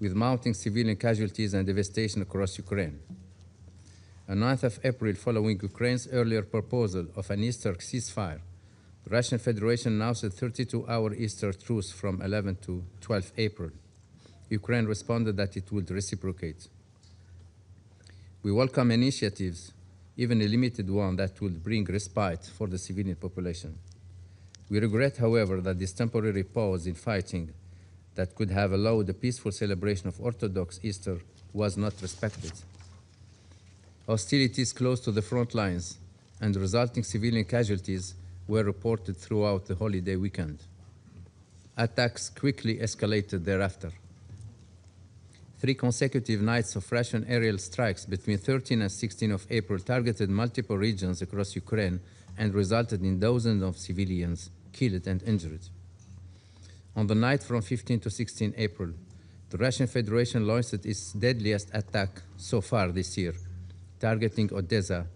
with mounting civilian casualties and devastation across Ukraine. On 9th of April, following Ukraine's earlier proposal of an Easter ceasefire, the Russian Federation announced a 32-hour Easter truce from 11 to 12 April. Ukraine responded that it would reciprocate. We welcome initiatives, even a limited one, that will bring respite for the civilian population. We regret, however, that this temporary pause in fighting that could have allowed a peaceful celebration of Orthodox Easter was not respected. Hostilities close to the front lines and resulting civilian casualties were reported throughout the holiday weekend. Attacks quickly escalated thereafter. 3 consecutive nights of Russian aerial strikes between 13 and 16 of April targeted multiple regions across Ukraine and resulted in dozens of civilians killed and injured. On the night from 15 to 16 April, the Russian Federation launched its deadliest attack so far this year, targeting Odessa,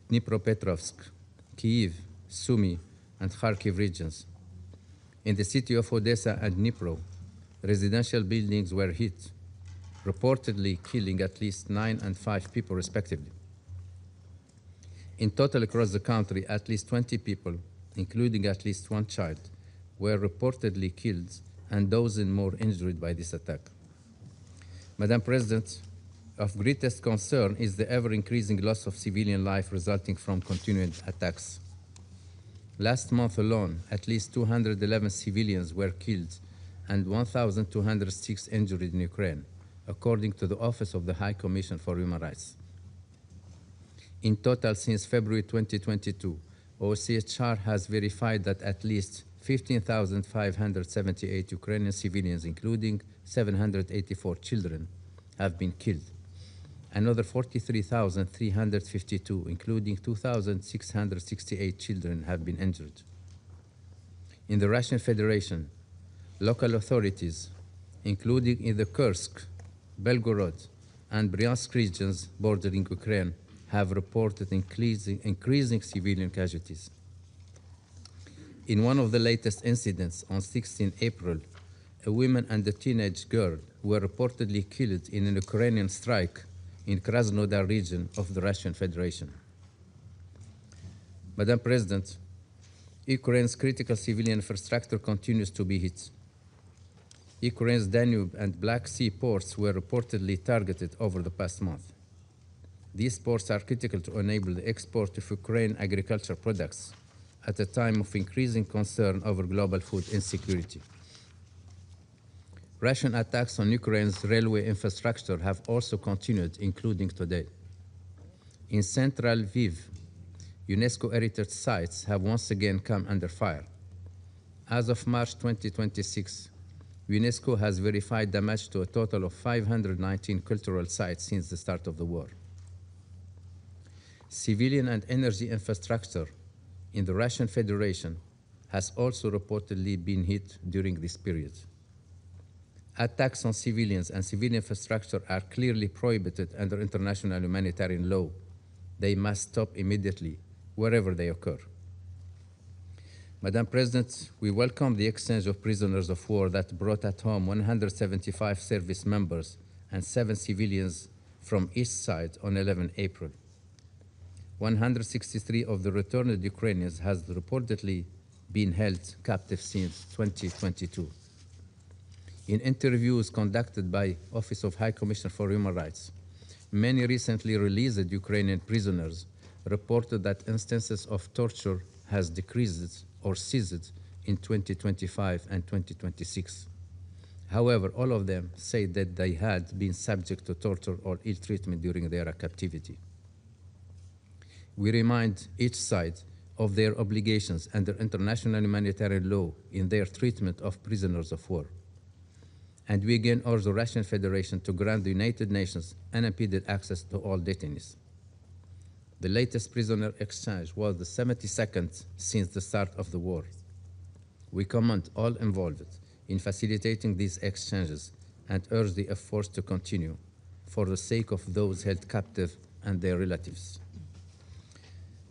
Dnipropetrovsk, Kyiv, Sumy, and Kharkiv regions. In the city of Odessa and Dnipro, residential buildings were hit, reportedly killing at least 9 and 5 people respectively. In total across the country, at least 20 people, including at least 1 child, were reportedly killed and dozens more injured by this attack. Madam President, of greatest concern is the ever-increasing loss of civilian life resulting from continued attacks. Last month alone, at least 211 civilians were killed and 1,206 injured in Ukraine, according to the Office of the High Commission for Human Rights. In total, since February 2022, OCHR has verified that at least 15,578 Ukrainian civilians, including 784 children, have been killed. Another 43,352, including 2,668 children, have been injured. In the Russian Federation, local authorities, including in the Kursk, Belgorod, and Bryansk regions bordering Ukraine, have reported increasing civilian casualties. In one of the latest incidents on 16 April, a woman and a teenage girl were reportedly killed in an Ukrainian strike in Krasnodar region of the Russian Federation. Madam President, Ukraine's critical civilian infrastructure continues to be hit. Ukraine's Danube and Black Sea ports were reportedly targeted over the past month. These ports are critical to enable the export of Ukraine agricultural products at a time of increasing concern over global food insecurity. Russian attacks on Ukraine's railway infrastructure have also continued, including today. In central Lviv, UNESCO heritage sites have once again come under fire. As of March 2026, UNESCO has verified damage to a total of 519 cultural sites since the start of the war. Civilian and energy infrastructure in the Russian Federation has also reportedly been hit during this period. Attacks on civilians and civilian infrastructure are clearly prohibited under international humanitarian law. They must stop immediately, wherever they occur. Madam President, we welcome the exchange of prisoners of war that brought at home 175 service members and 7 civilians from each side on 11 April. 163 of the returned Ukrainians has reportedly been held captive since 2022. In interviews conducted by Office of High Commissioner for Human Rights, many recently released Ukrainian prisoners reported that instances of torture has decreased or ceased in 2025 and 2026. However, all of them say that they had been subject to torture or ill treatment during their captivity. We remind each side of their obligations under international humanitarian law in their treatment of prisoners of war. And we again urge the Russian Federation to grant the United Nations unimpeded access to all detainees. The latest prisoner exchange was the 72nd since the start of the war. We commend all involved in facilitating these exchanges and urge the efforts to continue for the sake of those held captive and their relatives.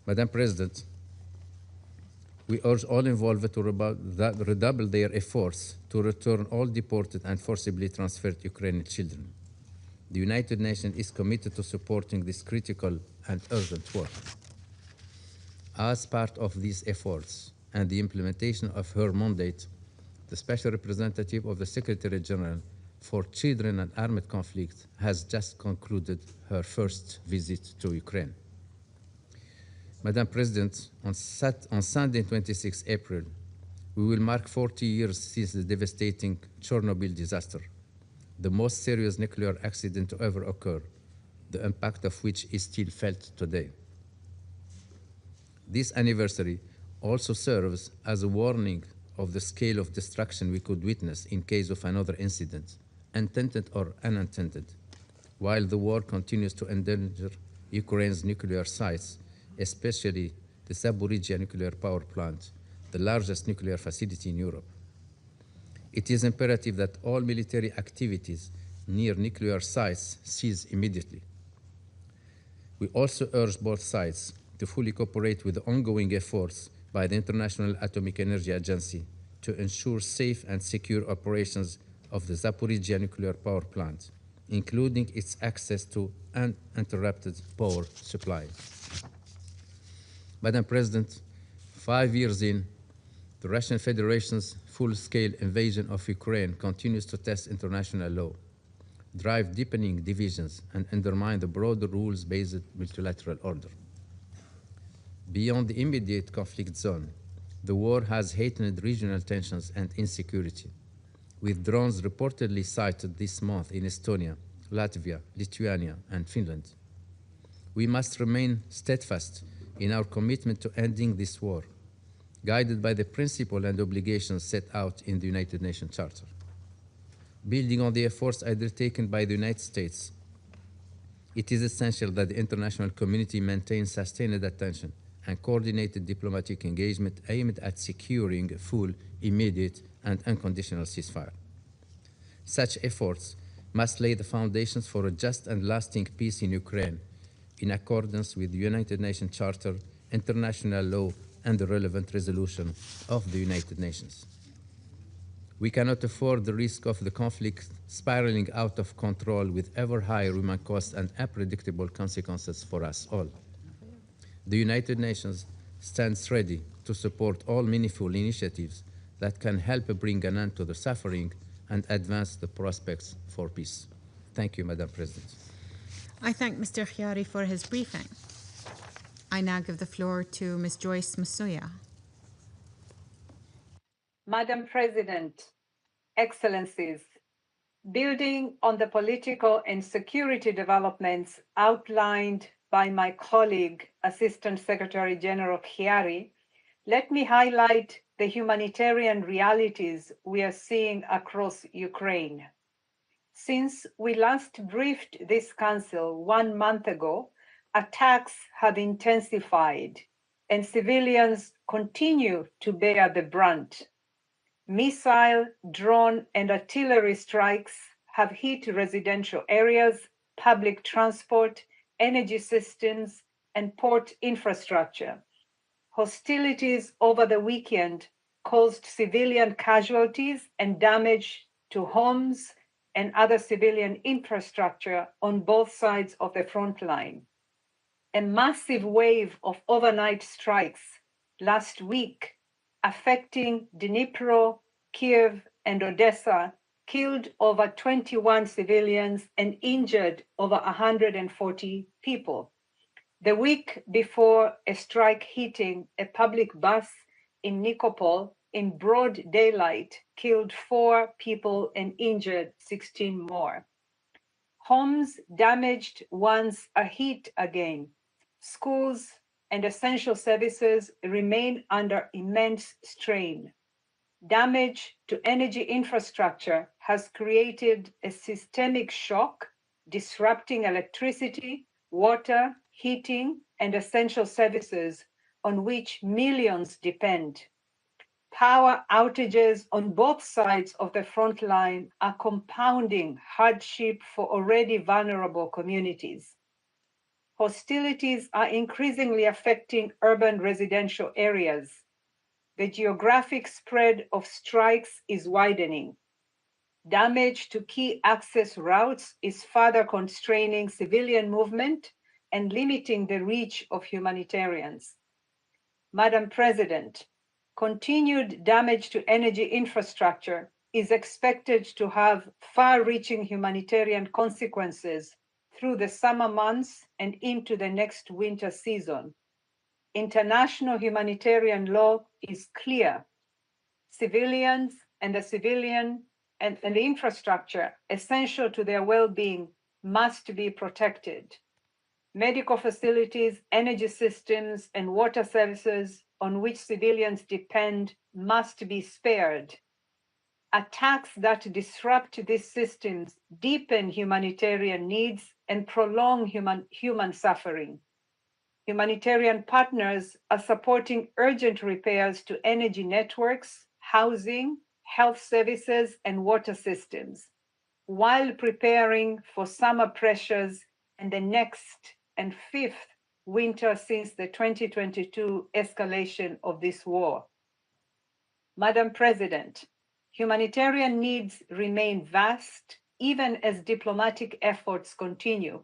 Madam President, We urge all involved to redouble their efforts to return all deported and forcibly transferred Ukrainian children. The United Nations is committed to supporting this critical and urgent work. As part of these efforts and the implementation of her mandate, the Special Representative of the Secretary General for Children and Armed Conflict has just concluded her first visit to Ukraine. Madam President, on Sunday, 26 April, we will mark 40 years since the devastating Chernobyl disaster, the most serious nuclear accident to ever occur, the impact of which is still felt today. This anniversary also serves as a warning of the scale of destruction we could witness in case of another incident, intended or unintended, while the war continues to endanger Ukraine's nuclear sites, especially the Zaporizhzhia nuclear power plant, the largest nuclear facility in Europe. It is imperative that all military activities near nuclear sites cease immediately. We also urge both sides to fully cooperate with the ongoing efforts by the International Atomic Energy Agency to ensure safe and secure operations of the Zaporizhzhia nuclear power plant, including its access to uninterrupted power supply. Madam President, 5 years in, the Russian Federation's full-scale invasion of Ukraine continues to test international law, drive deepening divisions, and undermine the broader rules-based multilateral order. Beyond the immediate conflict zone, the war has heightened regional tensions and insecurity, with drones reportedly sighted this month in Estonia, Latvia, Lithuania, and Finland. We must remain steadfast in our commitment to ending this war, guided by the principle and obligations set out in the United Nations Charter. Building on the efforts undertaken by the United States, it is essential that the international community maintain sustained attention and coordinated diplomatic engagement aimed at securing a full, immediate, and unconditional ceasefire. Such efforts must lay the foundations for a just and lasting peace in Ukraine, in accordance with the United Nations Charter, international law, and the relevant resolution of the United Nations. We cannot afford the risk of the conflict spiraling out of control with ever higher human costs and unpredictable consequences for us all. The United Nations stands ready to support all meaningful initiatives that can help bring an end to the suffering and advance the prospects for peace. Thank you, Madam President. I thank Mr. Khiari for his briefing. I now give the floor to Ms. Joyce Msuya. Madam President, Excellencies, building on the political and security developments outlined by my colleague, Assistant Secretary General Khiari, let me highlight the humanitarian realities we are seeing across Ukraine. Since we last briefed this Council 1 month ago, attacks have intensified and civilians continue to bear the brunt. Missile, drone, and artillery strikes have hit residential areas, public transport, energy systems, and port infrastructure. Hostilities over the weekend caused civilian casualties and damage to homes and other civilian infrastructure on both sides of the front line. A massive wave of overnight strikes last week affecting Dnipro, Kiev, and Odessa killed over 21 civilians and injured over 140 people. The week before, a strike hitting a public bus in Nikopol in broad daylight killed 4 people and injured 16 more. Homes damaged once are hit again. Schools and essential services remain under immense strain. Damage to energy infrastructure has created a systemic shock, disrupting electricity, water, heating, and essential services on which millions depend. Power outages on both sides of the front line are compounding hardship for already vulnerable communities. Hostilities are increasingly affecting urban residential areas. The geographic spread of strikes is widening. Damage to key access routes is further constraining civilian movement and limiting the reach of humanitarians. Madam President, continued damage to energy infrastructure is expected to have far-reaching humanitarian consequences through the summer months and into the next winter season. International humanitarian law is clear. Civilians and the infrastructure essential to their well-being must be protected. Medical facilities, energy systems, and water services on which civilians depend must be spared. Attacks that disrupt these systems deepen humanitarian needs and prolong human suffering. Humanitarian partners are supporting urgent repairs to energy networks, housing, health services, and water systems, while preparing for summer pressures and the next and fifth winter since the 2022 escalation of this war. Madam President, humanitarian needs remain vast even as diplomatic efforts continue.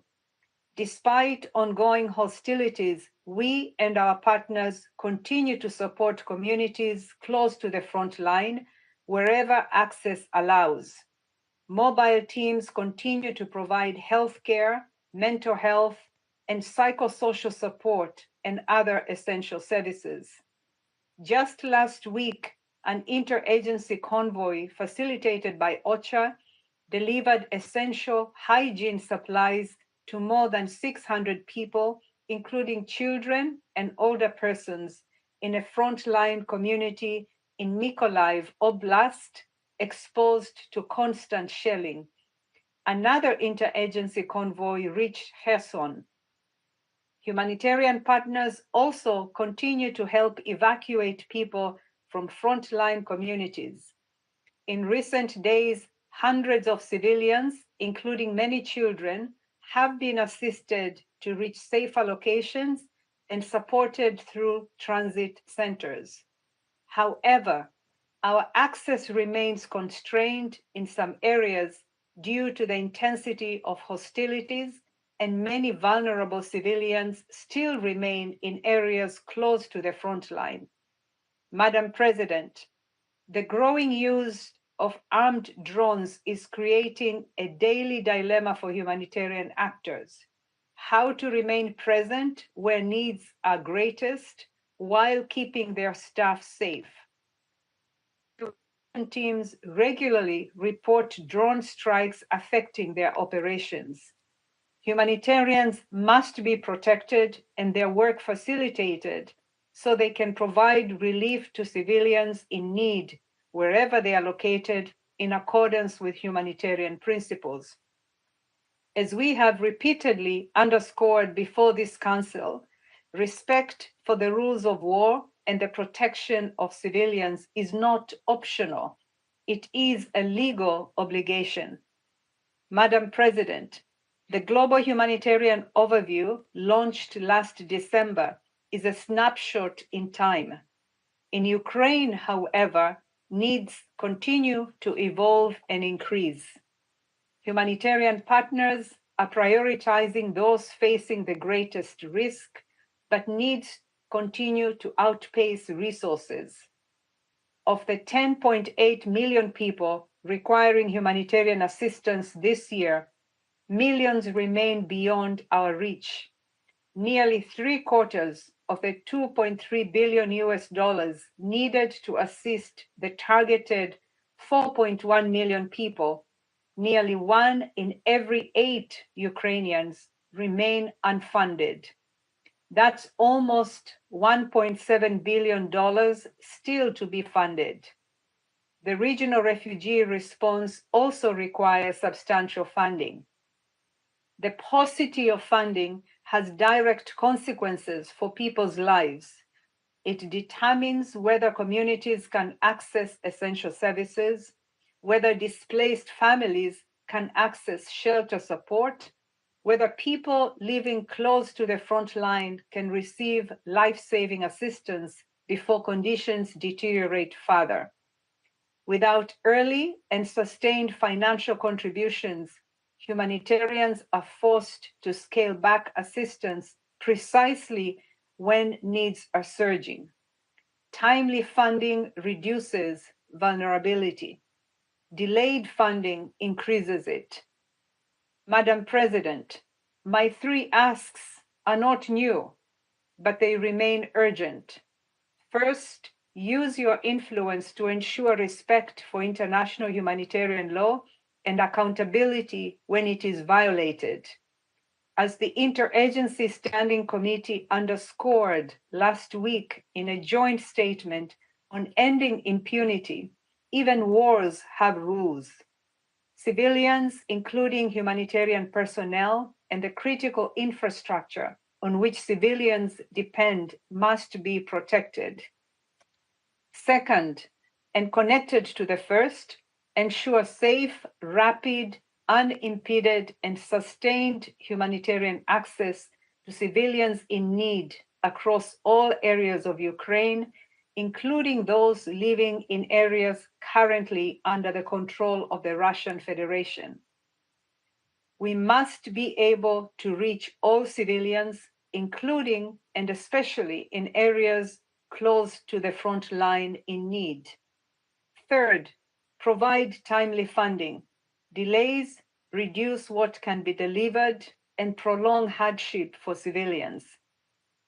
Despite ongoing hostilities, we and our partners continue to support communities close to the front line wherever access allows. Mobile teams continue to provide healthcare, mental health, and psychosocial support and other essential services. Just last week, an interagency convoy facilitated by OCHA delivered essential hygiene supplies to more than 600 people, including children and older persons, in a frontline community in Mykolaiv Oblast, exposed to constant shelling. Another interagency convoy reached Kherson. Humanitarian partners also continue to help evacuate people from frontline communities. In recent days, hundreds of civilians, including many children, have been assisted to reach safer locations and supported through transit centers. However, our access remains constrained in some areas due to the intensity of hostilities, and many vulnerable civilians still remain in areas close to the front line. Madam President, the growing use of armed drones is creating a daily dilemma for humanitarian actors: how to remain present where needs are greatest while keeping their staff safe. Teams regularly report drone strikes affecting their operations. Humanitarians must be protected and their work facilitated so they can provide relief to civilians in need wherever they are located in accordance with humanitarian principles. As we have repeatedly underscored before this Council, respect for the rules of war and the protection of civilians is not optional. It is a legal obligation. Madam President, the Global Humanitarian Overview, launched last December, is a snapshot in time. In Ukraine, however, needs continue to evolve and increase. Humanitarian partners are prioritizing those facing the greatest risk, but needs continue to outpace resources. Of the 10.8 million people requiring humanitarian assistance this year, millions remain beyond our reach. Nearly 3/4 of the $2.3 billion needed to assist the targeted 4.1 million people, nearly 1 in every 8 Ukrainians, remain unfunded. That's almost $1.7 billion still to be funded. The regional refugee response also requires substantial funding. The paucity of funding has direct consequences for people's lives. It determines whether communities can access essential services, whether displaced families can access shelter support, whether people living close to the front line can receive life-saving assistance before conditions deteriorate further. Without early and sustained financial contributions, humanitarians are forced to scale back assistance precisely when needs are surging. Timely funding reduces vulnerability. Delayed funding increases it. Madam President, my three asks are not new, but they remain urgent. First, use your influence to ensure respect for international humanitarian law and accountability when it is violated. As the Interagency Standing Committee underscored last week in a joint statement on ending impunity, even wars have rules. Civilians, including humanitarian personnel and the critical infrastructure on which civilians depend, must be protected. Second, and connected to the first, ensure safe, rapid, unimpeded, and sustained humanitarian access to civilians in need across all areas of Ukraine, including those living in areas currently under the control of the Russian Federation. We must be able to reach all civilians, including and especially in areas close to the front line in need. Third, provide timely funding. Delays reduce what can be delivered and prolong hardship for civilians.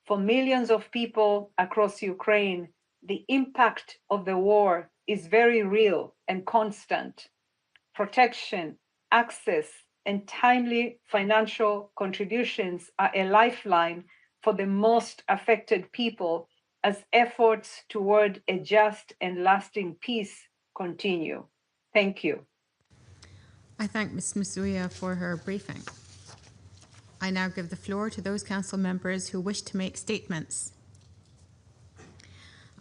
For millions of people across Ukraine, the impact of the war is very real and constant. Protection, access, and timely financial contributions are a lifeline for the most affected people as efforts toward a just and lasting peace continue. Thank you. I thank Ms. Msuya for her briefing. I now give the floor to those council members who wish to make statements.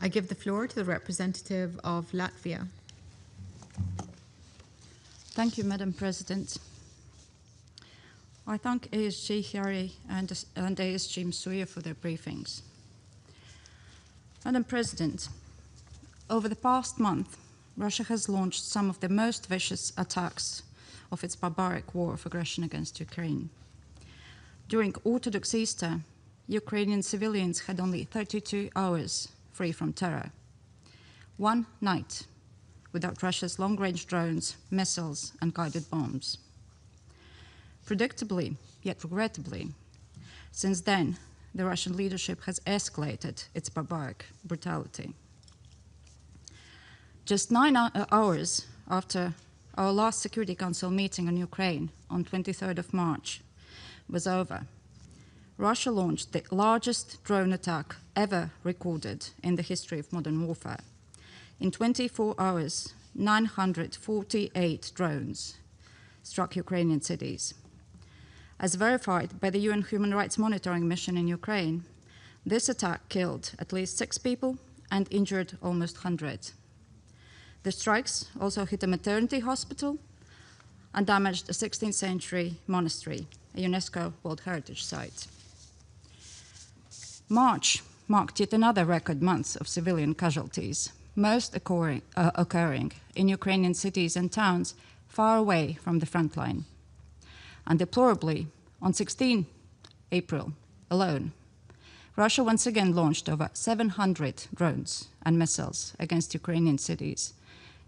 I give the floor to the representative of Latvia. Thank you, Madam President. I thank ASG Hyari and ASG Msuya for their briefings. Madam President, over the past month, Russia has launched some of the most vicious attacks of its barbaric war of aggression against Ukraine. During Orthodox Easter, Ukrainian civilians had only 32 hours free from terror. One night without Russia's long-range drones, missiles, and guided bombs. Predictably, yet regrettably, since then, the Russian leadership has escalated its barbaric brutality. Just 9 hours after our last Security Council meeting on Ukraine on 23rd of March was over, Russia launched the largest drone attack ever recorded in the history of modern warfare. In 24 hours, 948 drones struck Ukrainian cities. As verified by the UN Human Rights Monitoring Mission in Ukraine, this attack killed at least 6 people and injured almost 100. The strikes also hit a maternity hospital and damaged a 16th century monastery, a UNESCO World Heritage Site. March marked yet another record month of civilian casualties, most occurring in Ukrainian cities and towns far away from the front line. And deplorably, on 16 April alone, Russia once again launched over 700 drones and missiles against Ukrainian cities,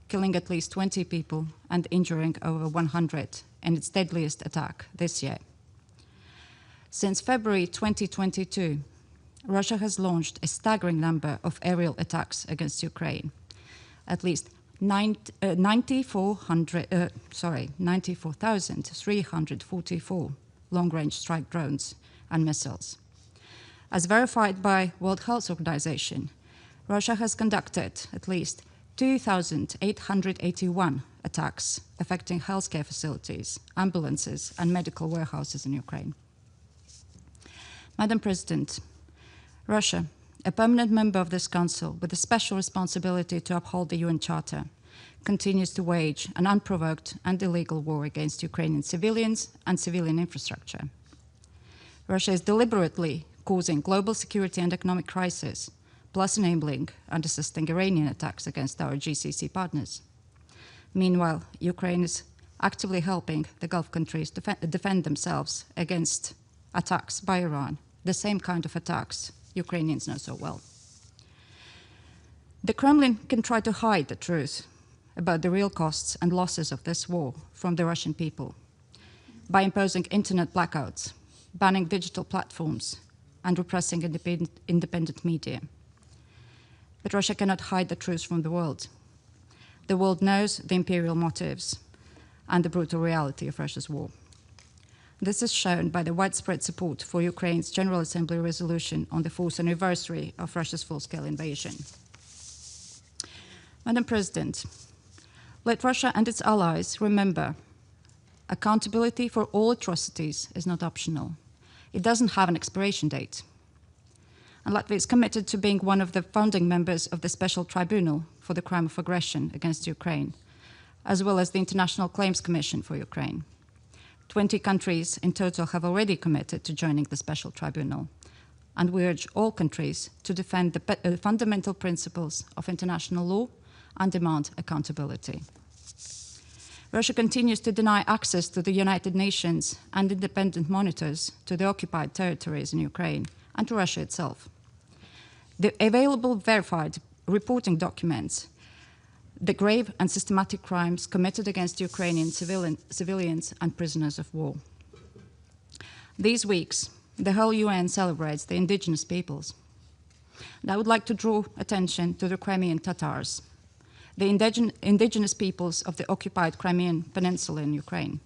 killing at least 20 people and injuring over 100 in its deadliest attack this year. Since February 2022, Russia has launched a staggering number of aerial attacks against Ukraine. At least 94,344 long-range strike drones and missiles. As verified by World Health Organization, Russia has conducted at least 2,881 attacks affecting healthcare facilities, ambulances, and medical warehouses in Ukraine. Madam President, Russia, a permanent member of this Council with a special responsibility to uphold the UN Charter, continues to wage an unprovoked and illegal war against Ukrainian civilians and civilian infrastructure. Russia is deliberately causing global security and economic crisis plus enabling and assisting Iranian attacks against our GCC partners. Meanwhile, Ukraine is actively helping the Gulf countries defend themselves against attacks by Iran, the same kind of attacks Ukrainians know so well. The Kremlin can try to hide the truth about the real costs and losses of this war from the Russian people by imposing internet blackouts, banning digital platforms, and repressing independent media. But Russia cannot hide the truth from the world. The world knows the imperial motives and the brutal reality of Russia's war. This is shown by the widespread support for Ukraine's General Assembly resolution on the 4th anniversary of Russia's full-scale invasion. Madam President, let Russia and its allies remember accountability for all atrocities is not optional. It doesn't have an expiration date. And Latvia is committed to being one of the founding members of the Special Tribunal for the Crime of Aggression against Ukraine, as well as the International Claims Commission for Ukraine. 20 countries in total have already committed to joining the Special Tribunal, and we urge all countries to defend the fundamental principles of international law and demand accountability. Russia continues to deny access to the United Nations and independent monitors to the occupied territories in Ukraine and to Russia itself. The available verified reporting documents the grave and systematic crimes committed against Ukrainian civilians and prisoners of war. These weeks, the whole UN celebrates the indigenous peoples. And I would like to draw attention to the Crimean Tatars, the indigenous peoples of the occupied Crimean Peninsula in Ukraine.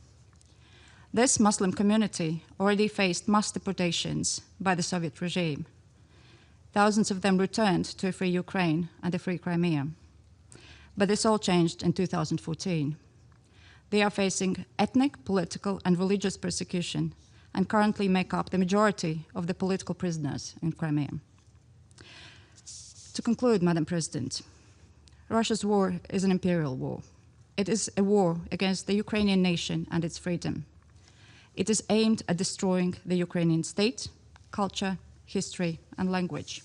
This Muslim community already faced mass deportations by the Soviet regime. Thousands of them returned to a free Ukraine and a free Crimea. But this all changed in 2014. They are facing ethnic, political, and religious persecution and currently make up the majority of the political prisoners in Crimea. To conclude, Madam President, Russia's war is an imperial war. It is a war against the Ukrainian nation and its freedom. It is aimed at destroying the Ukrainian state, culture, history, and language.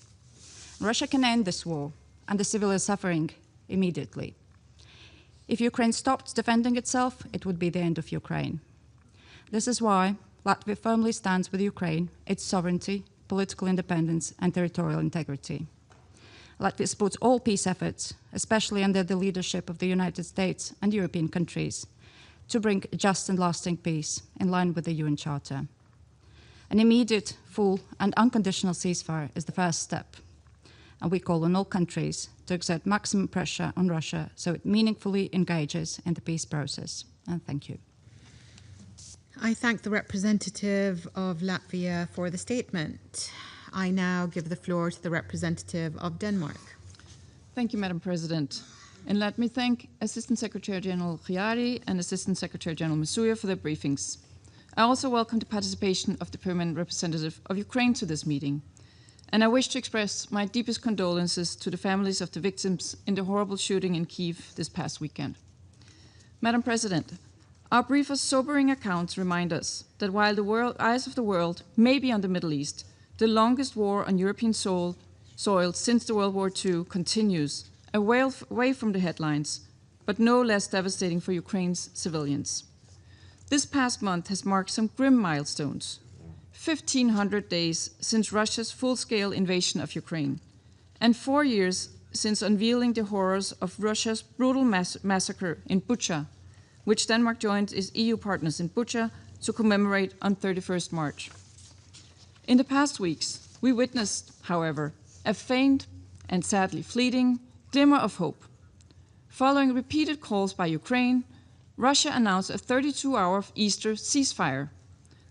Russia can end this war and the civilian suffering immediately. If Ukraine stopped defending itself, it would be the end of Ukraine. This is why Latvia firmly stands with Ukraine, its sovereignty, political independence, and territorial integrity. Latvia supports all peace efforts, especially under the leadership of the United States and European countries, to bring just and lasting peace in line with the UN Charter. An immediate, full, and unconditional ceasefire is the first step, and we call on all countries to exert maximum pressure on Russia so it meaningfully engages in the peace process. And thank you. I thank the representative of Latvia for the statement. I now give the floor to the representative of Denmark. Thank you, Madam President. And let me thank Assistant Secretary General Khiari and Assistant Secretary General Masuya for their briefings. I also welcome the participation of the permanent representative of Ukraine to this meeting. And I wish to express my deepest condolences to the families of the victims in the horrible shooting in Kyiv this past weekend. Madam President, our brief and sobering accounts remind us that while the eyes of the world may be on the Middle East, the longest war on European soil since the World War II continues, away from the headlines, but no less devastating for Ukraine's civilians. This past month has marked some grim milestones. 1,500 days since Russia's full-scale invasion of Ukraine, and 4 years since unveiling the horrors of Russia's brutal massacre in Bucha, which Denmark joined its EU partners in Bucha to commemorate on 31st March. In the past weeks, we witnessed, however, a faint and sadly fleeting glimmer of hope. Following repeated calls by Ukraine, Russia announced a 32-hour Easter ceasefire.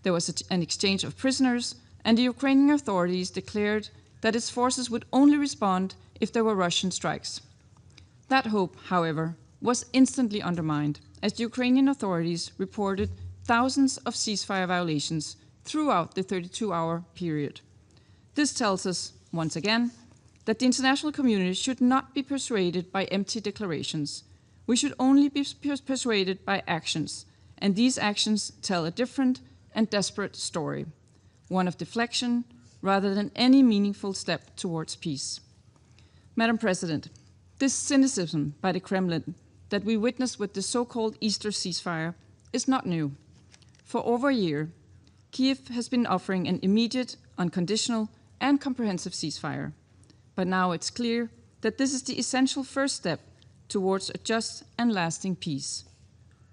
There was an exchange of prisoners, and the Ukrainian authorities declared that its forces would only respond if there were Russian strikes. That hope, however, was instantly undermined as the Ukrainian authorities reported thousands of ceasefire violations throughout the 32-hour period. This tells us, once again, that the international community should not be persuaded by empty declarations. We should only be persuaded by actions, and these actions tell a different and desperate story, one of deflection rather than any meaningful step towards peace. Madam President, this cynicism by the Kremlin that we witnessed with the so-called Easter ceasefire is not new. For over a year, Kiev has been offering an immediate, unconditional, and comprehensive ceasefire. But now it's clear that this is the essential first step towards a just and lasting peace.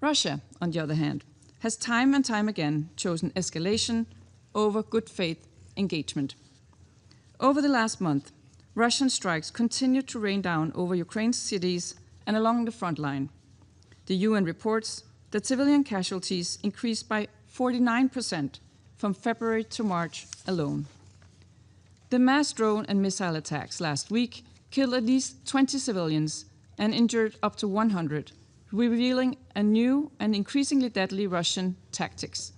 Russia, on the other hand, has time and time again chosen escalation over good faith engagement. Over the last month, Russian strikes continued to rain down over Ukraine's cities and along the front line. The UN reports that civilian casualties increased by 49% from February to March alone. The mass drone and missile attacks last week killed at least 20 civilians and injured up to 100, revealing a new and increasingly deadly Russian tactics.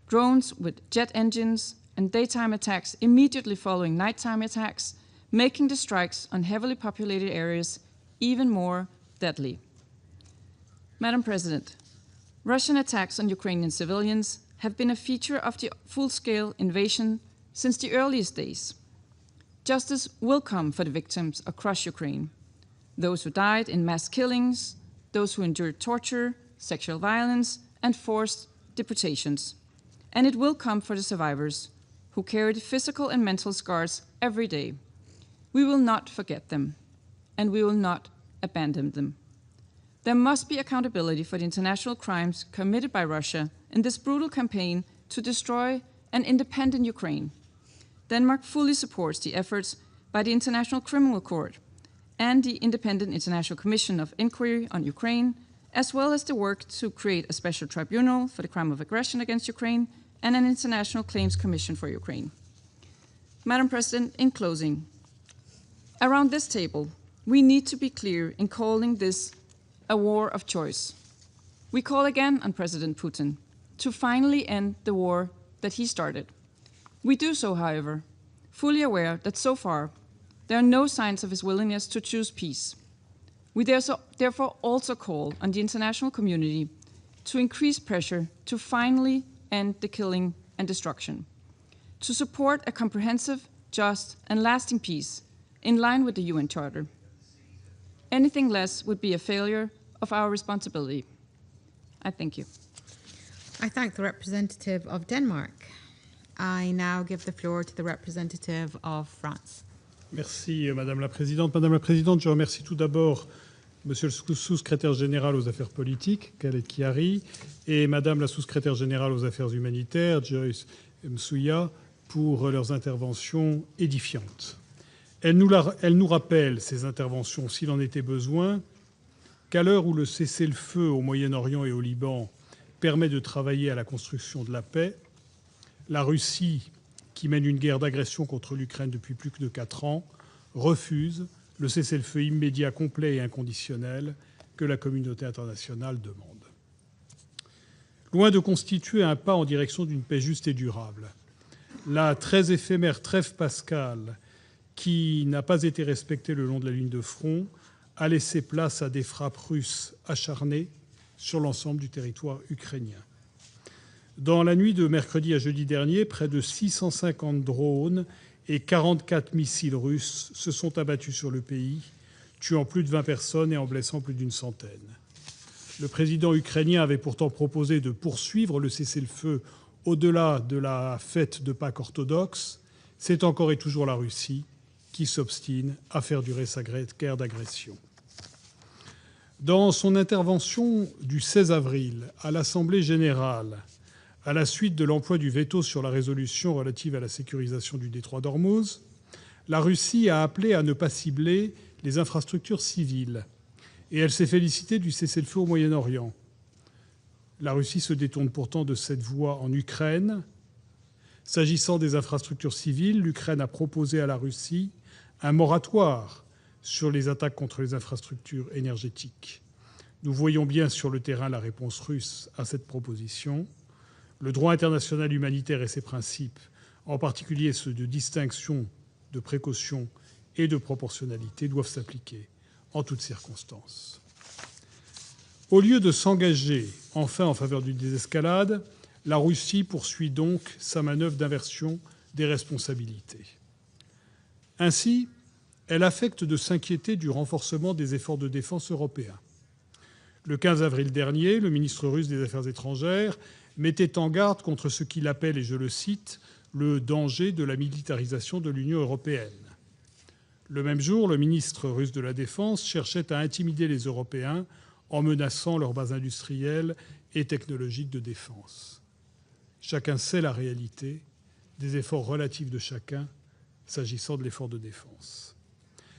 Drones with jet engines and daytime attacks immediately following nighttime attacks, making the strikes on heavily populated areas even more deadly. Madam President, Russian attacks on Ukrainian civilians have been a feature of the full-scale invasion since the earliest days. Justice will come for the victims across Ukraine, those who died in mass killings, those who endured torture, sexual violence, and forced deportations. And it will come for the survivors who carried physical and mental scars every day. We will not forget them, and we will not abandon them. There must be accountability for the international crimes committed by Russia in this brutal campaign to destroy an independent Ukraine. Denmark fully supports the efforts by the International Criminal Court and the Independent International Commission of Inquiry on Ukraine, as well as the work to create a special tribunal for the crime of aggression against Ukraine and an International Claims Commission for Ukraine. Madam President, in closing, around this table, we need to be clear in calling this a war of choice. We call again on President Putin to finally end the war that he started. We do so, however, fully aware that so far there are no signs of his willingness to choose peace. We therefore also call on the international community to increase pressure to finally end the killing and destruction, to support a comprehensive, just, and lasting peace in line with the UN Charter. Anything less would be a failure of our responsibility. I thank you. I thank the representative of Denmark. I now give the floor to the representative of France. Merci, Madame la Présidente. Madame la Présidente, je remercie tout d'abord Monsieur le sous-secrétaire général aux affaires politiques, Khaled Kiari, et Madame la sous-secrétaire générale aux affaires humanitaires, Joyce Msuya, pour leurs interventions édifiantes. Elles nous rappellent, ces interventions, s'il en était besoin, qu'à l'heure où le cessez-le-feu au Moyen-Orient et au Liban permet de travailler à la construction de la paix, la Russie, qui mène une guerre d'agression contre l'Ukraine depuis plus de 4 ans, refuse le cessez-le-feu immédiat, complet et inconditionnel que la communauté internationale demande. Loin de constituer un pas en direction d'une paix juste et durable, la très éphémère trêve pascale, qui n'a pas été respectée le long de la ligne de front, a laissé place à des frappes russes acharnées sur l'ensemble du territoire ukrainien. Dans la nuit de mercredi à jeudi dernier, près de 650 drones et 44 missiles russes se sont abattus sur le pays, tuant plus de 20 personnes et en blessant plus d'une centaine. Le président ukrainien avait pourtant proposé de poursuivre le cessez-le-feu au-delà de la fête de Pâques orthodoxe. C'est encore et toujours la Russie qui s'obstine à faire durer sa guerre d'agression. Dans son intervention du 16 avril à l'Assemblée générale, à la suite de l'emploi du veto sur la résolution relative à la sécurisation du détroit d'Ormuz, la Russie a appelé à ne pas cibler les infrastructures civiles et elle s'est félicitée du cessez-le-feu au Moyen-Orient. La Russie se détourne pourtant de cette voie en Ukraine. S'agissant des infrastructures civiles, l'Ukraine a proposé à la Russie un moratoire sur les attaques contre les infrastructures énergétiques. Nous voyons bien sur le terrain la réponse russe à cette proposition. Le droit international humanitaire et ses principes, en particulier ceux de distinction, de précaution et de proportionnalité, doivent s'appliquer en toutes circonstances. Au lieu de s'engager enfin en faveur d'une désescalade, la Russie poursuit donc sa manœuvre d'inversion des responsabilités. Ainsi, elle affecte de s'inquiéter du renforcement des efforts de défense européens. Le 15 avril dernier, le ministre russe des Affaires étrangères mettait en garde contre ce qu'il appelle, et je le cite, « le danger de la militarisation de l'Union européenne ». Le même jour, le ministre russe de la Défense cherchait à intimider les Européens en menaçant leurs bases industrielles et technologiques de défense. Chacun sait la réalité des efforts relatifs de chacun s'agissant de l'effort de défense.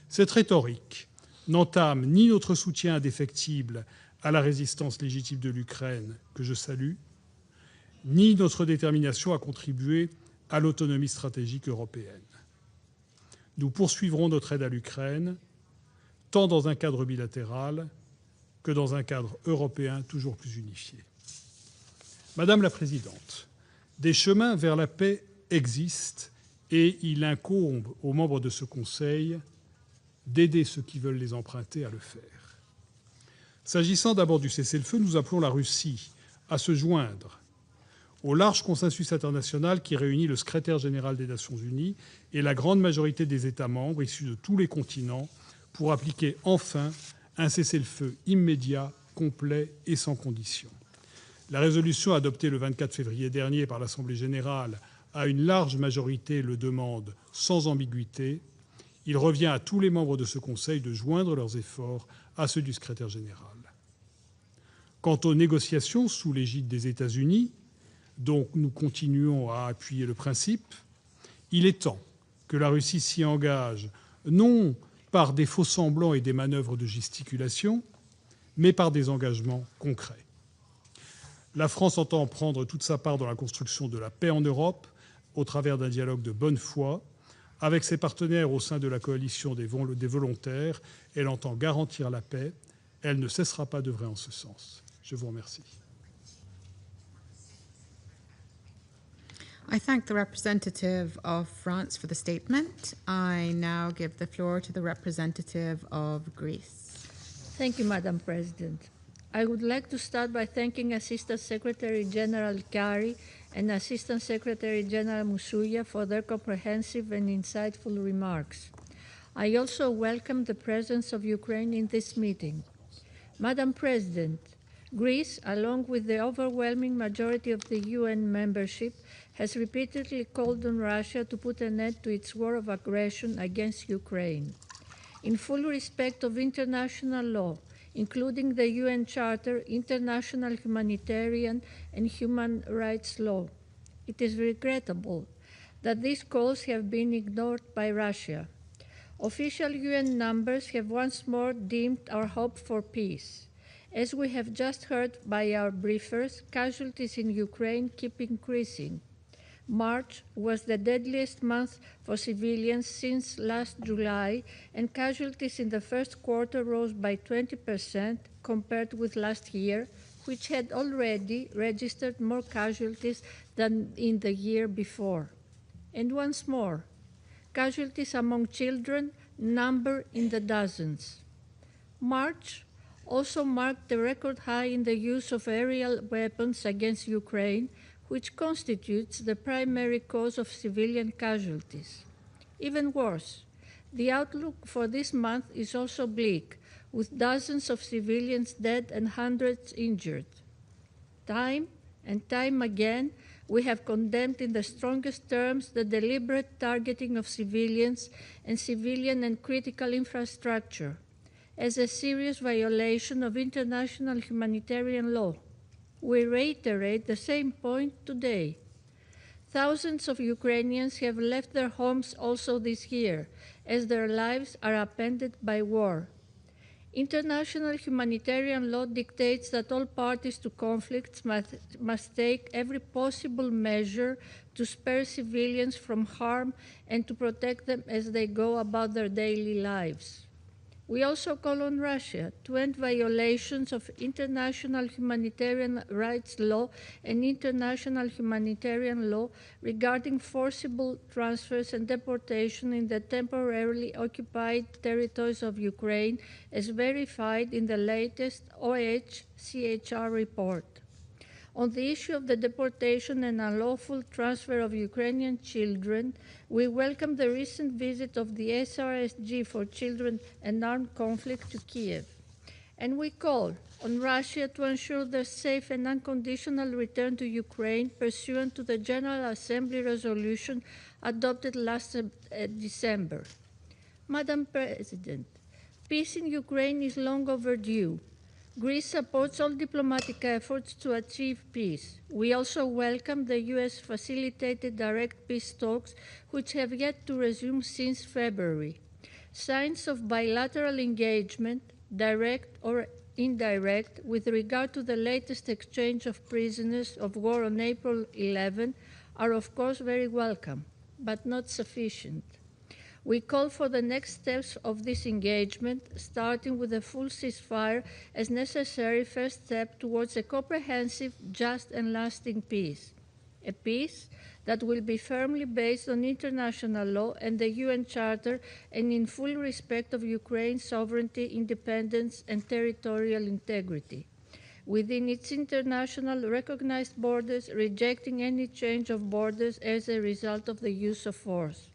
Cette rhétorique n'entame ni notre soutien indéfectible à la résistance légitime de l'Ukraine, que je salue, ni notre détermination à contribuer à l'autonomie stratégique européenne. Nous poursuivrons notre aide à l'Ukraine, tant dans un cadre bilatéral que dans un cadre européen toujours plus unifié. Madame la Présidente, des chemins vers la paix existent et il incombe aux membres de ce Conseil d'aider ceux qui veulent les emprunter à le faire. S'agissant d'abord du cessez-le-feu, nous appelons la Russie à se joindre au large consensus international qui réunit le secrétaire général des Nations unies et la grande majorité des États membres issus de tous les continents pour appliquer enfin un cessez-le-feu immédiat, complet et sans condition. La résolution adoptée le 24 février dernier par l'Assemblée générale à une large majorité le demande sans ambiguïté. Il revient à tous les membres de ce Conseil de joindre leurs efforts à ceux du secrétaire général. Quant aux négociations sous l'égide des États-Unis, dont nous continuons à appuyer le principe, il est temps que la Russie s'y engage, non par des faux-semblants et des manœuvres de gesticulation, mais par des engagements concrets. La France entend prendre toute sa part dans la construction de la paix en Europe au travers d'un dialogue de bonne foi. Avec ses partenaires au sein de la coalition des volontaires, elle entend garantir la paix. Elle ne cessera pas d'œuvrer en ce sens. Je vous remercie. I thank the representative of France for the statement. I now give the floor to the representative of Greece. Thank you, Madam President. I would like to start by thanking Assistant Secretary General Kari and Assistant Secretary General Moussouya for their comprehensive and insightful remarks. I also welcome the presence of Ukraine in this meeting. Madam President, Greece, along with the overwhelming majority of the UN membership, has repeatedly called on Russia to put an end to its war of aggression against Ukraine. In full respect of international law, including the UN Charter, international humanitarian and human rights law, it is regrettable that these calls have been ignored by Russia. Official UN numbers have once more dimmed our hope for peace. As we have just heard by our briefers, casualties in Ukraine keep increasing. March was the deadliest month for civilians since last July, and casualties in the first quarter rose by 20% compared with last year, which had already registered more casualties than in the year before. And once more, casualties among children number in the dozens. March also marked the record high in the use of aerial weapons against Ukraine, which constitutes the primary cause of civilian casualties. Even worse, the outlook for this month is also bleak, with dozens of civilians dead and hundreds injured. Time and time again, we have condemned in the strongest terms the deliberate targeting of civilians and civilian and critical infrastructure as a serious violation of international humanitarian law. We reiterate the same point today. Thousands of Ukrainians have left their homes also this year, as their lives are upended by war. International humanitarian law dictates that all parties to conflicts must take every possible measure to spare civilians from harm and to protect them as they go about their daily lives. We also call on Russia to end violations of international humanitarian rights law and international humanitarian law regarding forcible transfers and deportation in the temporarily occupied territories of Ukraine, as verified in the latest OHCHR report. On the issue of the deportation and unlawful transfer of Ukrainian children, we welcome the recent visit of the SRSG for Children and Armed Conflict to Kiev. And we call on Russia to ensure their safe and unconditional return to Ukraine pursuant to the General Assembly resolution adopted last December. Madam President, peace in Ukraine is long overdue. Greece supports all diplomatic efforts to achieve peace. We also welcome the US facilitated direct peace talks, which have yet to resume since February. Signs of bilateral engagement, direct or indirect, with regard to the latest exchange of prisoners of war on April 11 are of course very welcome, but not sufficient. We call for the next steps of this engagement, starting with a full ceasefire as necessary first step towards a comprehensive, just and lasting peace. A peace that will be firmly based on international law and the UN Charter and in full respect of Ukraine's sovereignty, independence, and territorial integrity, within its international recognized borders, rejecting any change of borders as a result of the use of force.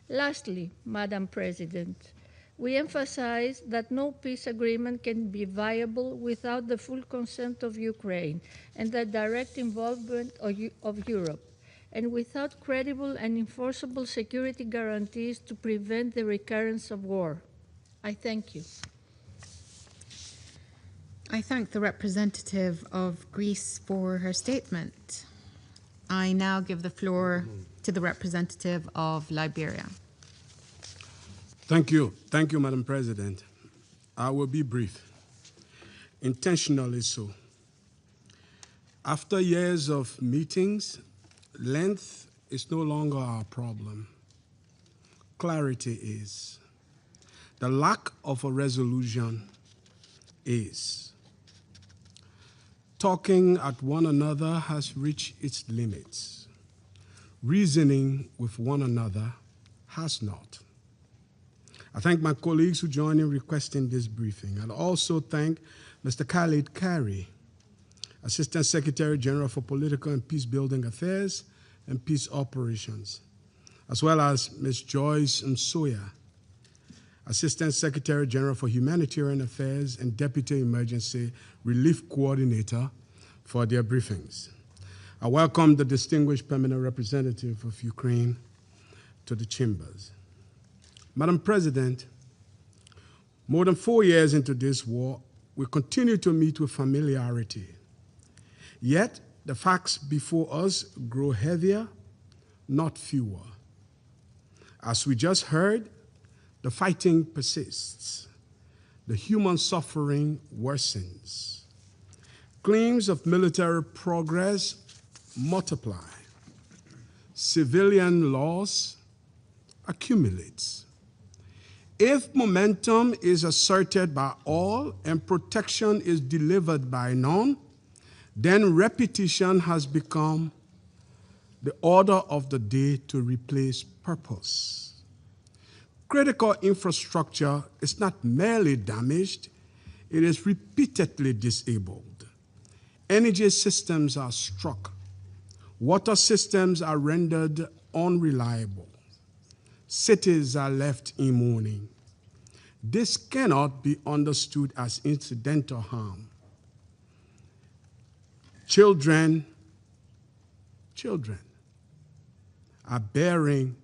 Lastly, Madam President, we emphasize that no peace agreement can be viable without the full consent of Ukraine and the direct involvement of Europe, and without credible and enforceable security guarantees to prevent the recurrence of war. I thank you. I thank the representative of Greece for her statement. I now give the floor to the representative of Liberia. Thank you. Thank you, Madam President. I will be brief, intentionally so. After years of meetings, length is no longer our problem. Clarity is. The lack of a resolution is. Talking at one another has reached its limits. Reasoning with one another has not. I thank my colleagues who joined in requesting this briefing. I'd also thank Mr. Khalid Kari, Assistant Secretary General for Political and Peace-Building Affairs and Peace Operations, as well as Ms. Joyce Msoya, Assistant Secretary General for Humanitarian Affairs and Deputy Emergency Relief Coordinator, for their briefings. I welcome the distinguished permanent representative of Ukraine to the chambers. Madam President, more than 4 years into this war, we continue to meet with familiarity. Yet, the facts before us grow heavier, not fewer. As we just heard, the fighting persists. The human suffering worsens. Claims of military progress multiply. Civilian loss accumulates. If momentum is asserted by all and protection is delivered by none, then repetition has become the order of the day to replace purpose. Critical infrastructure is not merely damaged, it is repeatedly disabled. Energy systems are struck. Water systems are rendered unreliable. Cities are left in mourning. This cannot be understood as incidental harm. Children are bearing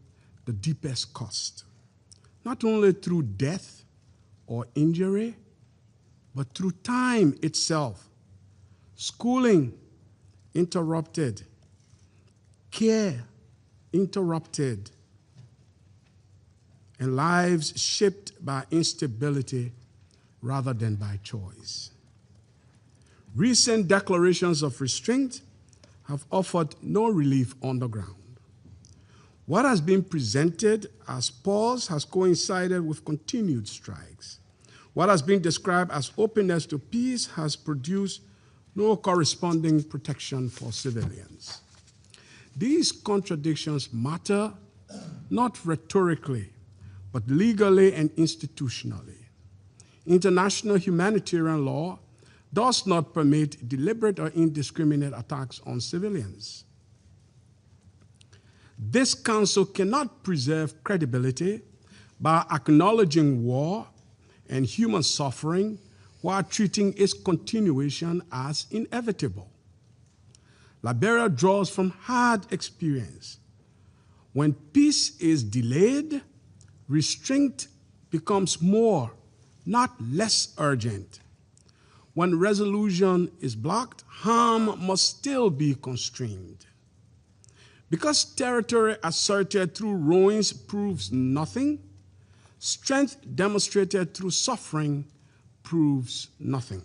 the deepest cost, not only through death or injury, but through time itself. Schooling interrupted, care interrupted, and lives shaped by instability rather than by choice. Recent declarations of restraint have offered no relief on the ground. What has been presented as pause has coincided with continued strikes. What has been described as openness to peace has produced no corresponding protection for civilians. These contradictions matter not rhetorically, but legally and institutionally. International humanitarian law does not permit deliberate or indiscriminate attacks on civilians. This Council cannot preserve credibility by acknowledging war and human suffering while treating its continuation as inevitable. Liberia draws from hard experience. When peace is delayed, restraint becomes more, not less urgent. When resolution is blocked, harm must still be constrained. Because territory asserted through rowings proves nothing, strength demonstrated through suffering proves nothing.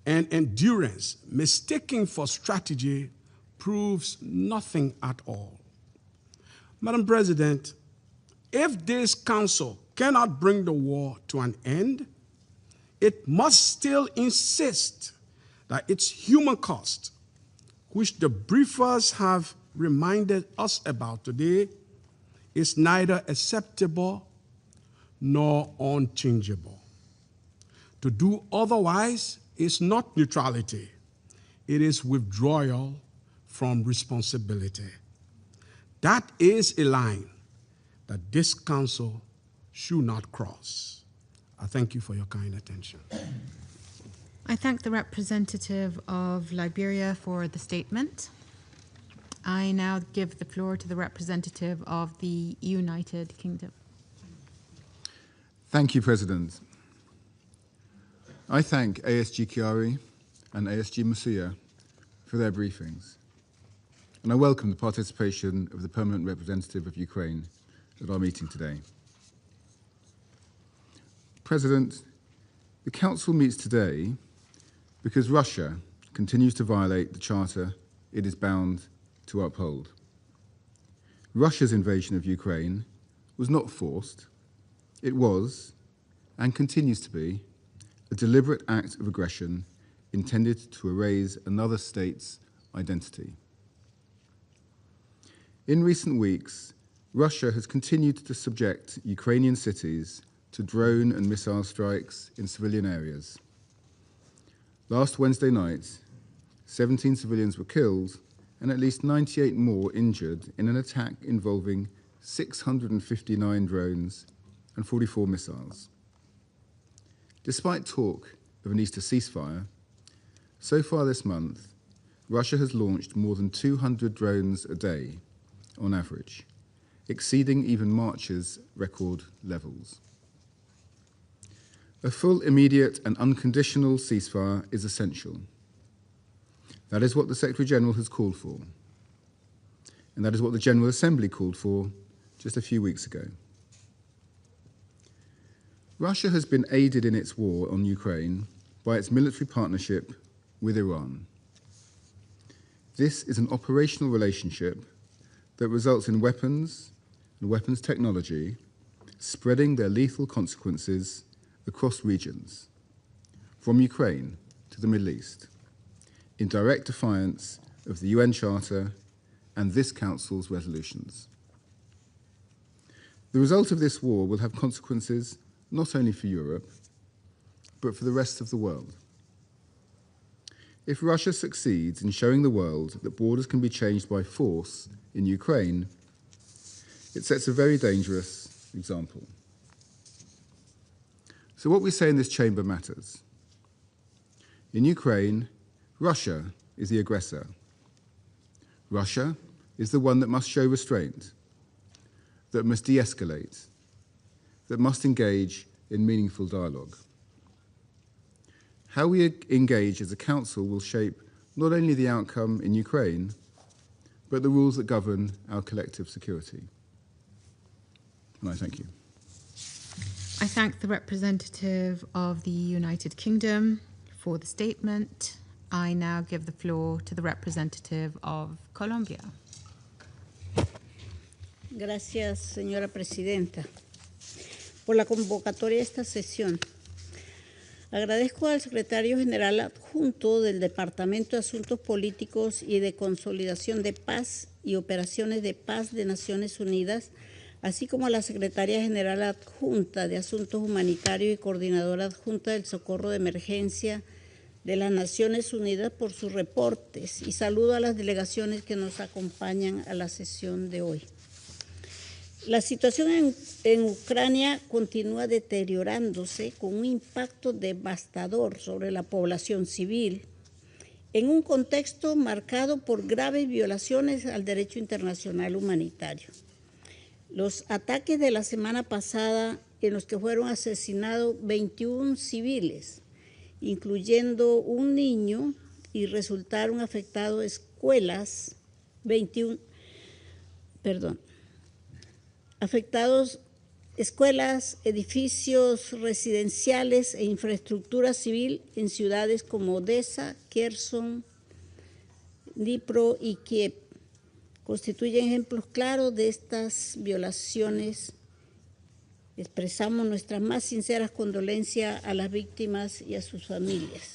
And endurance, mistaken for strategy, proves nothing at all. Madam President, if this Council cannot bring the war to an end, it must still insist that its human cost, which the briefers have reminded us about today, is neither acceptable nor unchangeable. To do otherwise is not neutrality, it is withdrawal from responsibility. That is a line that this Council should not cross. I thank you for your kind attention. I thank the representative of Liberia for the statement. I now give the floor to the representative of the United Kingdom. Thank you, President. I thank ASG Chiari and ASG Masuya for their briefings, and I welcome the participation of the Permanent Representative of Ukraine at our meeting today. President, the Council meets today because Russia continues to violate the Charter it is bound to uphold. Russia's invasion of Ukraine was not forced. It was, and continues to be, a deliberate act of aggression intended to erase another state's identity. In recent weeks, Russia has continued to subject Ukrainian cities to drone and missile strikes in civilian areas. Last Wednesday night, 17 civilians were killed and at least 98 more injured in an attack involving 659 drones and 44 missiles. Despite talk of an Easter ceasefire, so far this month, Russia has launched more than 200 drones a day, on average, exceeding even March's record levels. A full, immediate and unconditional ceasefire is essential. That is what the Secretary-General has called for, and that is what the General Assembly called for just a few weeks ago. Russia has been aided in its war on Ukraine by its military partnership with Iran. This is an operational relationship that results in weapons and weapons technology spreading their lethal consequences across regions, from Ukraine to the Middle East, in direct defiance of the UN Charter and this Council's resolutions. The result of this war will have consequences not only for Europe, but for the rest of the world. If Russia succeeds in showing the world that borders can be changed by force in Ukraine, it sets a very dangerous example. So what we say in this chamber matters. In Ukraine, Russia is the aggressor. Russia is the one that must show restraint, that must de-escalate, that must engage in meaningful dialogue. How we engage as a Council will shape not only the outcome in Ukraine, but the rules that govern our collective security. And I thank you. I thank the representative of the United Kingdom for the statement. I now give the floor to the representative of Colombia. Gracias, señora presidenta, por la convocatoria de esta sesión. Agradezco al secretario general adjunto del Departamento de Asuntos Políticos y de Consolidación de Paz y Operaciones de Paz de Naciones Unidas, así como a la secretaria general adjunta de Asuntos Humanitarios y coordinadora adjunta del Socorro de Emergencia de las Naciones Unidas por sus reportes y saludo a las delegaciones que nos acompañan a la sesión de hoy. La situación en Ucrania continúa deteriorándose con un impacto devastador sobre la población civil en un contexto marcado por graves violaciones al derecho internacional humanitario. Los ataques de la semana pasada en los que fueron asesinados 21 civiles, incluyendo un niño, y resultaron afectados escuelas, edificios residenciales e infraestructura civil en ciudades como Odessa, Kherson, Dnipro y Kiev. Constituyen ejemplos claros de estas violaciones. Expresamos nuestras más sinceras condolencias a las víctimas y a sus familias.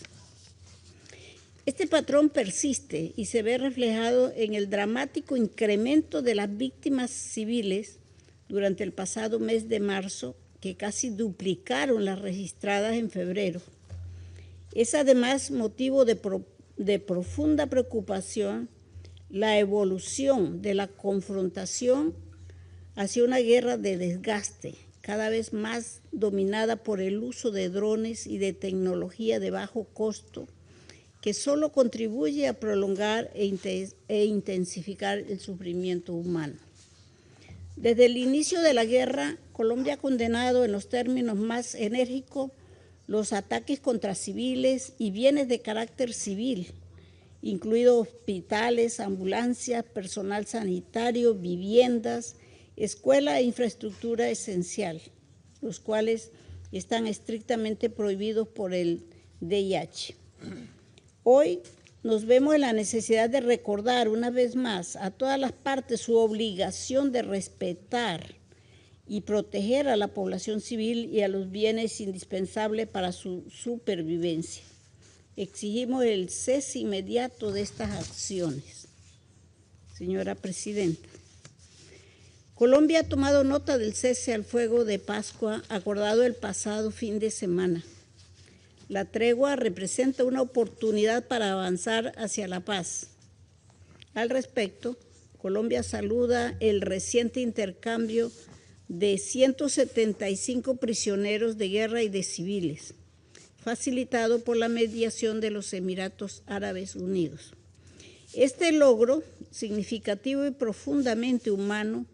Este patrón persiste y se ve reflejado en el dramático incremento de las víctimas civiles durante el pasado mes de marzo, que casi duplicaron las registradas en febrero. Es además motivo de profunda preocupación la evolución de la confrontación hacia una guerra de desgaste, cada vez más dominada por el uso de drones y de tecnología de bajo costo, que solo contribuye a prolongar e intensificar el sufrimiento humano. Desde el inicio de la guerra, Colombia ha condenado en los términos más enérgicos los ataques contra civiles y bienes de carácter civil, incluidos hospitales, ambulancias, personal sanitario, viviendas, escuela e infraestructura esencial, los cuales están estrictamente prohibidos por el DIH. Hoy nos vemos en la necesidad de recordar una vez más a todas las partes su obligación de respetar y proteger a la población civil y a los bienes indispensables para su supervivencia. Exigimos el cese inmediato de estas acciones. Señora Presidenta, Colombia ha tomado nota del cese al fuego de Pascua acordado el pasado fin de semana. La tregua representa una oportunidad para avanzar hacia la paz. Al respecto, Colombia saluda el reciente intercambio de 175 prisioneros de guerra y de civiles, facilitado por la mediación de los Emiratos Árabes Unidos. Este logro, significativo y profundamente humano,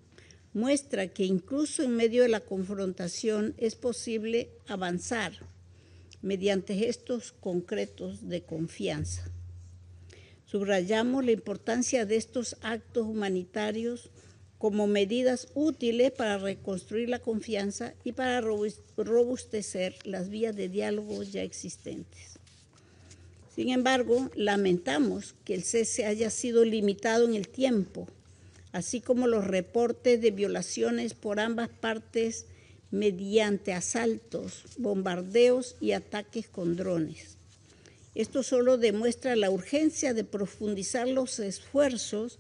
muestra que incluso en medio de la confrontación es posible avanzar mediante gestos concretos de confianza. Subrayamos la importancia de estos actos humanitarios como medidas útiles para reconstruir la confianza y para robustecer las vías de diálogo ya existentes. Sin embargo, lamentamos que el cese haya sido limitado en el tiempo, así como los reportes de violaciones por ambas partes mediante asaltos, bombardeos y ataques con drones. Esto solo demuestra la urgencia de profundizar los esfuerzos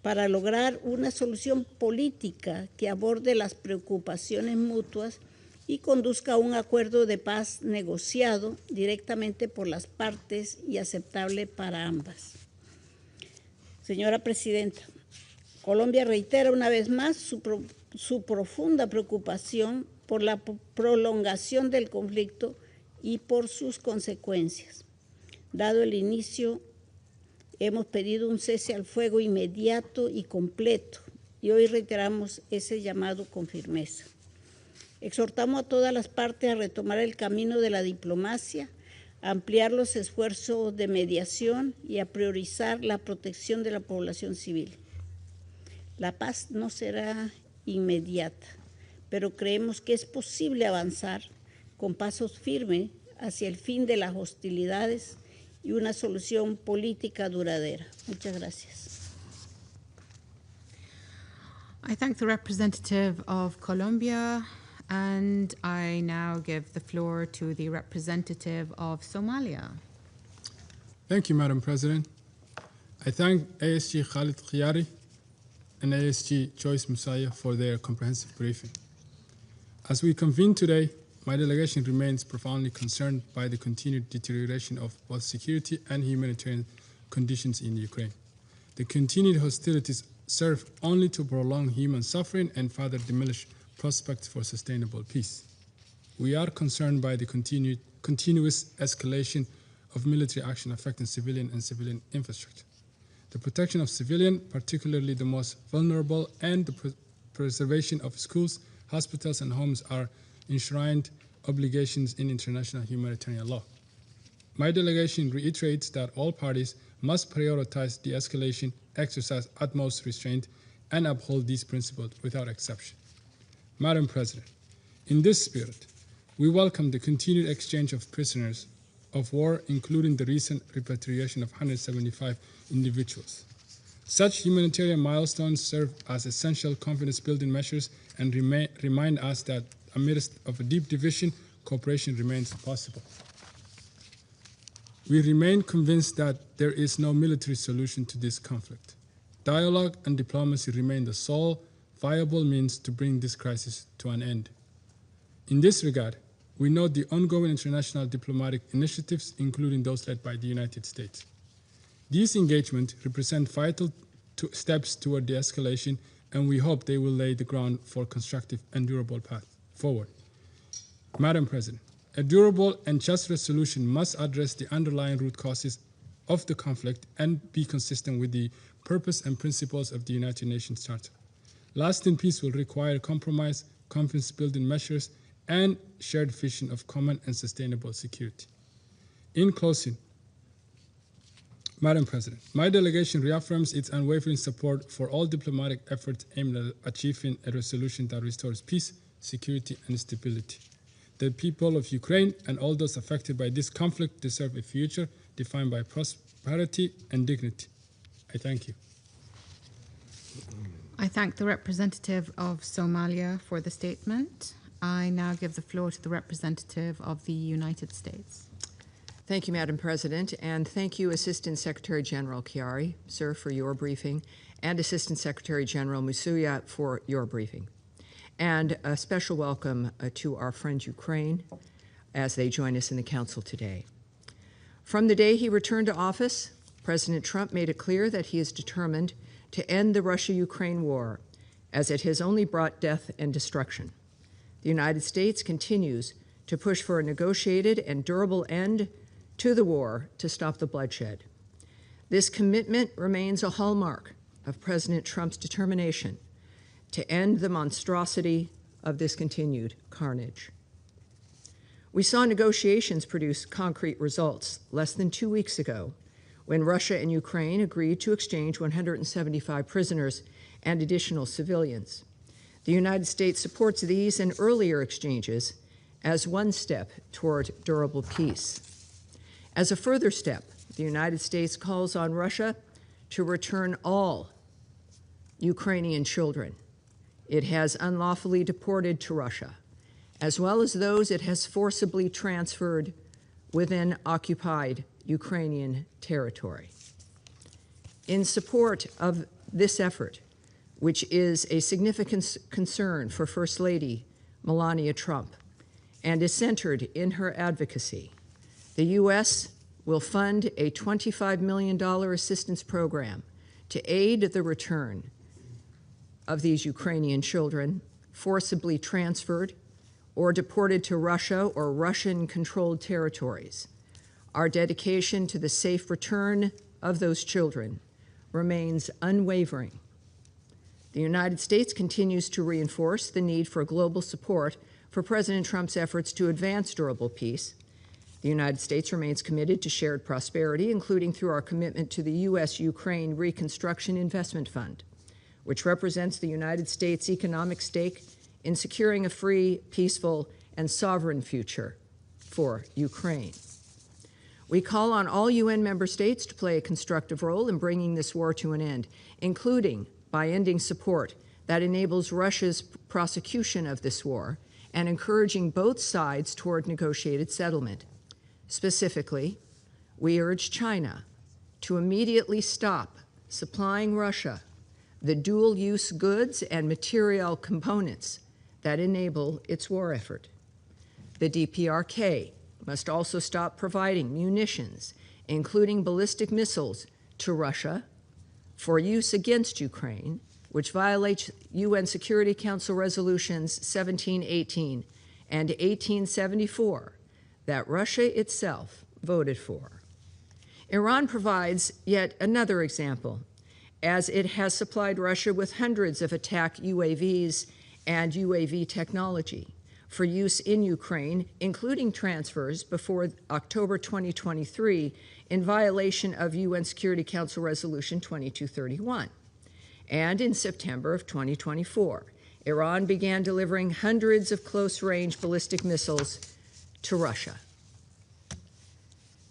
para lograr una solución política que aborde las preocupaciones mutuas y conduzca a un acuerdo de paz negociado directamente por las partes y aceptable para ambas. Señora Presidenta, Colombia reitera una vez más su profunda preocupación por la prolongación del conflicto y por sus consecuencias. Dado el inicio, hemos pedido un cese al fuego inmediato y completo, y hoy reiteramos ese llamado con firmeza. Exhortamos a todas las partes a retomar el camino de la diplomacia, a ampliar los esfuerzos de mediación y a priorizar la protección de la población civil. La paz no será inmediata, pero creemos que es posible avanzar con pasos firmes hacia el fin de las hostilidades y una solución política duradera. Muchas gracias. I thank the representative of Colombia, and I now give the floor to the representative of Somalia. Thank you, Madam President. I thank ASG Khalid Khiari and ASG Joyce Musaya for their comprehensive briefing. As we convene today, my delegation remains profoundly concerned by the continued deterioration of both security and humanitarian conditions in Ukraine. The continued hostilities serve only to prolong human suffering and further diminish prospects for sustainable peace. We are concerned by the continuous escalation of military action affecting civilian and civilian infrastructure. The protection of civilians, particularly the most vulnerable, and the preservation of schools, hospitals, and homes are enshrined obligations in international humanitarian law. My delegation reiterates that all parties must prioritize de-escalation, exercise utmost restraint, and uphold these principles without exception. Madam President, in this spirit, we welcome the continued exchange of prisoners of war, including the recent repatriation of 175 individuals. Such humanitarian milestones serve as essential confidence-building measures and remind us that amidst of a deep division, cooperation remains possible. We remain convinced that there is no military solution to this conflict. Dialogue and diplomacy remain the sole viable means to bring this crisis to an end. In this regard, we note the ongoing international diplomatic initiatives, including those led by the United States. These engagements represent vital steps toward de-escalation, and we hope they will lay the ground for a constructive and durable path forward. Madam President, a durable and just resolution must address the underlying root causes of the conflict and be consistent with the purpose and principles of the United Nations Charter. Lasting peace will require compromise, confidence-building measures, and shared vision of common and sustainable security. In closing, Madam President, my delegation reaffirms its unwavering support for all diplomatic efforts aimed at achieving a resolution that restores peace, security, and stability. The people of Ukraine and all those affected by this conflict deserve a future defined by prosperity and dignity. I thank you. I thank the representative of Somalia for the statement. I now give the floor to the representative of the United States. Thank you, Madam President, and thank you, Assistant Secretary General Chiari, sir, for your briefing, and Assistant Secretary General Musuya for your briefing. And a special welcome to our friend Ukraine as they join us in the Council today. From the day he returned to office, President Trump made it clear that he is determined to end the Russia-Ukraine war, as it has only brought death and destruction. The United States continues to push for a negotiated and durable end to the war to stop the bloodshed. This commitment remains a hallmark of President Trump's determination to end the monstrosity of this continued carnage. We saw negotiations produce concrete results less than 2 weeks ago when Russia and Ukraine agreed to exchange 175 prisoners and additional civilians. The United States supports these and earlier exchanges as one step toward durable peace. As a further step, the United States calls on Russia to return all Ukrainian children it has unlawfully deported to Russia, as well as those it has forcibly transferred within occupied Ukrainian territory. In support of this effort, which is a significant concern for First Lady Melania Trump and is centered in her advocacy, the U.S. will fund a $25 million assistance program to aid the return of these Ukrainian children forcibly transferred or deported to Russia or Russian-controlled territories. Our dedication to the safe return of those children remains unwavering. The United States continues to reinforce the need for global support for President Trump's efforts to advance durable peace. The United States remains committed to shared prosperity, including through our commitment to the U.S.-Ukraine Reconstruction Investment Fund, which represents the United States' economic stake in securing a free, peaceful, and sovereign future for Ukraine. We call on all UN member states to play a constructive role in bringing this war to an end, including by ending support that enables Russia's prosecution of this war and encouraging both sides toward negotiated settlement. Specifically, we urge China to immediately stop supplying Russia the dual-use goods and material components that enable its war effort. The DPRK must also stop providing munitions, including ballistic missiles, to Russia for use against Ukraine, which violates UN Security Council Resolutions 1718 and 1874 that Russia itself voted for. Iran provides yet another example, as it has supplied Russia with hundreds of attack UAVs and UAV technology for use in Ukraine, including transfers before October 2023 in violation of UN Security Council Resolution 2231. And in September of 2024, Iran began delivering hundreds of close-range ballistic missiles to Russia.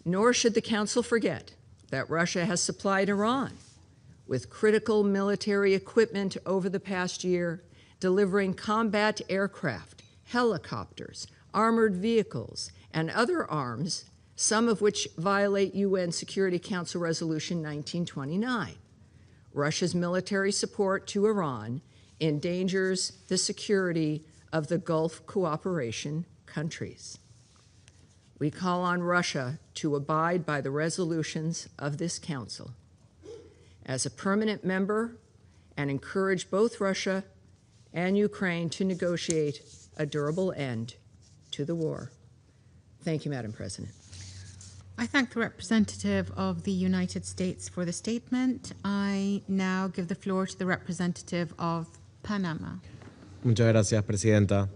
Nor should the Council forget that Russia has supplied Iran with critical military equipment over the past year, delivering combat aircraft, helicopters, armored vehicles, and other arms, some of which violate UN Security Council Resolution 1929. Russia's military support to Iran endangers the security of the Gulf cooperation countries. We call on Russia to abide by the resolutions of this Council as a permanent member and encourage both Russia and Ukraine to negotiate a durable end to the war. Thank you, Madam President. I thank the representative of the United States for the statement. I now give the floor to the representative of Panama. Muchas gracias, Presidenta.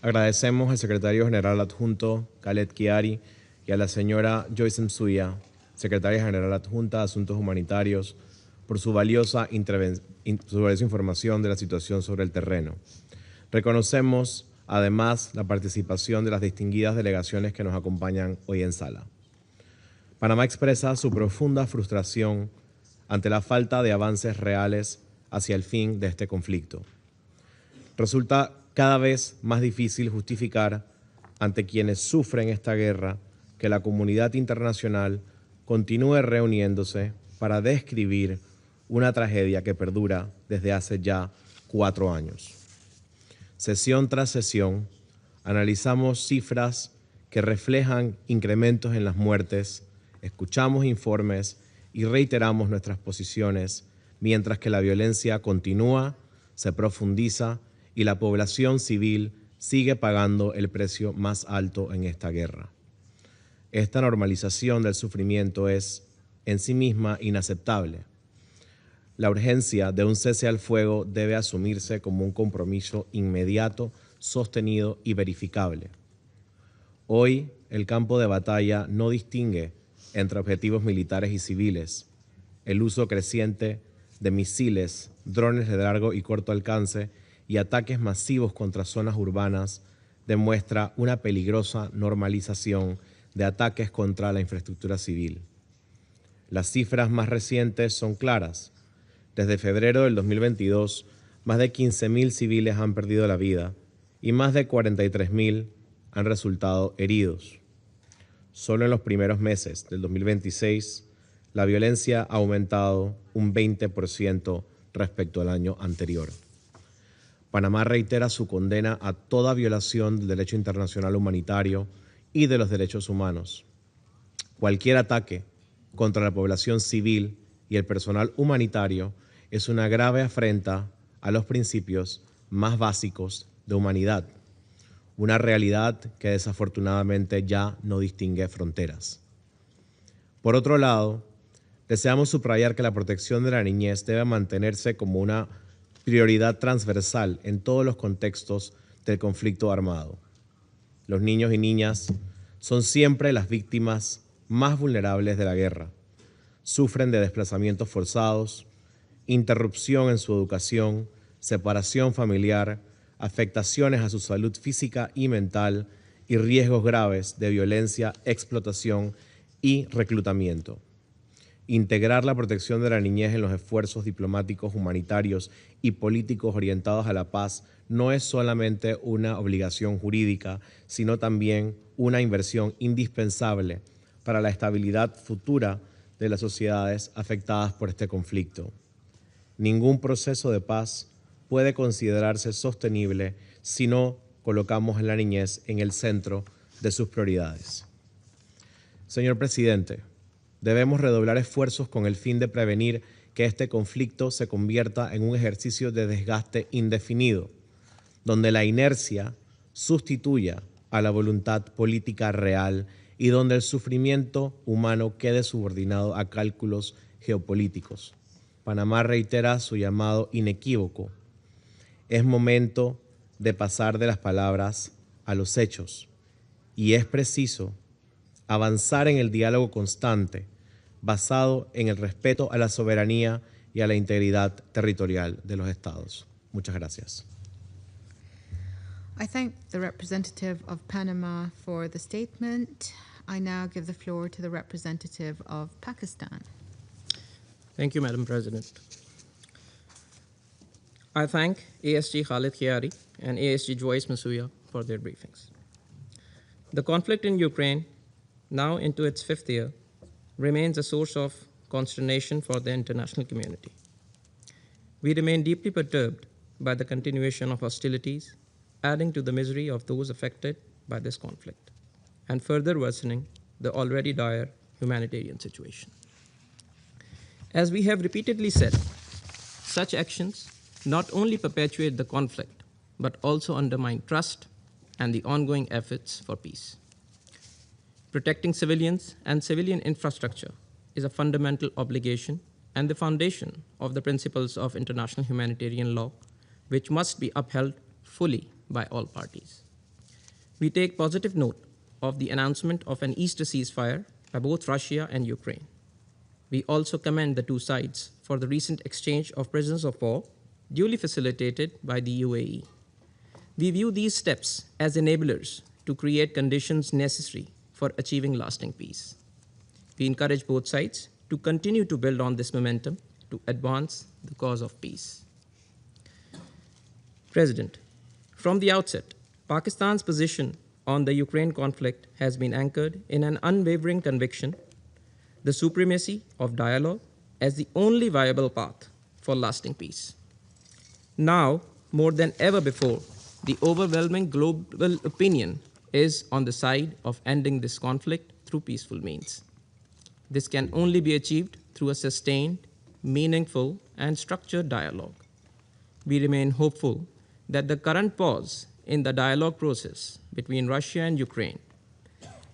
Agradecemos al Secretario General Adjunto Khaled Chiari y a la señora Joyce Msuya, Secretaria General Adjunta de Asuntos Humanitarios, por su valiosa información de la situación sobre el terreno. Reconocemos, además, la participación de las distinguidas delegaciones que nos acompañan hoy en sala. Panamá expresa su profunda frustración ante la falta de avances reales hacia el fin de este conflicto. Resulta cada vez más difícil justificar ante quienes sufren esta guerra que la comunidad internacional continúe reuniéndose para describir una tragedia que perdura desde hace ya 4 años. Sesión tras sesión, analizamos cifras que reflejan incrementos en las muertes, escuchamos informes y reiteramos nuestras posiciones, mientras que la violencia continúa, se profundiza y la población civil sigue pagando el precio más alto en esta guerra. Esta normalización del sufrimiento es, en sí misma, inaceptable. La urgencia de un cese al fuego debe asumirse como un compromiso inmediato, sostenido y verificable. Hoy, el campo de batalla no distingue entre objetivos militares y civiles. El uso creciente de misiles, drones de largo y corto alcance y ataques masivos contra zonas urbanas demuestra una peligrosa normalización de ataques contra la infraestructura civil. Las cifras más recientes son claras. Desde febrero del 2022, más de 15.000 civiles han perdido la vida y más de 43.000 han resultado heridos. Solo en los primeros meses del 2026, la violencia ha aumentado un 20% respecto al año anterior. Panamá reitera su condena a toda violación del derecho internacional humanitario y de los derechos humanos. Cualquier ataque contra la población civil y el personal humanitario es una grave afrenta a los principios más básicos de humanidad, una realidad que desafortunadamente ya no distingue fronteras. Por otro lado, deseamos subrayar que la protección de la niñez debe mantenerse como una prioridad transversal en todos los contextos del conflicto armado. Los niños y niñas son siempre las víctimas más vulnerables de la guerra. Sufren de desplazamientos forzados, interrupción en su educación, separación familiar, afectaciones a su salud física y mental y riesgos graves de violencia, explotación y reclutamiento. Integrar la protección de la niñez en los esfuerzos diplomáticos, humanitarios y políticos orientados a la paz no es solamente una obligación jurídica, sino también una inversión indispensable para la estabilidad futura de las sociedades afectadas por este conflicto. Ningún proceso de paz puede considerarse sostenible si no colocamos a la niñez en el centro de sus prioridades. Señor presidente, debemos redoblar esfuerzos con el fin de prevenir que este conflicto se convierta en un ejercicio de desgaste indefinido, donde la inercia sustituya a la voluntad política real y donde el sufrimiento humano quede subordinado a cálculos geopolíticos. Panamá reitera su llamado inequívoco. Es momento de pasar de las palabras a los hechos y es preciso avanzar en el diálogo constante basado en el respeto a la soberanía y a la integridad territorial de los estados. Muchas gracias. I thank the representative of Panama for the statement. I now give the floor to the representative of Pakistan. Thank you, Madam President. I thank ASG Khalid Khiari and ASG Joyce Masuya for their briefings. The conflict in Ukraine, now into its 5th year, remains a source of consternation for the international community. We remain deeply perturbed by the continuation of hostilities, adding to the misery of those affected by this conflict, and further worsening the already dire humanitarian situation. As we have repeatedly said, such actions not only perpetuate the conflict, but also undermine trust and the ongoing efforts for peace. Protecting civilians and civilian infrastructure is a fundamental obligation and the foundation of the principles of international humanitarian law, which must be upheld fully by all parties. We take positive note of the announcement of an Easter ceasefire by both Russia and Ukraine. We also commend the two sides for the recent exchange of prisoners of war, duly facilitated by the UAE. We view these steps as enablers to create conditions necessary for achieving lasting peace. We encourage both sides to continue to build on this momentum to advance the cause of peace. President, from the outset, Pakistan's position on the Ukraine conflict has been anchored in an unwavering conviction, the supremacy of dialogue as the only viable path for lasting peace. Now, more than ever before, the overwhelming global opinion is on the side of ending this conflict through peaceful means. This can only be achieved through a sustained, meaningful, and structured dialogue. We remain hopeful that the current pause in the dialogue process between Russia and Ukraine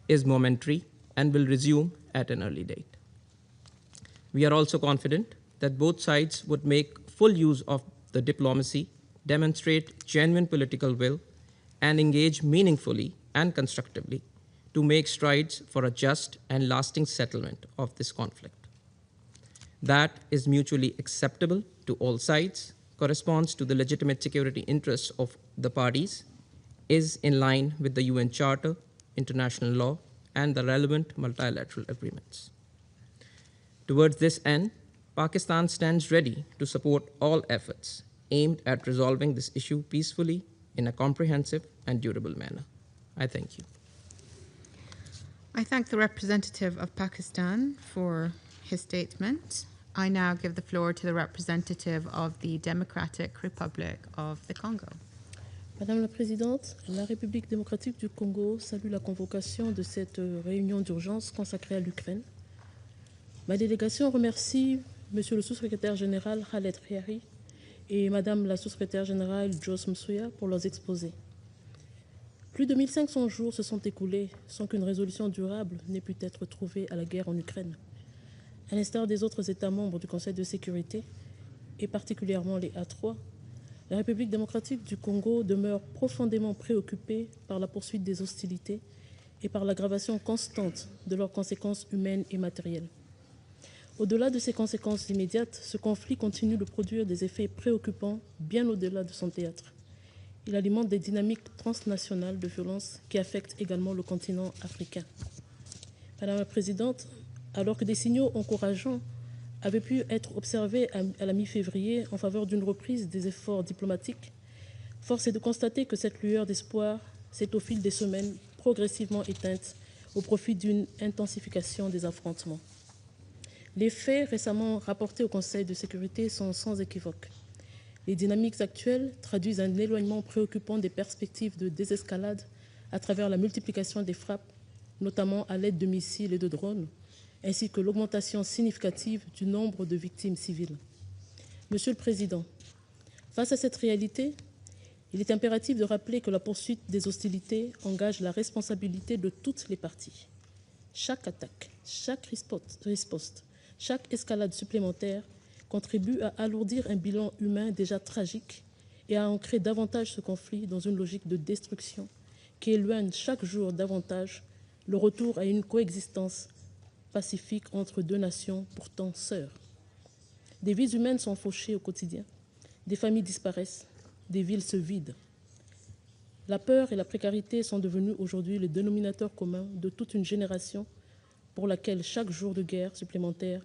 is momentary and will resume at an early date. We are also confident that both sides would make full use of the diplomacy, demonstrate genuine political will, and engage meaningfully and constructively to make strides for a just and lasting settlement of this conflict. That is mutually acceptable to all sides, corresponds to the legitimate security interests of the parties, is in line with the UN Charter, international law, and the relevant multilateral agreements. Towards this end, Pakistan stands ready to support all efforts aimed at resolving this issue peacefully in a comprehensive and durable manner. I thank you. I thank the representative of Pakistan for his statement. I now give the floor to the representative of the Democratic Republic of the Congo. Madame la Présidente, la République démocratique du Congo salue la convocation de cette réunion d'urgence consacrée à l'Ukraine. Ma délégation remercie Monsieur le sous-secrétaire général Khaled Khiari et Madame la sous-secrétaire générale Joyce Masuya pour leurs exposés. Plus de 1500 jours se sont écoulés sans qu'une résolution durable n'ait pu être trouvée à la guerre en Ukraine. À l'instar des autres États membres du Conseil de sécurité, et particulièrement les A3, la République démocratique du Congo demeure profondément préoccupée par la poursuite des hostilités et par l'aggravation constante de leurs conséquences humaines et matérielles. Au-delà de ses conséquences immédiates, ce conflit continue de produire des effets préoccupants bien au-delà de son théâtre. Il alimente des dynamiques transnationales de violence qui affectent également le continent africain. Madame la Présidente, alors que des signaux encourageants avaient pu être observés à la mi-février en faveur d'une reprise des efforts diplomatiques, force est de constater que cette lueur d'espoir s'est au fil des semaines progressivement éteinte au profit d'une intensification des affrontements. Les faits récemment rapportés au Conseil de sécurité sont sans équivoque. Les dynamiques actuelles traduisent un éloignement préoccupant des perspectives de désescalade à travers la multiplication des frappes, notamment à l'aide de missiles et de drones, ainsi que l'augmentation significative du nombre de victimes civiles. Monsieur le Président, face à cette réalité, il est impératif de rappeler que la poursuite des hostilités engage la responsabilité de toutes les parties. Chaque attaque, chaque riposte, chaque escalade supplémentaire contribue à alourdir un bilan humain déjà tragique et à ancrer davantage ce conflit dans une logique de destruction qui éloigne chaque jour davantage le retour à une coexistence pacifique entre deux nations pourtant sœurs. Des vies humaines sont fauchées au quotidien, des familles disparaissent, des villes se vident. La peur et la précarité sont devenus aujourd'hui le dénominateur commun de toute une génération pour laquelle chaque jour de guerre supplémentaire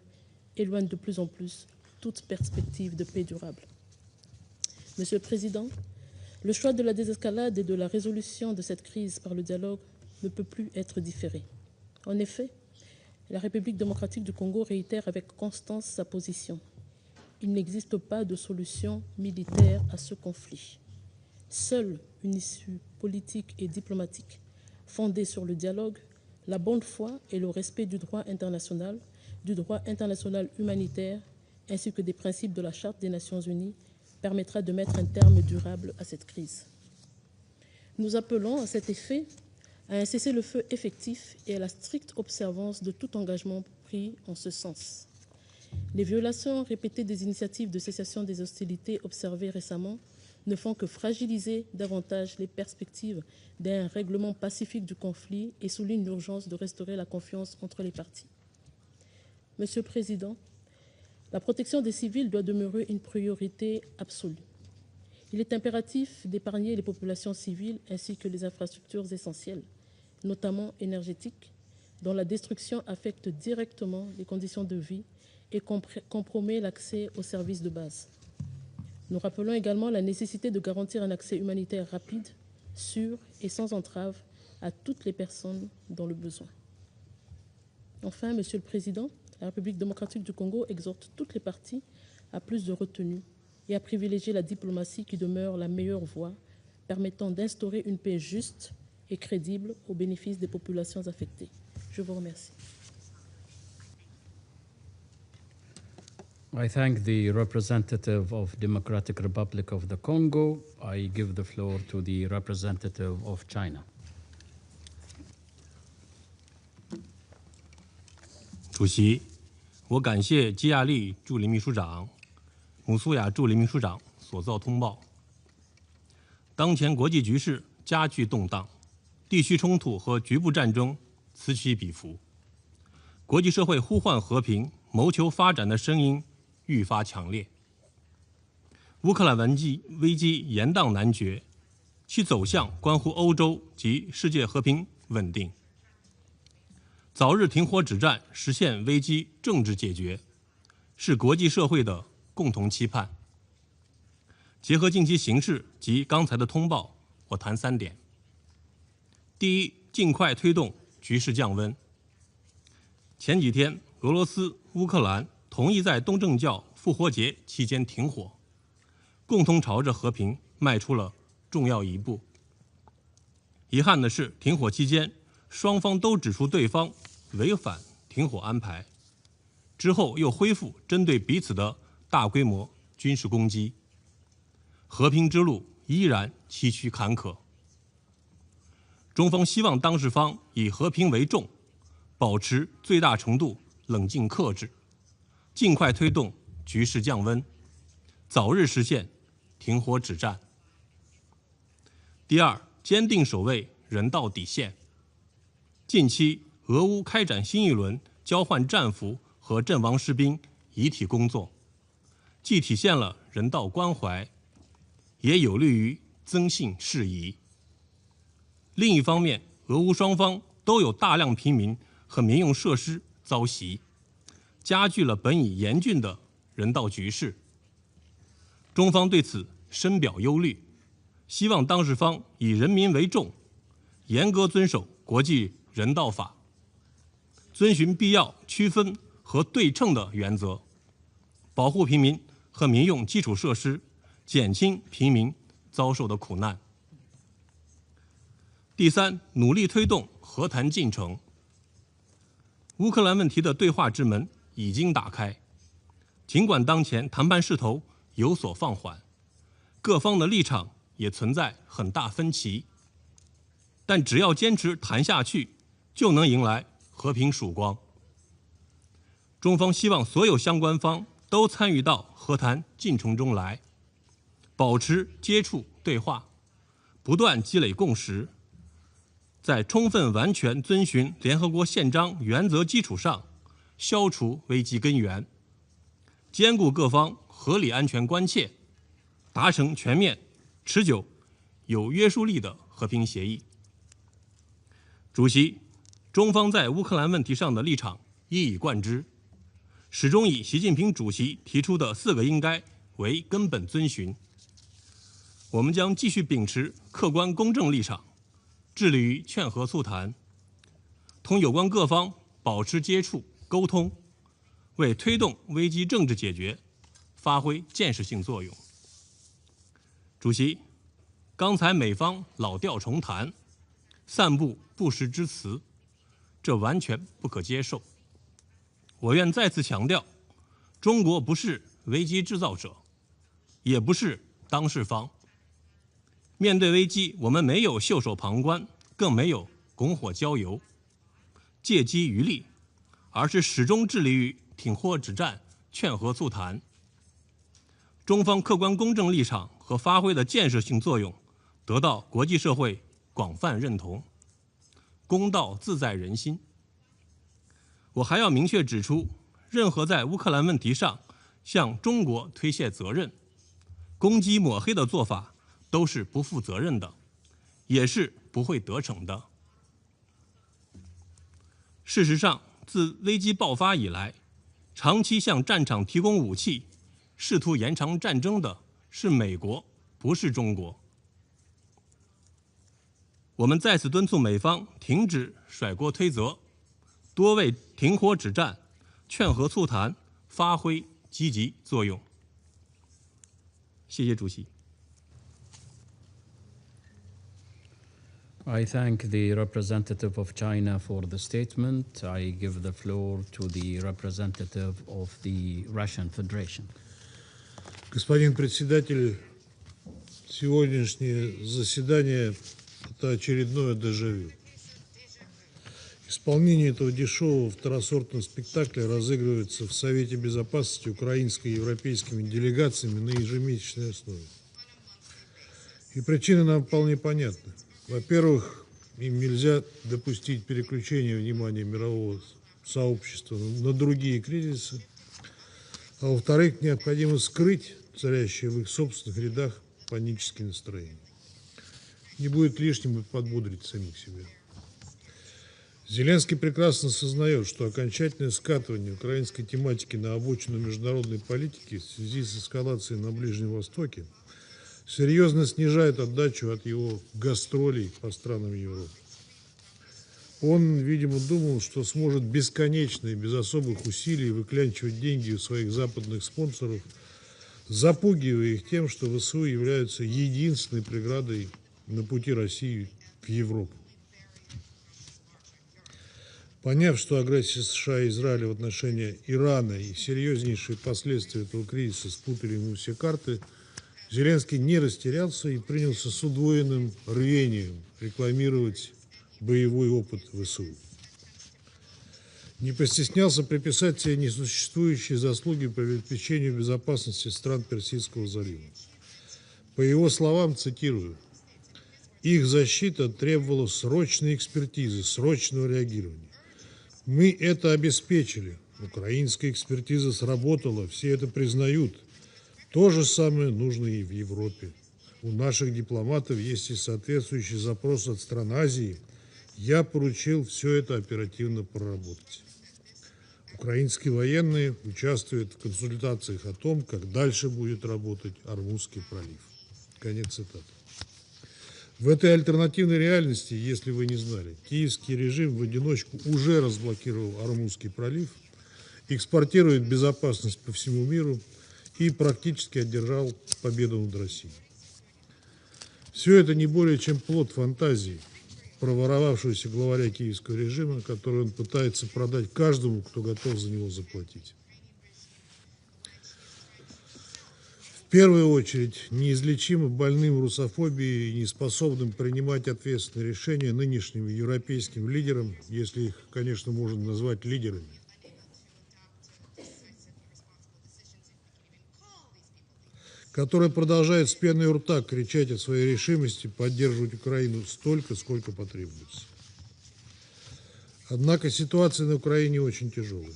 éloigne de plus en plus toute perspective de paix durable. Monsieur le Président, le choix de la désescalade et de la résolution de cette crise par le dialogue ne peut plus être différé. En effet, la République démocratique du Congo réitère avec constance sa position. Il n'existe pas de solution militaire à ce conflit. Seule une issue politique et diplomatique fondée sur le dialogue, la bonne foi et le respect du droit international humanitaire, ainsi que des principes de la Charte des Nations Unies, permettra de mettre un terme durable à cette crise. Nous appelons à cet effet à un cessez-le-feu effectif et à la stricte observance de tout engagement pris en ce sens. Les violations répétées des initiatives de cessation des hostilités observées récemment ne font que fragiliser davantage les perspectives d'un règlement pacifique du conflit et soulignent l'urgence de restaurer la confiance entre les parties. Monsieur le Président, la protection des civils doit demeurer une priorité absolue. Il est impératif d'épargner les populations civiles ainsi que les infrastructures essentielles, notamment énergétiques, dont la destruction affecte directement les conditions de vie et compromet l'accès aux services de base. Nous rappelons également la nécessité de garantir un accès humanitaire rapide, sûr et sans entrave à toutes les personnes dans le besoin. Enfin, Monsieur le Président, la République démocratique du Congo exhorte toutes les parties à plus de retenue et à privilégier la diplomatie qui demeure la meilleure voie permettant d'instaurer une paix juste et crédible au bénéfice des populations affectées. Je vous remercie. I thank the representative of Democratic Republic of the Congo. I give the floor to the representative of China. 主席，我感谢基亚利助理秘书长、姆苏亚助理秘书长所造通报。当前国际局势加剧动荡，地区冲突和局部战争此起彼伏，国际社会呼唤和平、谋求发展的声音愈发强烈。乌克兰危机延宕难决，其走向关乎欧洲及世界和平稳定。早日停火止战，实现危机政治解决，是国际社会的共同期盼。结合近期形势及刚才的通报，我谈3点。第一，尽快推动局势降温。前几天，俄罗斯、乌克兰同意在东正教复活节期间停火，共同朝着和平迈出了重要一步。遗憾的是，停火期间，双方都指出对方违反停火安排，之后又恢复针对彼此的大规模军事攻击，和平之路依然崎岖坎坷。中方希望当事方以和平为重，保持最大程度冷静克制，尽快推动局势降温，早日实现停火止战。第二，坚定守卫人道底线。近期，俄乌开展新一轮交换战俘和阵亡士兵遗体工作，既体现了人道关怀，也有利于增信事宜。另一方面，俄乌双方都有大量平民和民用设施遭袭，加剧了本已严峻的人道局势。中方对此深表忧虑，希望当事方以人民为重，严格遵守国际人道法，遵循必要区分和对称的原则，保护平民和民用基础设施，减轻平民遭受的苦难。第三，努力推动和谈进程。乌克兰问题的对话之门已经打开，尽管当前谈判势头有所放缓，各方的立场也存在很大分歧，但只要坚持谈下去，就能迎来和平曙光。中方希望所有相关方都参与到和谈进程中来，保持接触对话，不断积累共识，在充分完全遵循联合国宪章原则基础上，消除危机根源，兼顾各方合理安全关切，达成全面、持久、有约束力的和平协议。主席，中方在乌克兰问题上的立场一以贯之，始终以习近平主席提出的4个应该为根本遵循。我们将继续秉持客观公正立场，致力于劝和促谈，同有关各方保持接触沟通，为推动危机政治解决发挥建设性作用。主席，刚才美方老调重弹，散布不实之词，这完全不可接受。我愿再次强调，中国不是危机制造者，也不是当事方。面对危机，我们没有袖手旁观，更没有拱火浇油、借机渔利，而是始终致力于挺货止战、劝和促谈。中方客观公正立场和发挥的建设性作用得到国际社会广泛认同，公道自在人心。我还要明确指出，任何在乌克兰问题上向中国推卸责任、攻击抹黑的做法，都是不负责任的，也是不会得逞的。事实上，自危机爆发以来，长期向战场提供武器，试图延长战争的是美国，不是中国。我们再次敦促美方停止甩锅推责，多为停火止战、劝和促谈发挥积极作用。谢谢主席。I thank the representative of China for the statement. I give the floor to the representative of the Russian Federation. Господин председатель, сегодняшнее заседание – это очередное дежавю. Исполнение этого дешевого второсортного спектакля разыгрывается в Совете Безопасности украинской и европейскими делегациями на ежемесячной основе. И причины нам вполне понятны. Во-первых, им нельзя допустить переключения внимания мирового сообщества на другие кризисы. А во-вторых, необходимо скрыть царящие в их собственных рядах панические настроения. Не будет лишним подбодрить самих себя. Зеленский прекрасно сознает, что окончательное скатывание украинской тематики на обочину международной политики в связи с эскалацией на Ближнем Востоке серьезно снижает отдачу от его гастролей по странам Европы. Он, видимо, думал, что сможет бесконечно и без особых усилий выклянчивать деньги у своих западных спонсоров, запугивая их тем, что ВСУ являются единственной преградой на пути России в Европу. Поняв, что агрессия США и Израиля в отношении Ирана и серьезнейшие последствия этого кризиса спутали ему все карты, Зеленский не растерялся и принялся с удвоенным рвением рекламировать боевой опыт ВСУ. Не постеснялся приписать себе несуществующие заслуги по обеспечению безопасности стран Персидского залива. По его словам, цитирую, «Их защита требовала срочной экспертизы, срочного реагирования. Мы это обеспечили. Украинская экспертиза сработала, все это признают. То же самое нужно и в Европе. У наших дипломатов есть и соответствующий запрос от стран Азии. Я поручил все это оперативно проработать». Украинские военные участвуют в консультациях о том, как дальше будет работать Ормузский пролив. Конец цитаты. В этой альтернативной реальности, если вы не знали, киевский режим в одиночку уже разблокировал Ормузский пролив, экспортирует безопасность по всему миру и практически одержал победу над Россией. Все это не более чем плод фантазии проворовавшегося главаря киевского режима, который он пытается продать каждому, кто готов за него заплатить. В первую очередь неизлечимо больным русофобией и неспособным принимать ответственные решения нынешним европейским лидерам, если их, конечно, можно назвать лидерами, которые продолжают с пеной у рта кричать о своей решимости поддерживать Украину столько, сколько потребуется. Однако ситуация на Украине очень тяжелая.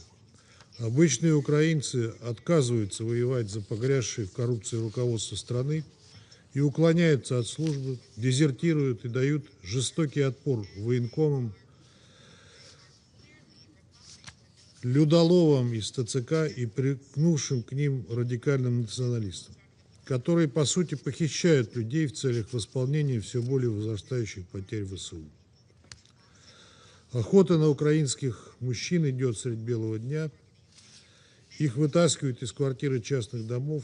Обычные украинцы отказываются воевать за погрязшее в коррупции руководство страны и уклоняются от службы, дезертируют и дают жестокий отпор военкомам, людоловам из ТЦК и прикнувшим к ним радикальным националистам, которые, по сути, похищают людей в целях восполнения все более возрастающих потерь ВСУ. Охота на украинских мужчин идет средь белого дня. Их вытаскивают из квартир и частных домов,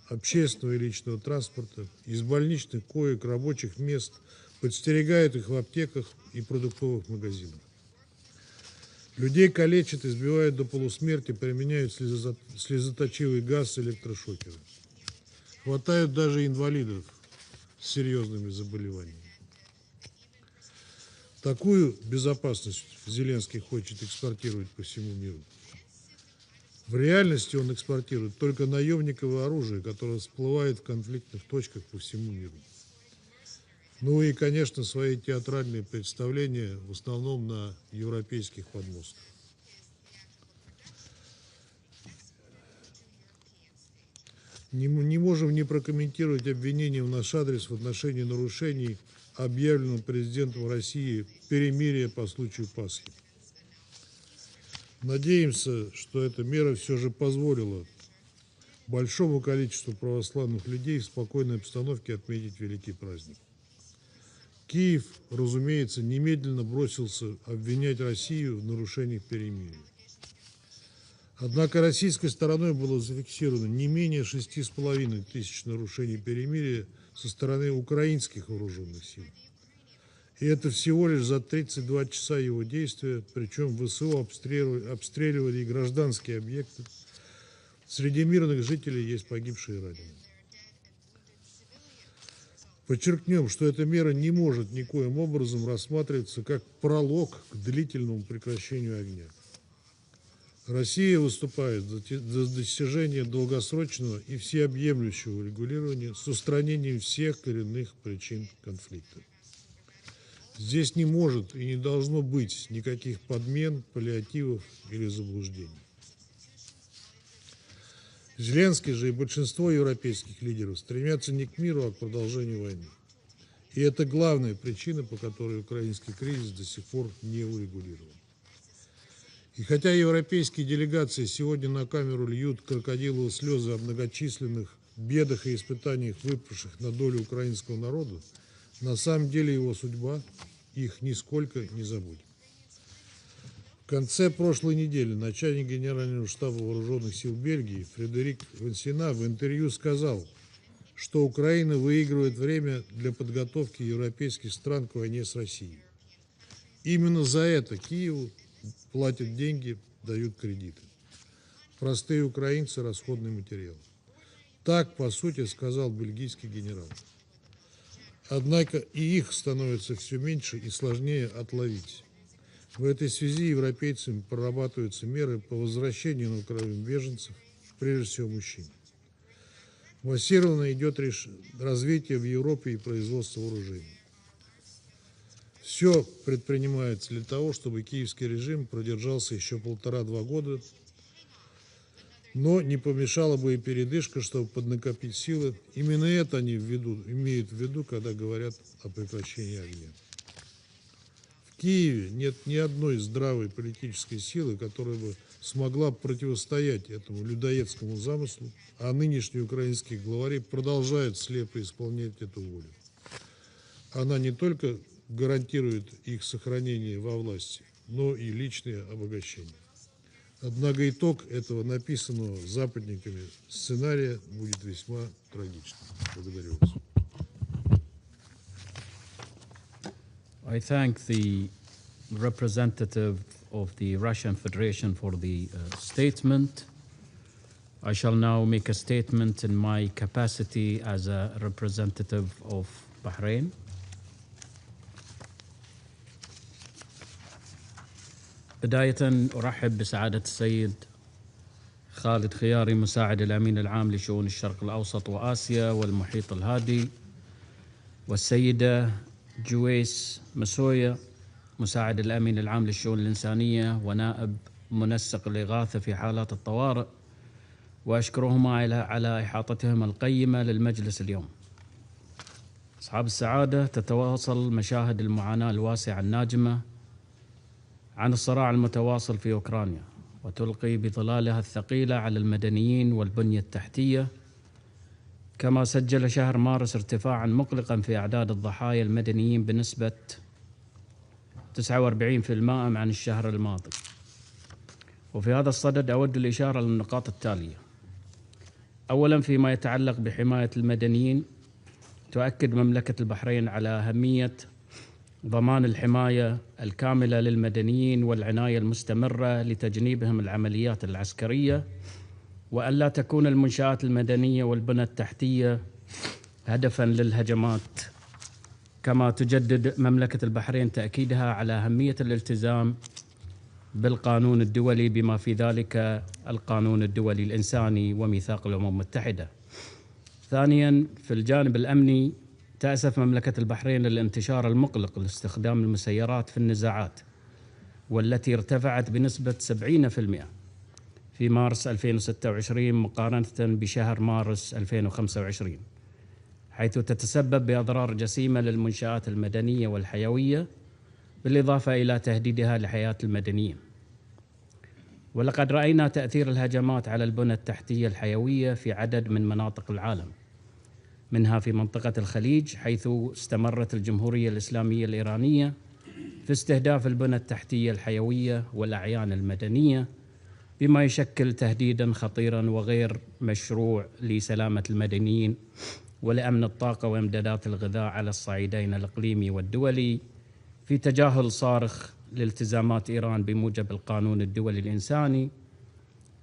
общественного и личного транспорта, из больничных коек, рабочих мест, подстерегают их в аптеках и продуктовых магазинах. Людей калечат, избивают до полусмерти, применяют слезоточивый газ и электрошокеры. Хватают даже инвалидов с серьезными заболеваниями. Такую безопасность Зеленский хочет экспортировать по всему миру. В реальности он экспортирует только наемниковое оружие, которое всплывает в конфликтных точках по всему миру. Ну и, конечно, свои театральные представления, в основном на европейских подмостках. Не можем не прокомментировать обвинения в наш адрес в отношении нарушений объявленного президентом России перемирия по случаю Пасхи. Надеемся, что эта мера все же позволила большому количеству православных людей в спокойной обстановке отметить великий праздник. Киев, разумеется, немедленно бросился обвинять Россию в нарушениях перемирия. Однако российской стороной было зафиксировано не менее 6,5 тысяч нарушений перемирия со стороны украинских вооруженных сил. И это всего лишь за 32 часа его действия, причем ВСУ обстреливали и гражданские объекты. Среди мирных жителей есть погибшие и раненые. Подчеркнем, что эта мера не может никоим образом рассматриваться как пролог к длительному прекращению огня. Россия выступает за достижение долгосрочного и всеобъемлющего регулирования с устранением всех коренных причин конфликта. Здесь не может и не должно быть никаких подмен, паллиативов или заблуждений. Зеленский же и большинство европейских лидеров стремятся не к миру, а к продолжению войны. И это главная причина, по которой украинский кризис до сих пор не урегулирован. И хотя европейские делегации сегодня на камеру льют крокодиловые слезы о многочисленных бедах и испытаниях, выпавших на долю украинского народа, на самом деле его судьба их нисколько не заботит. В конце прошлой недели начальник Генерального штаба Вооруженных сил Бельгии Фредерик Вансина в интервью сказал, что Украина выигрывает время для подготовки европейских стран к войне с Россией. Именно за это Киеву платят деньги, дают кредиты. Простые украинцы – расходный материал. Так, по сути, сказал бельгийский генерал. Однако и их становится все меньше и сложнее отловить. В этой связи европейцами прорабатываются меры по возвращению на Украину беженцев, прежде всего мужчин. Массированно идет развитие в Европе и производство вооружений. Все предпринимается для того, чтобы киевский режим продержался еще 1,5-2 года, но не помешала бы и передышка, чтобы поднакопить силы. Именно это они имеют в виду, когда говорят о прекращении огня. В Киеве нет ни одной здравой политической силы, которая бы смогла противостоять этому людоедскому замыслу, а нынешние украинские главари продолжают слепо исполнять эту волю. Она не только гарантирует их сохранение во власти, но и личное обогащение. Однако итог этого написанного западниками сценария будет весьма трагичным. Благодарю вас. I thank the representative of the Russian Federation for the statement. I shall now make a statement in my capacity as a representative of Bahrain. بداية أرحب بسعادة السيد خالد خياري مساعد الأمين العام لشؤون الشرق الأوسط وآسيا والمحيط الهادي، والسيدة جويس مسويا مساعد الأمين العام للشؤون الإنسانية ونائب منسق الإغاثة في حالات الطوارئ، وأشكرهما على إحاطتهما القيمة للمجلس اليوم. أصحاب السعادة، تتواصل مشاهد المعاناة الواسعة الناجمة عن الصراع المتواصل في أوكرانيا، وتلقي بظلالها الثقيلة على المدنيين والبنية التحتية. كما سجل شهر مارس ارتفاعا مقلقا في أعداد الضحايا المدنيين بنسبة 49% عن الشهر الماضي. وفي هذا الصدد أود الإشارة للنقاط التالية. أولا، فيما يتعلق بحماية المدنيين، تؤكد مملكة البحرين على أهمية ضمان الحماية الكاملة للمدنيين والعناية المستمرة لتجنيبهم العمليات العسكرية، وألا تكون المنشآت المدنية والبنى التحتية هدفاً للهجمات. كما تجدد مملكة البحرين تأكيدها على أهمية الالتزام بالقانون الدولي بما في ذلك القانون الدولي الإنساني وميثاق الأمم المتحدة. ثانياً، في الجانب الأمني، تأسف مملكة البحرين للانتشار المقلق لاستخدام المسيرات في النزاعات، والتي ارتفعت بنسبة 70% في مارس 2026 مقارنة بشهر مارس 2025، حيث تتسبب بأضرار جسيمة للمنشآت المدنية والحيوية، بالإضافة إلى تهديدها لحياة المدنيين. ولقد رأينا تأثير الهجمات على البنى التحتية الحيوية في عدد من مناطق العالم، منها في منطقة الخليج، حيث استمرت الجمهورية الإسلامية الإيرانية في استهداف البنى التحتية الحيوية والأعيان المدنية، بما يشكل تهديداً خطيراً وغير مشروع لسلامة المدنيين ولأمن الطاقة وإمدادات الغذاء على الصعيدين الإقليمي والدولي، في تجاهل صارخ لالتزامات إيران بموجب القانون الدولي الإنساني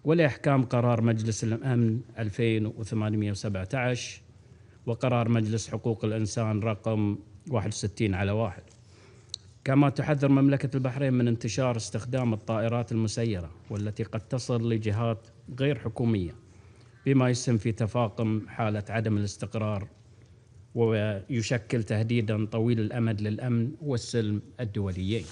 ولإحكام قرار مجلس الأمن 2817 وقرار مجلس حقوق الإنسان رقم 61/1. كما تحذر مملكة البحرين من انتشار استخدام الطائرات المسيرة والتي قد تصل لجهات غير حكومية، بما يسهم في تفاقم حالة عدم الاستقرار ويشكل تهديداً طويل الأمد للأمن والسلم الدوليين.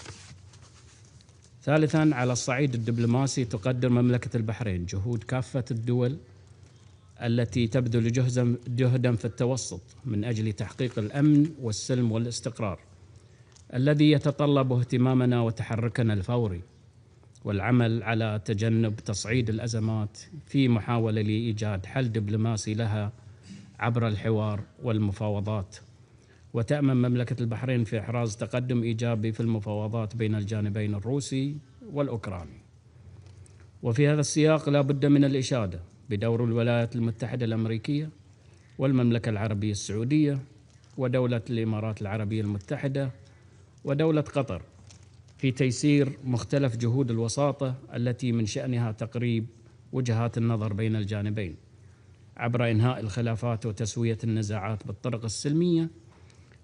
ثالثاً، على الصعيد الدبلوماسي، تقدر مملكة البحرين جهود كافة الدول التي تبذل جهداً في التوسط من أجل تحقيق الأمن والسلم والاستقرار، الذي يتطلب اهتمامنا وتحركنا الفوري، والعمل على تجنب تصعيد الأزمات في محاولة لإيجاد حل دبلوماسي لها عبر الحوار والمفاوضات. وتأمل مملكة البحرين في إحراز تقدم إيجابي في المفاوضات بين الجانبين الروسي والأوكراني. وفي هذا السياق لا بد من الإشادة بدور الولايات المتحدة الأمريكية والمملكة العربية السعودية ودولة الإمارات العربية المتحدة ودولة قطر في تيسير مختلف جهود الوساطة التي من شأنها تقريب وجهات النظر بين الجانبين عبر إنهاء الخلافات وتسوية النزاعات بالطرق السلمية،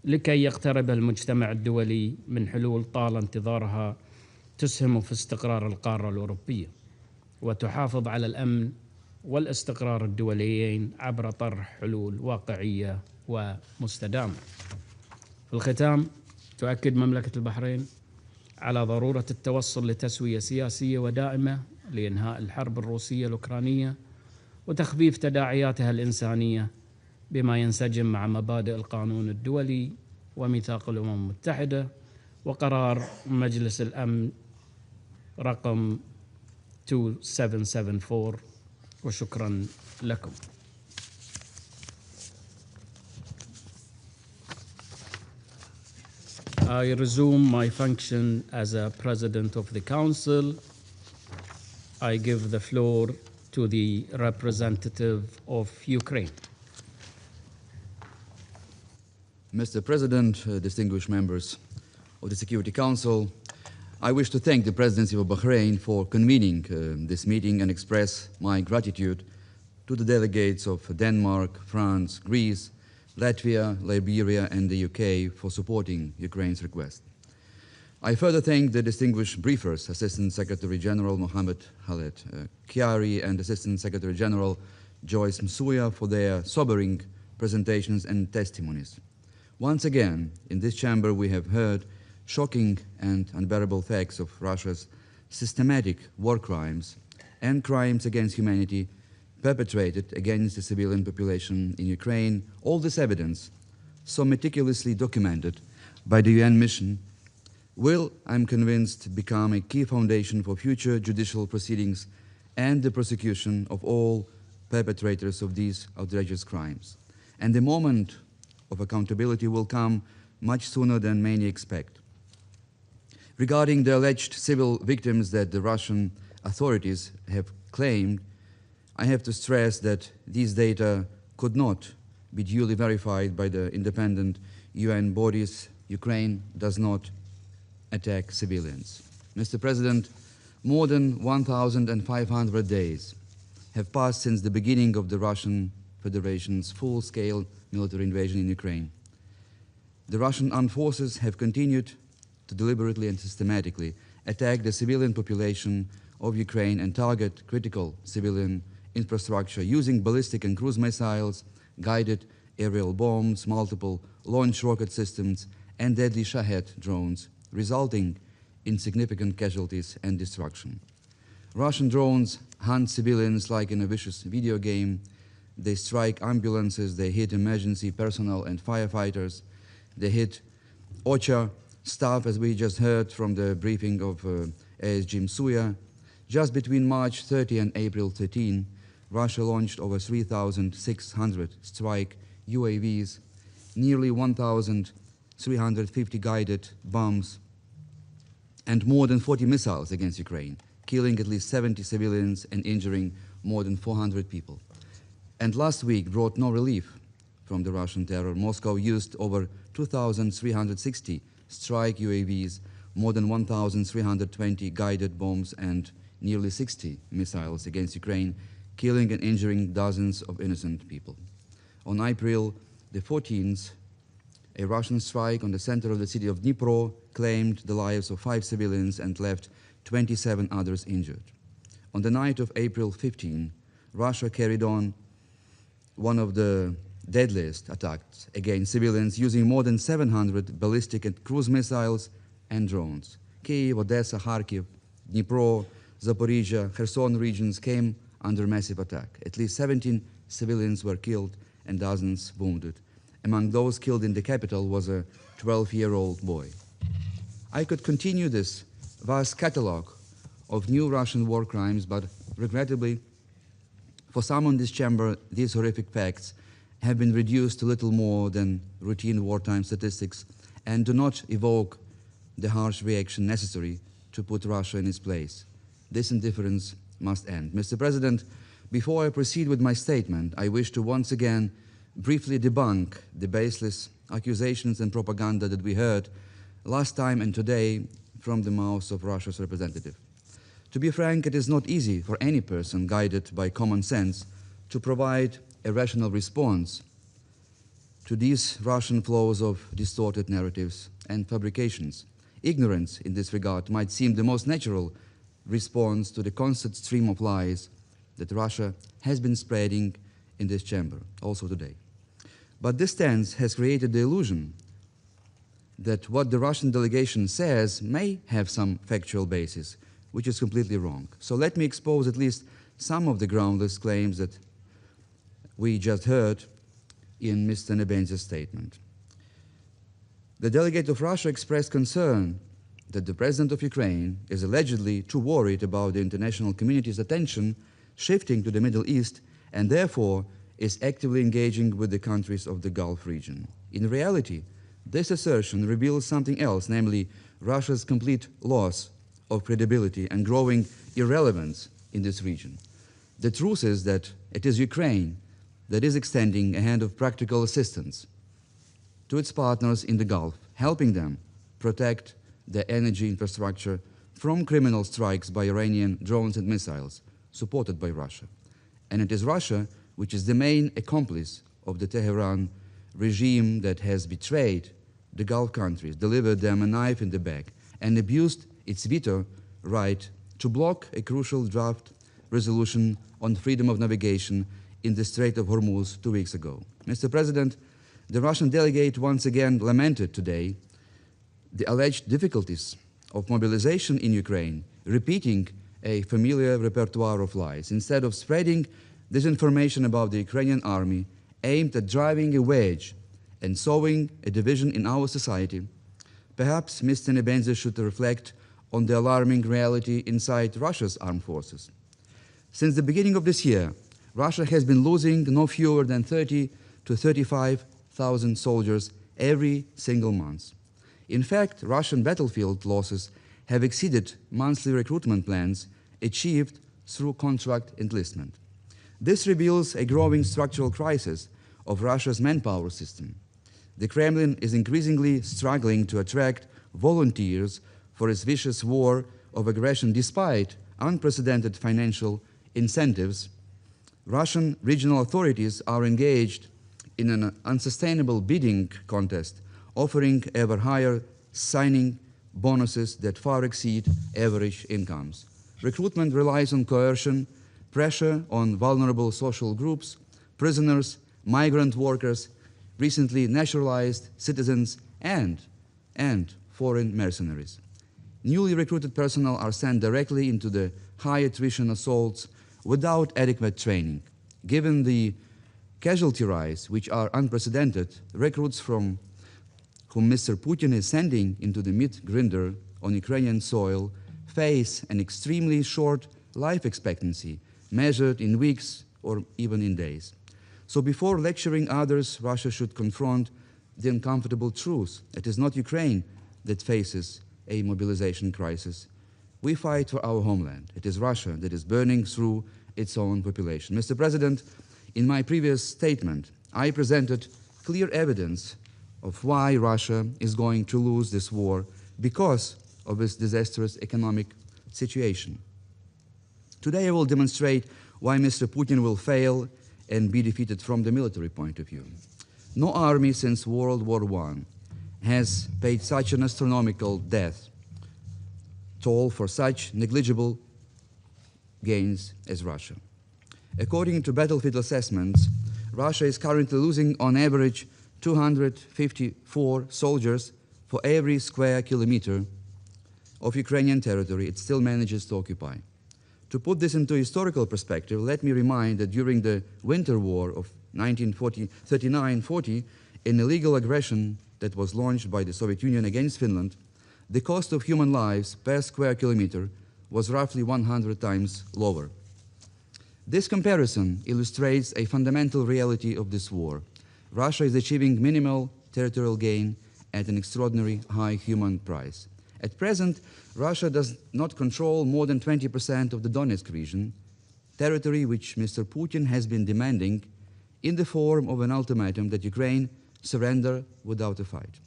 لكي يقترب المجتمع الدولي من حلول طال انتظارها تسهم في استقرار القارة الأوروبية وتحافظ على الأمن والاستقرار الدوليين عبر طرح حلول واقعية ومستدامة. في الختام، تؤكد مملكة البحرين على ضرورة التوصل لتسوية سياسية ودائمة لإنهاء الحرب الروسية الأوكرانية وتخفيف تداعياتها الإنسانية، بما ينسجم مع مبادئ القانون الدولي وميثاق الأمم المتحدة وقرار مجلس الأمن رقم 2774. وشكرا لكم. I resume my function as a President of the Council. I give the floor to the representative of Ukraine. Mr. President, distinguished members of the Security Council, I wish to thank the Presidency of Bahrain for convening this meeting and express my gratitude to the delegates of Denmark, France, Greece, Latvia, Liberia, and the UK for supporting Ukraine's request. I further thank the distinguished briefers, Assistant Secretary General Mohammed Khaled Kiari and Assistant Secretary General Joyce Msuya for their sobering presentations and testimonies. Once again, in this chamber we have heard shocking and unbearable facts of Russia's systematic war crimes and crimes against humanity perpetrated against the civilian population in Ukraine. All this evidence, so meticulously documented by the UN mission, will, I'm convinced, become a key foundation for future judicial proceedings and the prosecution of all perpetrators of these outrageous crimes. And the moment of accountability will come much sooner than many expect. Regarding the alleged civil victims that the Russian authorities have claimed, I have to stress that these data could not be duly verified by the independent UN bodies. Ukraine does not attack civilians. Mr. President, more than 1,500 days have passed since the beginning of the Russian Federation's full-scale military invasion in Ukraine. The Russian armed forces have continued to deliberately and systematically attack the civilian population of Ukraine and target critical civilian infrastructure using ballistic and cruise missiles, guided aerial bombs, multiple launch rocket systems, and deadly Shahed drones, resulting in significant casualties and destruction. Russian drones hunt civilians like in a vicious video game. They strike ambulances, they hit emergency personnel and firefighters, they hit OCHA staff, as we just heard from the briefing of ASG Msuya. Just between March 30 and April 13, Russia launched over 3,600 strike UAVs, nearly 1,350 guided bombs, and more than 40 missiles against Ukraine, killing at least 70 civilians and injuring more than 400 people. And last week brought no relief from the Russian terror. Moscow used over 2,360 strike UAVs, more than 1,320 guided bombs, and nearly 60 missiles against Ukraine, killing and injuring dozens of innocent people. On April the 14th, a Russian strike on the center of the city of Dnipro claimed the lives of 5 civilians and left 27 others injured. On the night of April 15, Russia carried on one of the deadliest attacks against civilians using more than 700 ballistic and cruise missiles and drones. Kyiv, Odessa, Kharkiv, Dnipro, Zaporizhia, Kherson regions came under massive attack. At least 17 civilians were killed and dozens wounded. Among those killed in the capital was a 12-year-old boy. I could continue this vast catalogue of new Russian war crimes, but regrettably, for some in this chamber, these horrific facts have been reduced to little more than routine wartime statistics and do not evoke the harsh reaction necessary to put Russia in its place. This indifference must end. Mr. President, before I proceed with my statement, I wish to once again briefly debunk the baseless accusations and propaganda that we heard last time and today from the mouths of Russia's representative. To be frank, it is not easy for any person guided by common sense to provide a rational response to these Russian flows of distorted narratives and fabrications. Ignorance in this regard might seem the most natural response to the constant stream of lies that Russia has been spreading in this chamber, also today. But this stance has created the illusion that what the Russian delegation says may have some factual basis, which is completely wrong. So let me expose at least some of the groundless claims that we just heard in Mr. Nebenzia's statement. The delegate of Russia expressed concern that the president of Ukraine is allegedly too worried about the international community's attention shifting to the Middle East and therefore is actively engaging with the countries of the Gulf region. In reality, this assertion reveals something else, namely Russia's complete loss of credibility and growing irrelevance in this region. The truth is that it is Ukraine that is extending a hand of practical assistance to its partners in the Gulf, helping them protect their energy infrastructure from criminal strikes by Iranian drones and missiles supported by Russia. And it is Russia which is the main accomplice of the Tehran regime that has betrayed the Gulf countries, delivered them a knife in the back, and abused its veto right to block a crucial draft resolution on freedom of navigation in the Strait of Hormuz 2 weeks ago. Mr. President, the Russian delegate once again lamented today the alleged difficulties of mobilization in Ukraine, repeating a familiar repertoire of lies, instead of spreading disinformation about the Ukrainian army aimed at driving a wedge and sowing a division in our society. Perhaps Mr. Nebenza should reflect on the alarming reality inside Russia's armed forces. Since the beginning of this year, Russia has been losing no fewer than 30 to 35,000 soldiers every single month. In fact, Russian battlefield losses have exceeded monthly recruitment plans achieved through contract enlistment. This reveals a growing structural crisis of Russia's manpower system. The Kremlin is increasingly struggling to attract volunteers for its vicious war of aggression despite unprecedented financial incentives. Russian regional authorities are engaged in an unsustainable bidding contest, offering ever higher signing bonuses that far exceed average incomes. Recruitment relies on coercion, pressure on vulnerable social groups, prisoners, migrant workers, recently naturalized citizens, and foreign mercenaries. Newly recruited personnel are sent directly into the high attrition assaults without adequate training. Given the casualty rise, which are unprecedented, recruits from whom Mr. Putin is sending into the meat grinder on Ukrainian soil face an extremely short life expectancy, measured in weeks or even in days. So before lecturing others, Russia should confront the uncomfortable truth. It is not Ukraine that faces a mobilization crisis. We fight for our homeland. It is Russia that is burning through its own population. Mr. President, in my previous statement, I presented clear evidence of why Russia is going to lose this war because of its disastrous economic situation. Today I will demonstrate why Mr. Putin will fail and be defeated from the military point of view. No army since World War I has paid such an astronomical death toll for such negligible gains as Russia. According to battlefield assessments, Russia is currently losing on average 254 soldiers for every square kilometer of Ukrainian territory it still manages to occupy. To put this into historical perspective, let me remind that during the Winter War of 1939-40, an illegal aggression that was launched by the Soviet Union against Finland, the cost of human lives per square kilometer was roughly 100 times lower. This comparison illustrates a fundamental reality of this war. Russia is achieving minimal territorial gain at an extraordinary high human price. At present, Russia does not control more than 20% of the Donetsk region, territory which Mr. Putin has been demanding in the form of an ultimatum that Ukraine surrender without a fight.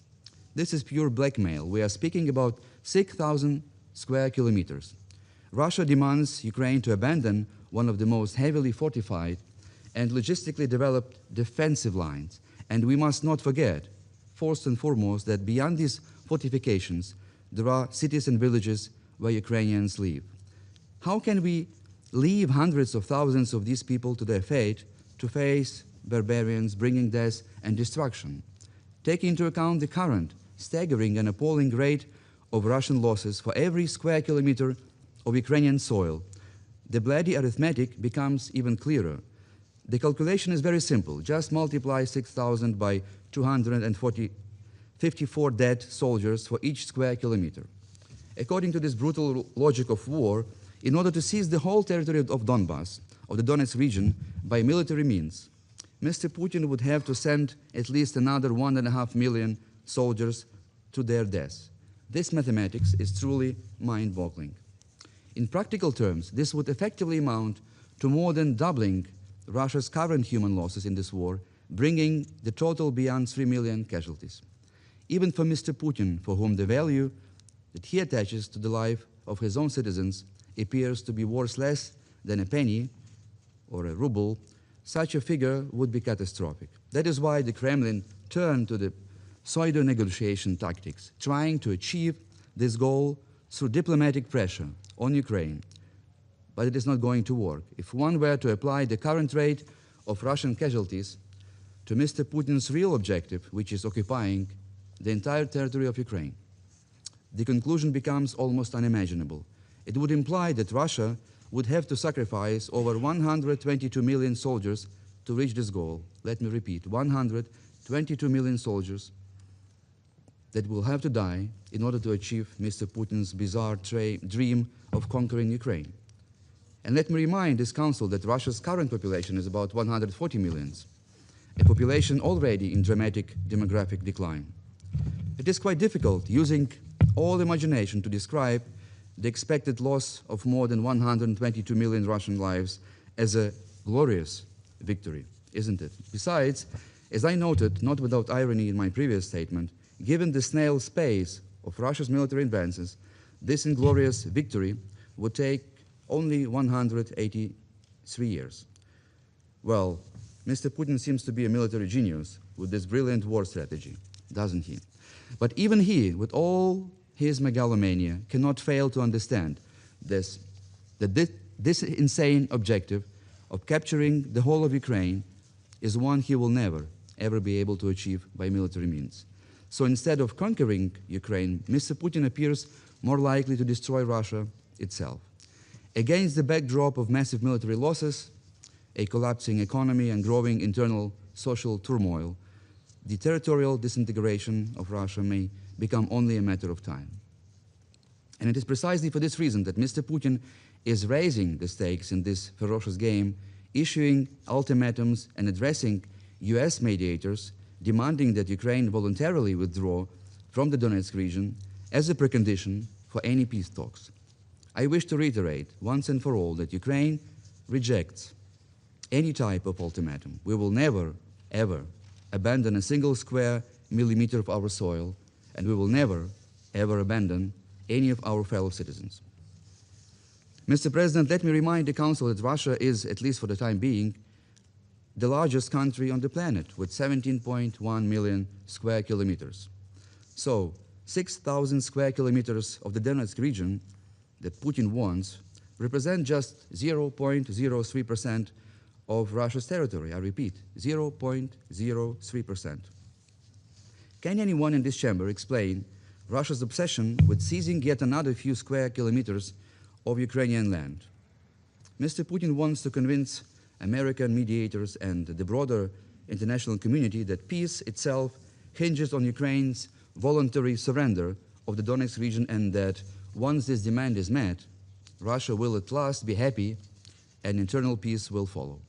This is pure blackmail. We are speaking about 6,000 square kilometers. Russia demands Ukraine to abandon one of the most heavily fortified and logistically developed defensive lines. And we must not forget, first and foremost, that beyond these fortifications, there are cities and villages where Ukrainians live. How can we leave hundreds of thousands of these people to their fate to face barbarians bringing death and destruction? Taking into account the current staggering and appalling rate of Russian losses for every square kilometer of Ukrainian soil, the bloody arithmetic becomes even clearer. The calculation is very simple. Just multiply 6,000 by 254 dead soldiers for each square kilometer. According to this brutal logic of war, in order to seize the whole territory of Donbass, of the Donetsk region, by military means, Mr. Putin would have to send at least another 1.5 million soldiers to their death. This mathematics is truly mind-boggling. In practical terms, this would effectively amount to more than doubling Russia's current human losses in this war, bringing the total beyond 3 million casualties. Even for Mr. Putin, for whom the value that he attaches to the life of his own citizens appears to be worth less than a penny or a ruble, such a figure would be catastrophic. That is why the Kremlin turned to the pseudo-negotiation tactics, trying to achieve this goal through diplomatic pressure on Ukraine. But it is not going to work. If one were to apply the current rate of Russian casualties to Mr. Putin's real objective, which is occupying the entire territory of Ukraine, the conclusion becomes almost unimaginable. It would imply that Russia would have to sacrifice over 122 million soldiers to reach this goal. Let me repeat, 122 million soldiers that will have to die in order to achieve Mr. Putin's bizarre dream of conquering Ukraine. And let me remind this Council that Russia's current population is about 140 million, a population already in dramatic demographic decline. It is quite difficult, using all imagination, to describe the expected loss of more than 122 million Russian lives as a glorious victory, isn't it? Besides, as I noted, not without irony in my previous statement, given the snail's pace of Russia's military advances, this inglorious victory would take only 183 years. Well, Mr. Putin seems to be a military genius with this brilliant war strategy, doesn't he? But even he, with all his megalomania, cannot fail to understand this insane objective of capturing the whole of Ukraine is one he will never, ever be able to achieve by military means. So instead of conquering Ukraine, Mr. Putin appears more likely to destroy Russia itself. Against the backdrop of massive military losses, a collapsing economy, and growing internal social turmoil, the territorial disintegration of Russia may become only a matter of time. And it is precisely for this reason that Mr. Putin is raising the stakes in this ferocious game, issuing ultimatums and addressing US mediators, demanding that Ukraine voluntarily withdraw from the Donetsk region as a precondition for any peace talks. I wish to reiterate once and for all that Ukraine rejects any type of ultimatum. We will never, ever abandon a single square millimeter of our soil, and we will never, ever abandon any of our fellow citizens. Mr. President, let me remind the Council that Russia is, at least for the time being, the largest country on the planet with 17.1 million square kilometers. So 6,000 square kilometers of the Donetsk region that Putin wants represent just 0.03% of Russia's territory. I repeat, 0.03%. Can anyone in this chamber explain Russia's obsession with seizing yet another few square kilometers of Ukrainian land? Mr. Putin wants to convince American mediators and the broader international community that peace itself hinges on Ukraine's voluntary surrender of the Donetsk region, and that once this demand is met, Russia will at last be happy and internal peace will follow.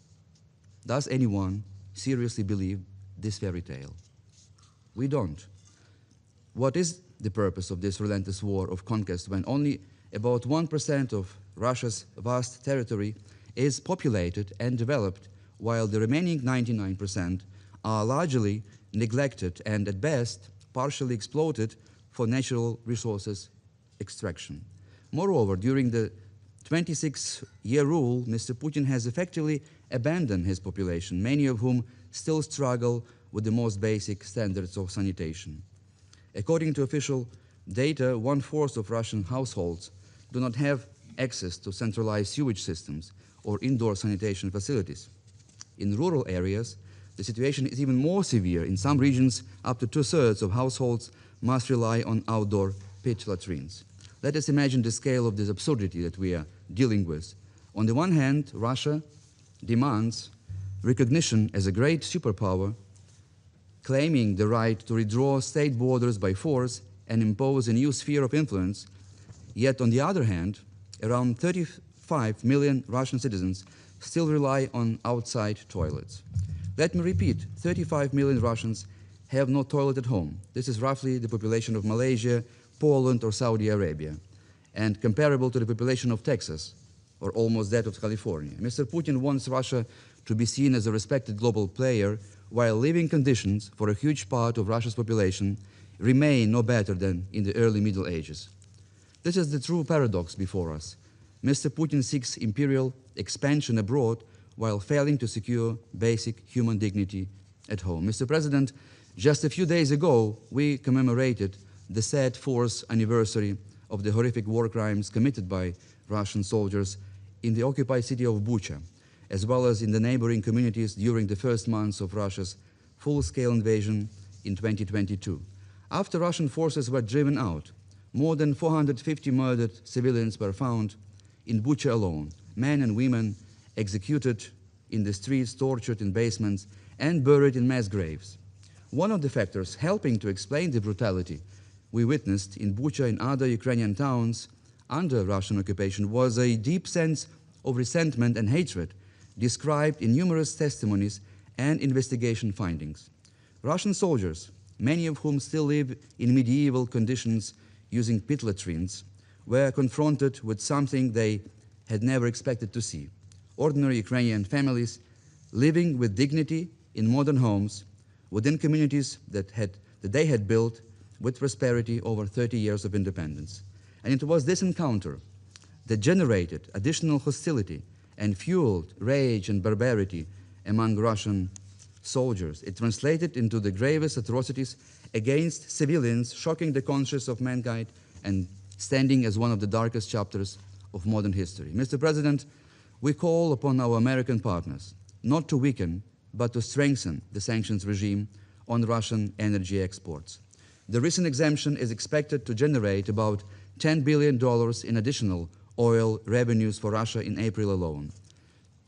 Does anyone seriously believe this fairy tale? We don't. What is the purpose of this relentless war of conquest when only about 1% of Russia's vast territory is populated and developed, while the remaining 99% are largely neglected and at best partially exploited for natural resources extraction? Moreover, during the 26-year rule, Mr. Putin has effectively abandoned his population, many of whom still struggle with the most basic standards of sanitation. According to official data, 1/4 of Russian households do not have access to centralized sewage systems or indoor sanitation facilities. In rural areas, the situation is even more severe. In some regions, up to 2/3 of households must rely on outdoor pit latrines. Let us imagine the scale of this absurdity that we are dealing with. On the one hand, Russia demands recognition as a great superpower, claiming the right to redraw state borders by force and impose a new sphere of influence. Yet, on the other hand, around 35 million Russian citizens still rely on outside toilets. Let me repeat, 35 million Russians have no toilet at home. This is roughly the population of Malaysia, Poland, or Saudi Arabia. and comparable to the population of Texas, or almost that of California. Mr. Putin wants Russia to be seen as a respected global player, while living conditions for a huge part of Russia's population remain no better than in the early Middle Ages. This is the true paradox before us. Mr. Putin seeks imperial expansion abroad while failing to secure basic human dignity at home. Mr. President, just a few days ago, we commemorated the sad 4th anniversary of the horrific war crimes committed by Russian soldiers in the occupied city of Bucha, as well as in the neighboring communities during the first months of Russia's full-scale invasion in 2022. After Russian forces were driven out, more than 450 murdered civilians were found in Bucha alone, men and women executed in the streets, tortured in basements, and buried in mass graves. One of the factors helping to explain the brutality we witnessed in Bucha and other Ukrainian towns under Russian occupation was a deep sense of resentment and hatred described in numerous testimonies and investigation findings. Russian soldiers, many of whom still live in medieval conditions using pit latrines, were confronted with something they had never expected to see. Ordinary Ukrainian families living with dignity in modern homes within communities that they had built with prosperity over 30 years of independence. And it was this encounter that generated additional hostility and fueled rage and barbarity among Russian soldiers. It translated into the gravest atrocities against civilians, shocking the conscience of mankind and standing as one of the darkest chapters of modern history. Mr. President, we call upon our American partners not to weaken, but to strengthen the sanctions regime on Russian energy exports. The recent exemption is expected to generate about $10 billion in additional oil revenues for Russia in April alone.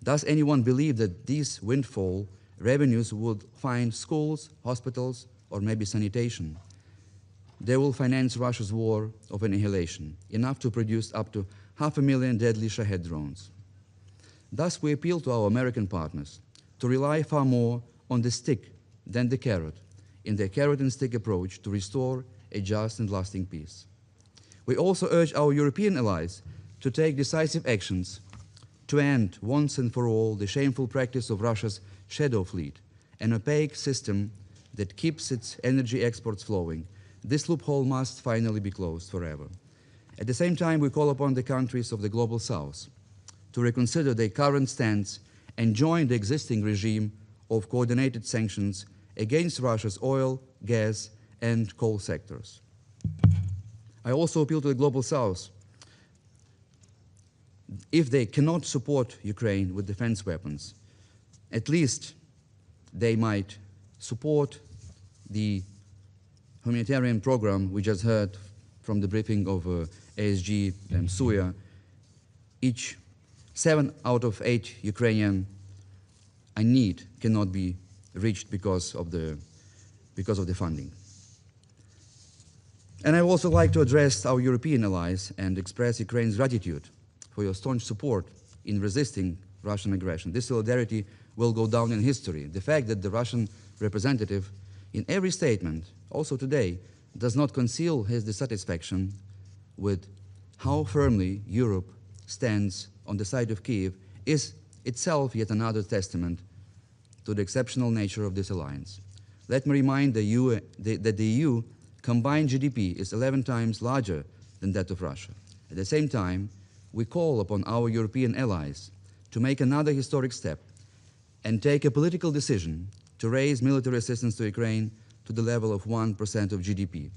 Does anyone believe that these windfall revenues would find schools, hospitals, or maybe sanitation? They will finance Russia's war of annihilation, enough to produce up to 500,000 deadly Shahed drones. Thus, we appeal to our American partners to rely far more on the stick than the carrot in their carrot and stick approach to restore a just and lasting peace. We also urge our European allies to take decisive actions to end once and for all the shameful practice of Russia's shadow fleet, an opaque system that keeps its energy exports flowing. This loophole must finally be closed forever. At the same time, we call upon the countries of the Global South to reconsider their current stance and join the existing regime of coordinated sanctions against Russia's oil, gas, and coal sectors. I also appeal to the Global South. If they cannot support Ukraine with defense weapons, at least they might support the humanitarian program we just heard from the briefing of ASG and Suya. Each 7 out of 8 Ukrainian in need cannot be reached because of the funding. And I would also like to address our European allies and express Ukraine's gratitude for your staunch support in resisting Russian aggression. This solidarity will go down in history. The fact that the Russian representative in every statement, also today, does not conceal his dissatisfaction with how firmly Europe stands on the side of Kyiv is itself yet another testament to the exceptional nature of this alliance. Let me remind that the EU combined GDP is 11 times larger than that of Russia. At the same time, we call upon our European allies to make another historic step and take a political decision to raise military assistance to Ukraine to the level of 1% of GDP.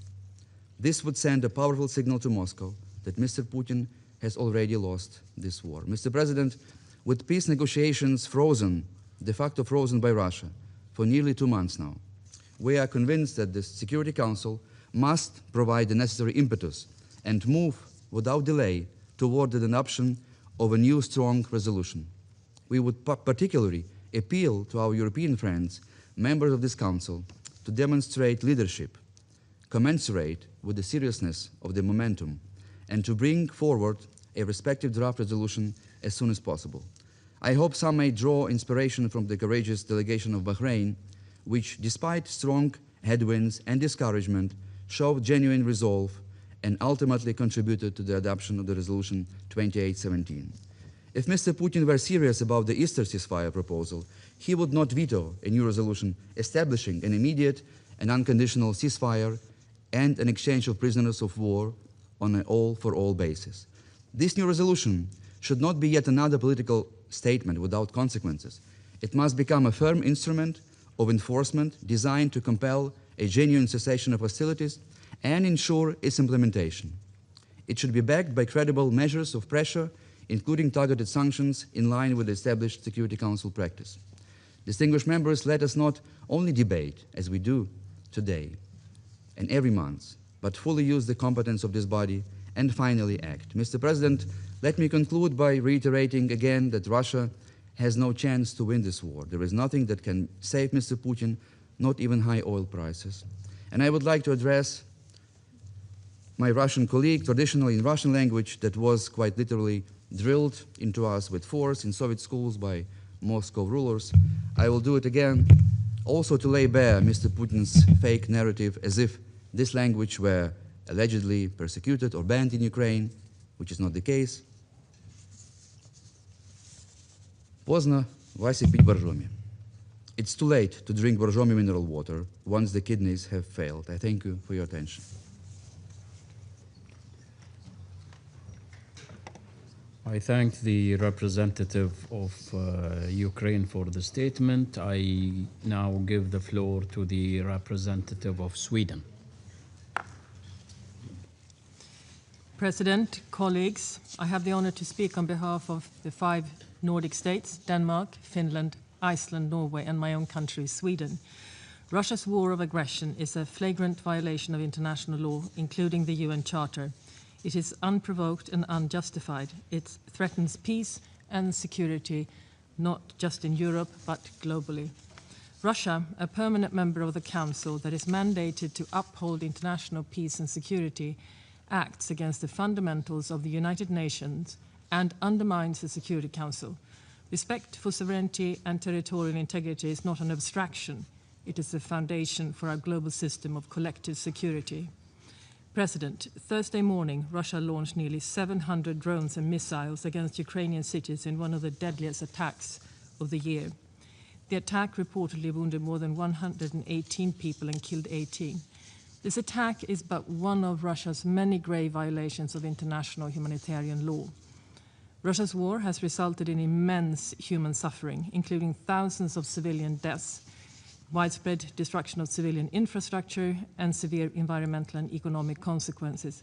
This would send a powerful signal to Moscow that Mr. Putin has already lost this war. Mr. President, with peace negotiations frozen, de facto frozen by Russia for nearly 2 months now, we are convinced that the Security Council must provide the necessary impetus and move without delay toward the adoption of a new strong resolution. We would particularly appeal to our European friends, members of this Council, to demonstrate leadership commensurate with the seriousness of the momentum and to bring forward a respective draft resolution as soon as possible. I hope some may draw inspiration from the courageous delegation of Bahrain, which, despite strong headwinds and discouragement, showed genuine resolve and ultimately contributed to the adoption of the resolution 2817. If Mr. Putin were serious about the Easter ceasefire proposal, he would not veto a new resolution establishing an immediate and unconditional ceasefire and an exchange of prisoners of war on an all-for-all basis. This new resolution should not be yet another political statement without consequences. It must become a firm instrument of enforcement designed to compel a genuine cessation of hostilities and ensure its implementation. It should be backed by credible measures of pressure, including targeted sanctions in line with the established Security Council practice. Distinguished members, let us not only debate, as we do today and every month, but fully use the competence of this body and finally act. Mr. President, let me conclude by reiterating again that Russia has no chance to win this war. There is nothing that can save Mr. Putin, not even high oil prices. And I would like to address my Russian colleague, traditionally in Russian language, that was quite literally drilled into us with force in Soviet schools by Moscow rulers. I will do it again, also to lay bare Mr. Putin's fake narrative as if this language were allegedly persecuted or banned in Ukraine, which is not the case. Поздно Вася пить боржоми. It's too late to drink borjomi mineral water once the kidneys have failed. I thank you for your attention. I thank the representative of Ukraine for the statement. I now give the floor to the representative of Sweden. President, colleagues, I have the honor to speak on behalf of the 5 Nordic states, Denmark, Finland, Iceland, Norway, and my own country, Sweden. Russia's war of aggression is a flagrant violation of international law, including the UN Charter. It is unprovoked and unjustified. It threatens peace and security, not just in Europe, but globally. Russia, a permanent member of the Council that is mandated to uphold international peace and security, acts against the fundamentals of the United Nations and undermines the Security Council. Respect for sovereignty and territorial integrity is not an abstraction. It is the foundation for our global system of collective security. President, Thursday morning, Russia launched nearly 700 drones and missiles against Ukrainian cities in one of the deadliest attacks of the year. The attack reportedly wounded more than 118 people and killed 18. This attack is but one of Russia's many grave violations of international humanitarian law. Russia's war has resulted in immense human suffering, including thousands of civilian deaths, widespread destruction of civilian infrastructure, and severe environmental and economic consequences.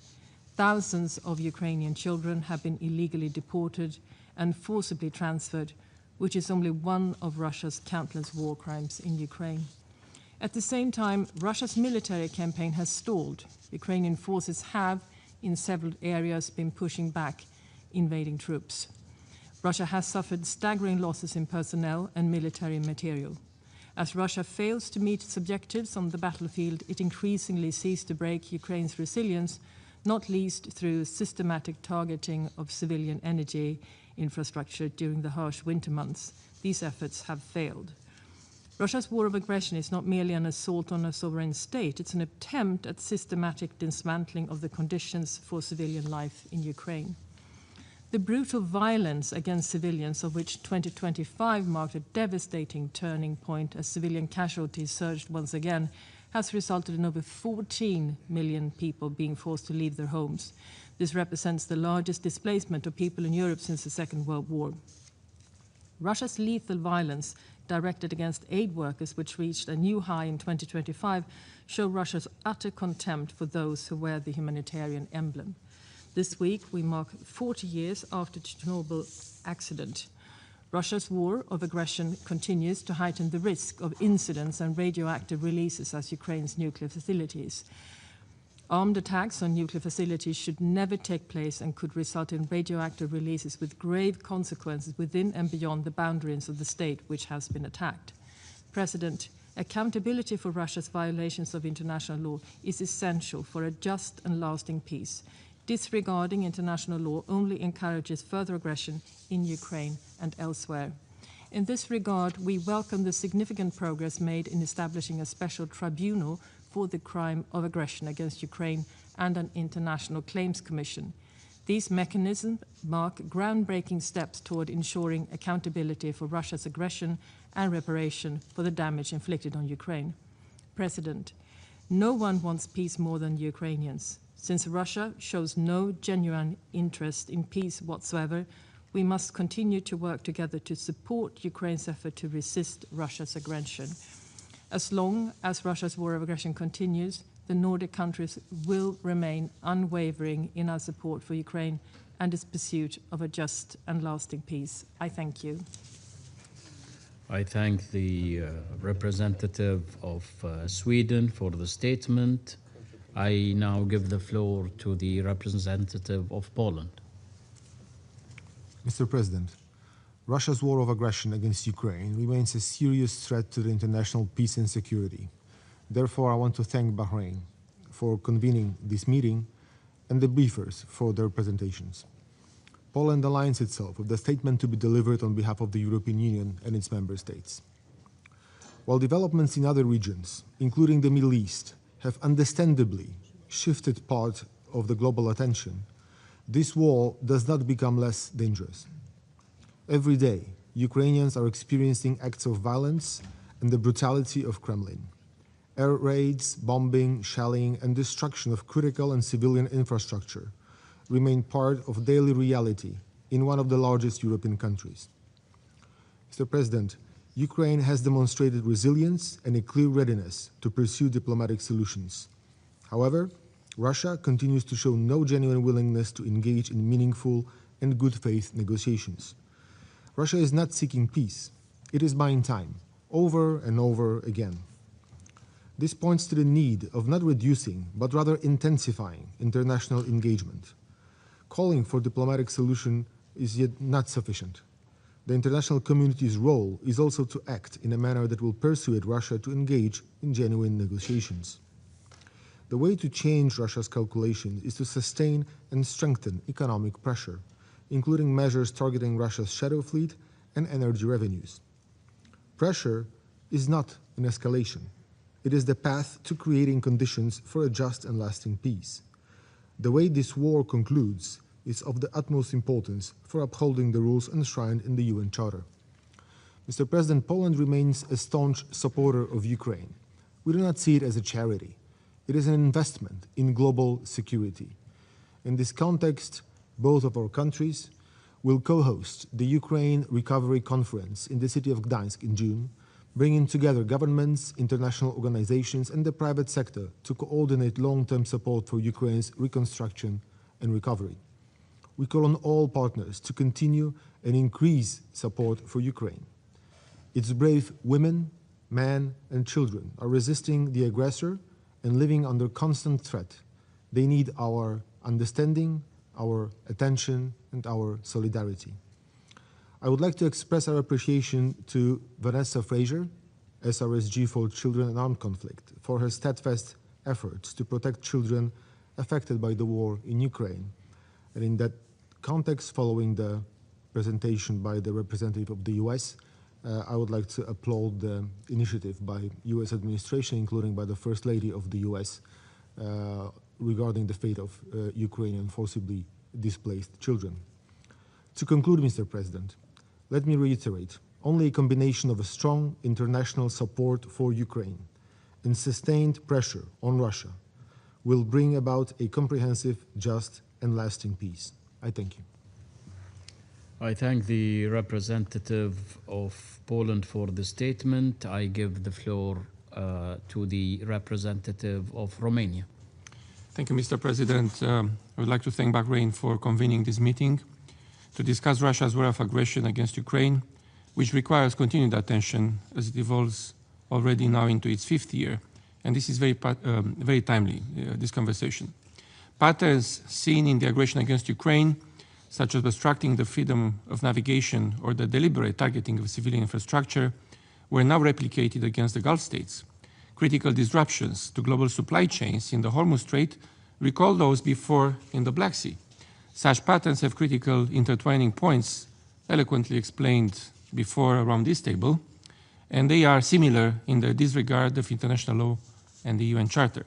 Thousands of Ukrainian children have been illegally deported and forcibly transferred, which is only one of Russia's countless war crimes in Ukraine. At the same time, Russia's military campaign has stalled. Ukrainian forces have, in several areas, been pushing back invading troops. Russia has suffered staggering losses in personnel and military material. As Russia fails to meet its objectives on the battlefield, it increasingly seeks to break Ukraine's resilience, not least through systematic targeting of civilian energy infrastructure during the harsh winter months. These efforts have failed. Russia's war of aggression is not merely an assault on a sovereign state, it's an attempt at systematic dismantling of the conditions for civilian life in Ukraine. The brutal violence against civilians, of which 2025 marked a devastating turning point as civilian casualties surged once again, has resulted in over 14 million people being forced to leave their homes. This represents the largest displacement of people in Europe since the Second World War. Russia's lethal violence directed against aid workers, which reached a new high in 2025, show Russia's utter contempt for those who wear the humanitarian emblem. This week, we mark 40 years after the Chernobyl accident. Russia's war of aggression continues to heighten the risk of incidents and radioactive releases at Ukraine's nuclear facilities. Armed attacks on nuclear facilities should never take place and could result in radioactive releases with grave consequences within and beyond the boundaries of the state which has been attacked. President, accountability for Russia's violations of international law is essential for a just and lasting peace. Disregarding international law only encourages further aggression in Ukraine and elsewhere. In this regard, we welcome the significant progress made in establishing a special tribunal for the crime of aggression against Ukraine and an international claims commission. These mechanisms mark groundbreaking steps toward ensuring accountability for Russia's aggression and reparation for the damage inflicted on Ukraine. President, no one wants peace more than Ukrainians. Since Russia shows no genuine interest in peace whatsoever, we must continue to work together to support Ukraine's effort to resist Russia's aggression. As long as Russia's war of aggression continues, the Nordic countries will remain unwavering in our support for Ukraine and its pursuit of a just and lasting peace. I thank you. I thank the representative of Sweden for the statement. I now give the floor to the representative of Poland. Mr. President, Russia's war of aggression against Ukraine remains a serious threat to the international peace and security. Therefore, I want to thank Bahrain for convening this meeting and the briefers for their presentations. Poland aligns itself with the statement to be delivered on behalf of the European Union and its member states. While developments in other regions, including the Middle East, have understandably shifted part of the global attention, this war does not become less dangerous. Every day, Ukrainians are experiencing acts of violence and the brutality of Kremlin. Air raids, bombing, shelling, and destruction of critical and civilian infrastructure remain part of daily reality in one of the largest European countries. Mr. President, Ukraine has demonstrated resilience and a clear readiness to pursue diplomatic solutions. However, Russia continues to show no genuine willingness to engage in meaningful and good faith negotiations. Russia is not seeking peace, it is buying time, over and over again. This points to the need of not reducing, but rather intensifying international engagement. Calling for diplomatic solution is yet not sufficient. The international community's role is also to act in a manner that will persuade Russia to engage in genuine negotiations. The way to change Russia's calculation is to sustain and strengthen economic pressure, including measures targeting Russia's shadow fleet and energy revenues. Pressure is not an escalation. It is the path to creating conditions for a just and lasting peace. The way this war concludes is of the utmost importance for upholding the rules enshrined in the UN Charter. Mr. President, Poland remains a staunch supporter of Ukraine. We do not see it as a charity. It is an investment in global security. In this context, both of our countries will co-host the Ukraine Recovery Conference in the city of Gdańsk in June, bringing together governments, international organizations, and the private sector to coordinate long-term support for Ukraine's reconstruction and recovery. We call on all partners to continue and increase support for Ukraine. Its brave women, men, and children are resisting the aggressor and living under constant threat. They need our understanding, our attention, and our solidarity. I would like to express our appreciation to Vanessa Fraser, SRSG for Children and Armed Conflict, for her steadfast efforts to protect children affected by the war in Ukraine. And in that context, following the presentation by the representative of the US, I would like to applaud the initiative by US administration, including by the First Lady of the US, regarding the fate of Ukrainian forcibly displaced children. To conclude, Mr. President, let me reiterate, only a combination of a strong international support for Ukraine and sustained pressure on Russia will bring about a comprehensive, just, and lasting peace. I thank you. I thank the representative of Poland for the statement. I give the floor to the representative of Romania. Thank you, Mr. President. I would like to thank Bahrain for convening this meeting to discuss Russia's war of aggression against Ukraine, which requires continued attention as it evolves already now into its 5th year. And this is very timely, this conversation. Patterns seen in the aggression against Ukraine, such as obstructing the freedom of navigation or the deliberate targeting of civilian infrastructure, were now replicated against the Gulf states. Critical disruptions to global supply chains in the Hormuz Strait recall those before in the Black Sea. Such patterns have critical intertwining points, eloquently explained before around this table, and they are similar in the disregard of international law and the UN Charter.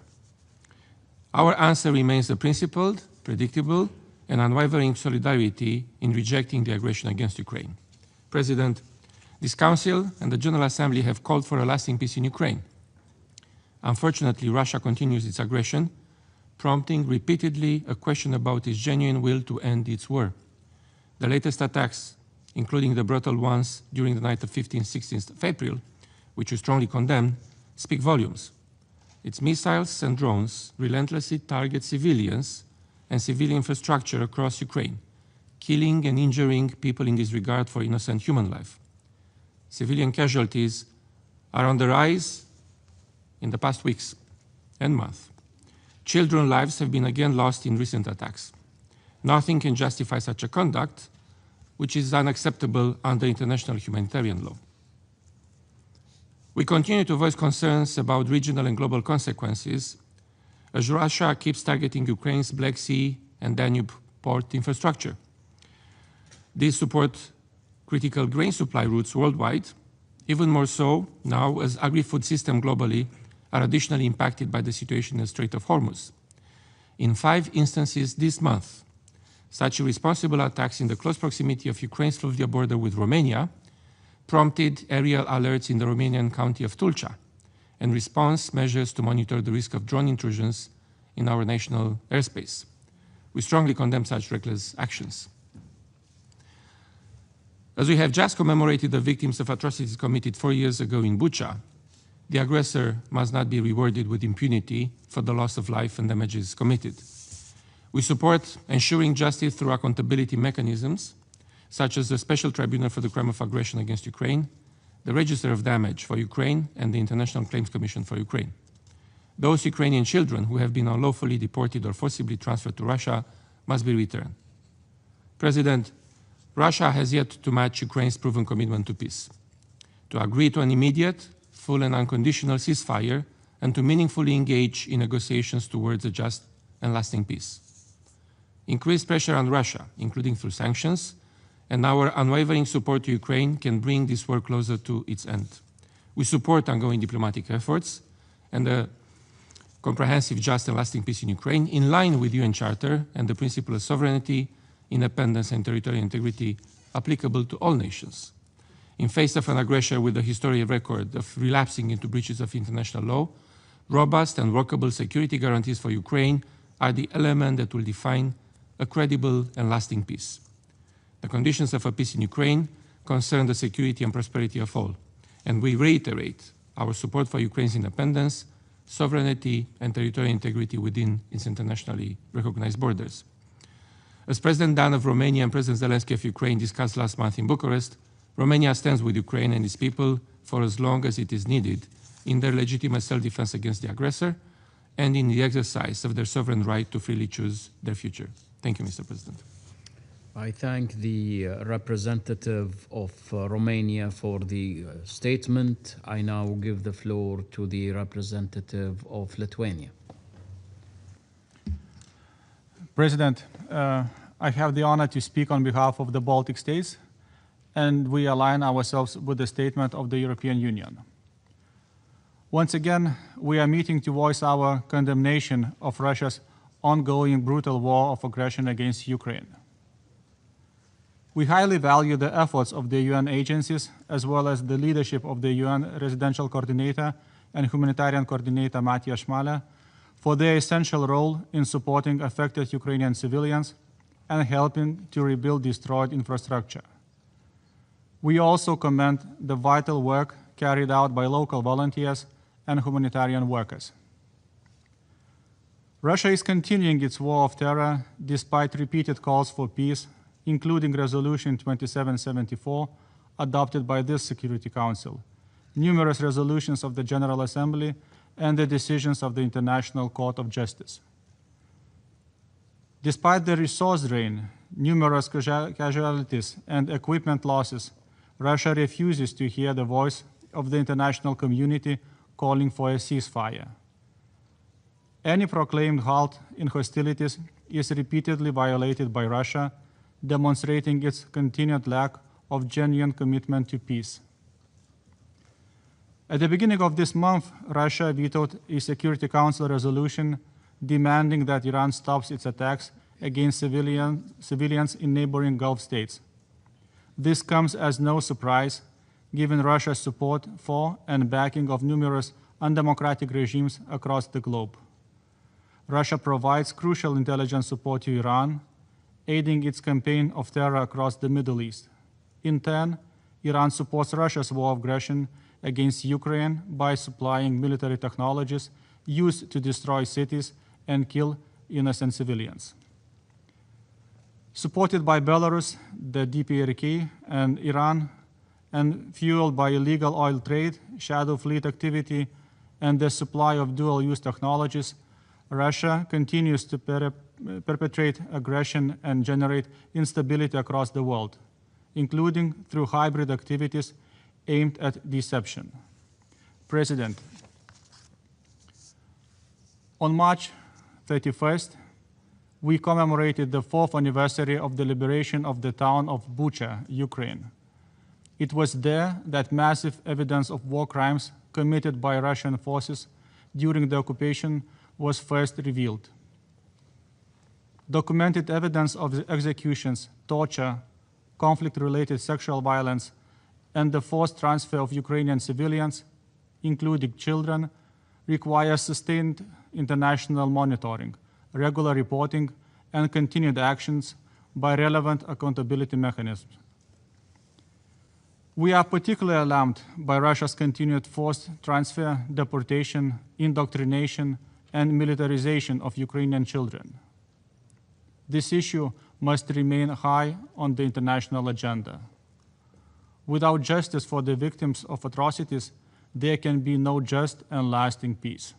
Our answer remains a principled, predictable, and unwavering solidarity in rejecting the aggression against Ukraine. President, this Council and the General Assembly have called for a lasting peace in Ukraine. Unfortunately, Russia continues its aggression, prompting repeatedly a question about its genuine will to end its war. The latest attacks, including the brutal ones during the night of 15-16 of April, which we strongly condemn, speak volumes. Its missiles and drones relentlessly target civilians and civilian infrastructure across Ukraine, killing and injuring people in disregard for innocent human life. Civilian casualties are on the rise in the past weeks and months. Children's lives have been again lost in recent attacks. Nothing can justify such a conduct, which is unacceptable under international humanitarian law. We continue to voice concerns about regional and global consequences as Russia keeps targeting Ukraine's Black Sea and Danube port infrastructure. These support critical grain supply routes worldwide, even more so now as agri-food systems globally are additionally impacted by the situation in the Strait of Hormuz. In 5 instances this month, such irresponsible attacks in the close proximity of Ukraine's Slovenia border with Romania prompted aerial alerts in the Romanian county of Tulcea and response measures to monitor the risk of drone intrusions in our national airspace. We strongly condemn such reckless actions. As we have just commemorated the victims of atrocities committed 4 years ago in Bucha, the aggressor must not be rewarded with impunity for the loss of life and damages committed. We support ensuring justice through accountability mechanisms, such as the Special Tribunal for the Crime of Aggression against Ukraine, the Register of Damage for Ukraine, and the International Claims Commission for Ukraine. Those Ukrainian children who have been unlawfully deported or forcibly transferred to Russia must be returned. President, Russia has yet to match Ukraine's proven commitment to peace, to agree to an immediate, full and unconditional ceasefire, and to meaningfully engage in negotiations towards a just and lasting peace. Increased pressure on Russia, including through sanctions, and our unwavering support to Ukraine can bring this war closer to its end. We support ongoing diplomatic efforts and a comprehensive, just and lasting peace in Ukraine in line with the UN Charter and the principle of sovereignty, independence and territorial integrity applicable to all nations. In face of an aggressor with a historic record of relapsing into breaches of international law, robust and workable security guarantees for Ukraine are the element that will define a credible and lasting peace. The conditions of a peace in Ukraine concern the security and prosperity of all, and we reiterate our support for Ukraine's independence, sovereignty, and territorial integrity within its internationally recognized borders. As President Dan of Romania and President Zelensky of Ukraine discussed last month in Bucharest, Romania stands with Ukraine and its people for as long as it is needed in their legitimate self-defense against the aggressor and in the exercise of their sovereign right to freely choose their future. Thank you, Mr. President. I thank the representative of Romania for the statement. I now give the floor to the representative of Lithuania. President, I have the honor to speak on behalf of the Baltic states, and we align ourselves with the statement of the European Union. Once again, we are meeting to voice our condemnation of Russia's ongoing brutal war of aggression against Ukraine. We highly value the efforts of the UN agencies, as well as the leadership of the UN Residential Coordinator and Humanitarian Coordinator Matija Šmalė, for their essential role in supporting affected Ukrainian civilians and helping to rebuild destroyed infrastructure. We also commend the vital work carried out by local volunteers and humanitarian workers. Russia is continuing its war of terror despite repeated calls for peace, including Resolution 2774, adopted by this Security Council, numerous resolutions of the General Assembly, and the decisions of the International Court of Justice. Despite the resource drain, numerous casualties, and equipment losses, Russia refuses to hear the voice of the international community calling for a ceasefire. Any proclaimed halt in hostilities is repeatedly violated by Russia, demonstrating its continued lack of genuine commitment to peace. At the beginning of this month, Russia vetoed a Security Council resolution demanding that Iran stops its attacks against civilians in neighboring Gulf states. This comes as no surprise, given Russia's support for and backing of numerous undemocratic regimes across the globe. Russia provides crucial intelligence support to Iran, aiding its campaign of terror across the Middle East. In turn, Iran supports Russia's war of aggression against Ukraine by supplying military technologies used to destroy cities and kill innocent civilians. Supported by Belarus, the DPRK, and Iran, and fueled by illegal oil trade, shadow fleet activity, and the supply of dual-use technologies, Russia continues to perpetrate aggression and generate instability across the world, including through hybrid activities aimed at deception. President, on March 31st, we commemorated the 4th anniversary of the liberation of the town of Bucha, Ukraine. It was there that massive evidence of war crimes committed by Russian forces during the occupation was first revealed. Documented evidence of executions, torture, conflict-related sexual violence, and the forced transfer of Ukrainian civilians, including children, requires sustained international monitoring, regular reporting, and continued actions by relevant accountability mechanisms. We are particularly alarmed by Russia's continued forced transfer, deportation, indoctrination, and militarization of Ukrainian children. This issue must remain high on the international agenda. Without justice for the victims of atrocities, there can be no just and lasting peace.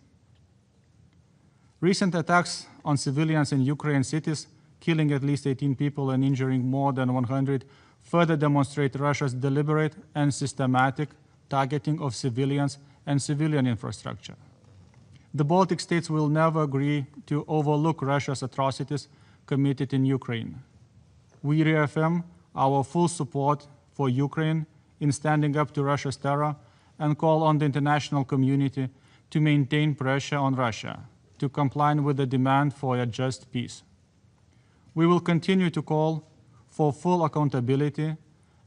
Recent attacks on civilians in Ukrainian cities, killing at least 18 people and injuring more than 100, further demonstrate Russia's deliberate and systematic targeting of civilians and civilian infrastructure. The Baltic states will never agree to overlook Russia's atrocities committed in Ukraine. We reaffirm our full support for Ukraine in standing up to Russia's terror and call on the international community to maintain pressure on Russia to comply with the demand for a just peace. We will continue to call for full accountability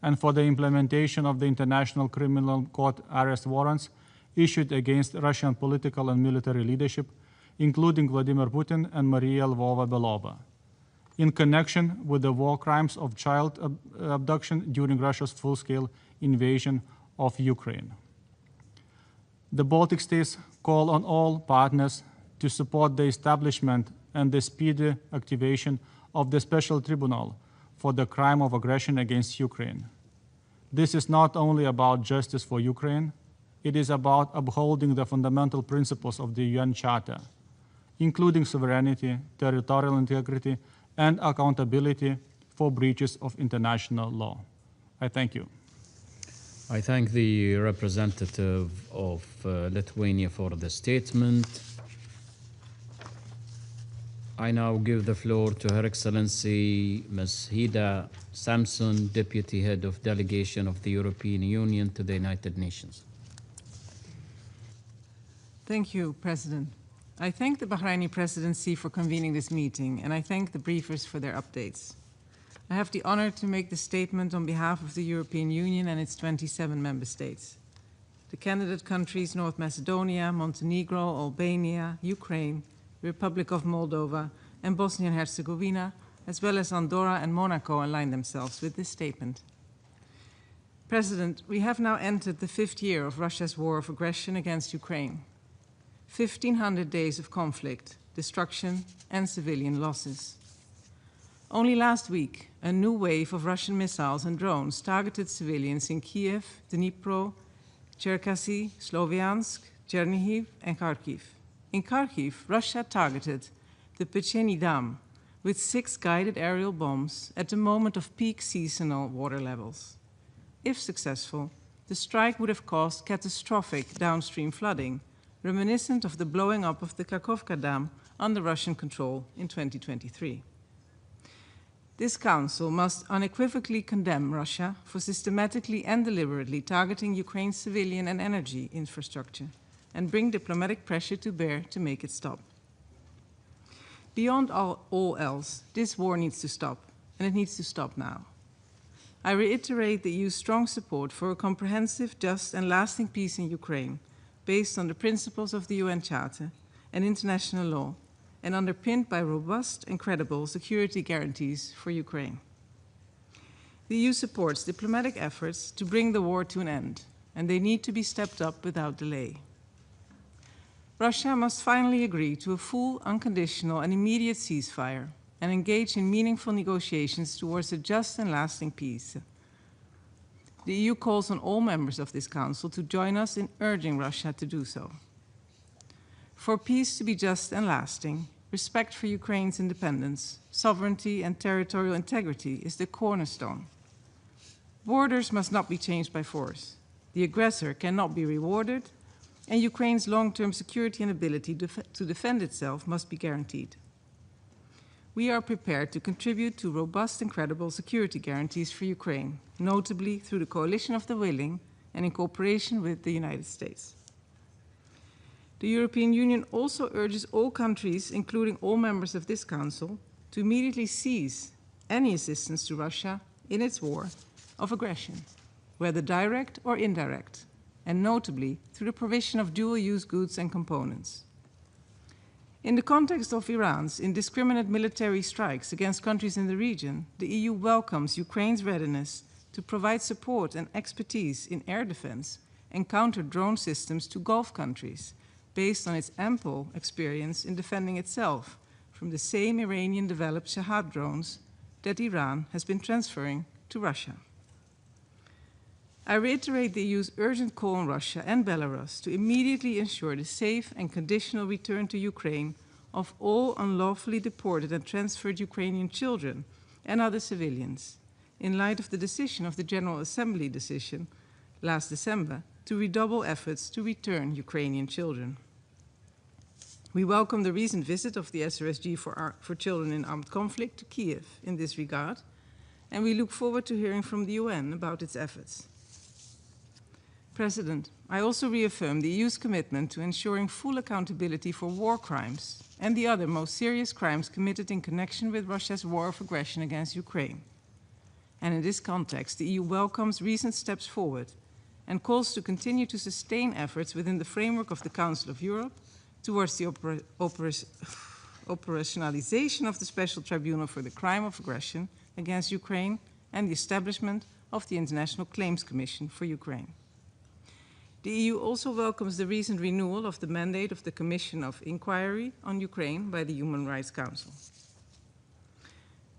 and for the implementation of the International Criminal Court arrest warrants issued against Russian political and military leadership, including Vladimir Putin and Maria Lvova-Belova, in connection with the war crimes of child abduction during Russia's full-scale invasion of Ukraine. The Baltic states call on all partners to support the establishment and the speedy activation of the Special Tribunal for the crime of aggression against Ukraine. This is not only about justice for Ukraine, it is about upholding the fundamental principles of the UN Charter, including sovereignty, territorial integrity, and accountability for breaches of international law. I thank you. I thank the representative of Lithuania for the statement. I now give the floor to Her Excellency Ms. Hida Samson, Deputy Head of Delegation of the European Union to the United Nations. Thank you, President. I thank the Bahraini presidency for convening this meeting, and I thank the briefers for their updates. I have the honor to make the statement on behalf of the European Union and its 27 member states. The candidate countries North Macedonia, Montenegro, Albania, Ukraine, Republic of Moldova, and Bosnia and Herzegovina, as well as Andorra and Monaco, align themselves with this statement. President, we have now entered the 5th year of Russia's war of aggression against Ukraine. 1,500 days of conflict, destruction, and civilian losses. Only last week, a new wave of Russian missiles and drones targeted civilians in Kiev, Dnipro, Cherkasy, Sloviansk, Chernihiv, and Kharkiv. In Kharkiv, Russia targeted the Pecheny Dam with 6 guided aerial bombs at the moment of peak seasonal water levels. If successful, the strike would have caused catastrophic downstream flooding, reminiscent of the blowing up of the Kakhovka Dam under Russian control in 2023. This Council must unequivocally condemn Russia for systematically and deliberately targeting Ukraine's civilian and energy infrastructure and bring diplomatic pressure to bear to make it stop. Beyond all else, this war needs to stop, and it needs to stop now. I reiterate the EU's strong support for a comprehensive, just, and lasting peace in Ukraine, based on the principles of the UN Charter and international law, and underpinned by robust and credible security guarantees for Ukraine. The EU supports diplomatic efforts to bring the war to an end, and they need to be stepped up without delay. Russia must finally agree to a full, unconditional, and immediate ceasefire and engage in meaningful negotiations towards a just and lasting peace. The EU calls on all members of this Council to join us in urging Russia to do so. For peace to be just and lasting, respect for Ukraine's independence, sovereignty, and territorial integrity is the cornerstone. Borders must not be changed by force. The aggressor cannot be rewarded, and Ukraine's long-term security and ability to defend itself must be guaranteed. We are prepared to contribute to robust and credible security guarantees for Ukraine, notably through the Coalition of the Willing and in cooperation with the United States. The European Union also urges all countries, including all members of this Council, to immediately cease any assistance to Russia in its war of aggression, whether direct or indirect, and notably through the provision of dual-use goods and components. In the context of Iran's indiscriminate military strikes against countries in the region, the EU welcomes Ukraine's readiness to provide support and expertise in air defense and counter-drone systems to Gulf countries, based on its ample experience in defending itself from the same Iranian-developed Shahad drones that Iran has been transferring to Russia. I reiterate the EU's urgent call on Russia and Belarus to immediately ensure the safe and conditional return to Ukraine of all unlawfully deported and transferred Ukrainian children and other civilians, in light of the decision of the General Assembly decision last December to redouble efforts to return Ukrainian children. We welcome the recent visit of the SRSG for children in armed conflict to Kiev in this regard, and we look forward to hearing from the UN about its efforts. President, I also reaffirm the EU's commitment to ensuring full accountability for war crimes and the other most serious crimes committed in connection with Russia's war of aggression against Ukraine. And in this context, the EU welcomes recent steps forward and calls to continue to sustain efforts within the framework of the Council of Europe towards the operationalization of the Special Tribunal for the Crime of Aggression against Ukraine and the establishment of the International Claims Commission for Ukraine. The EU also welcomes the recent renewal of the mandate of the Commission of Inquiry on Ukraine by the Human Rights Council.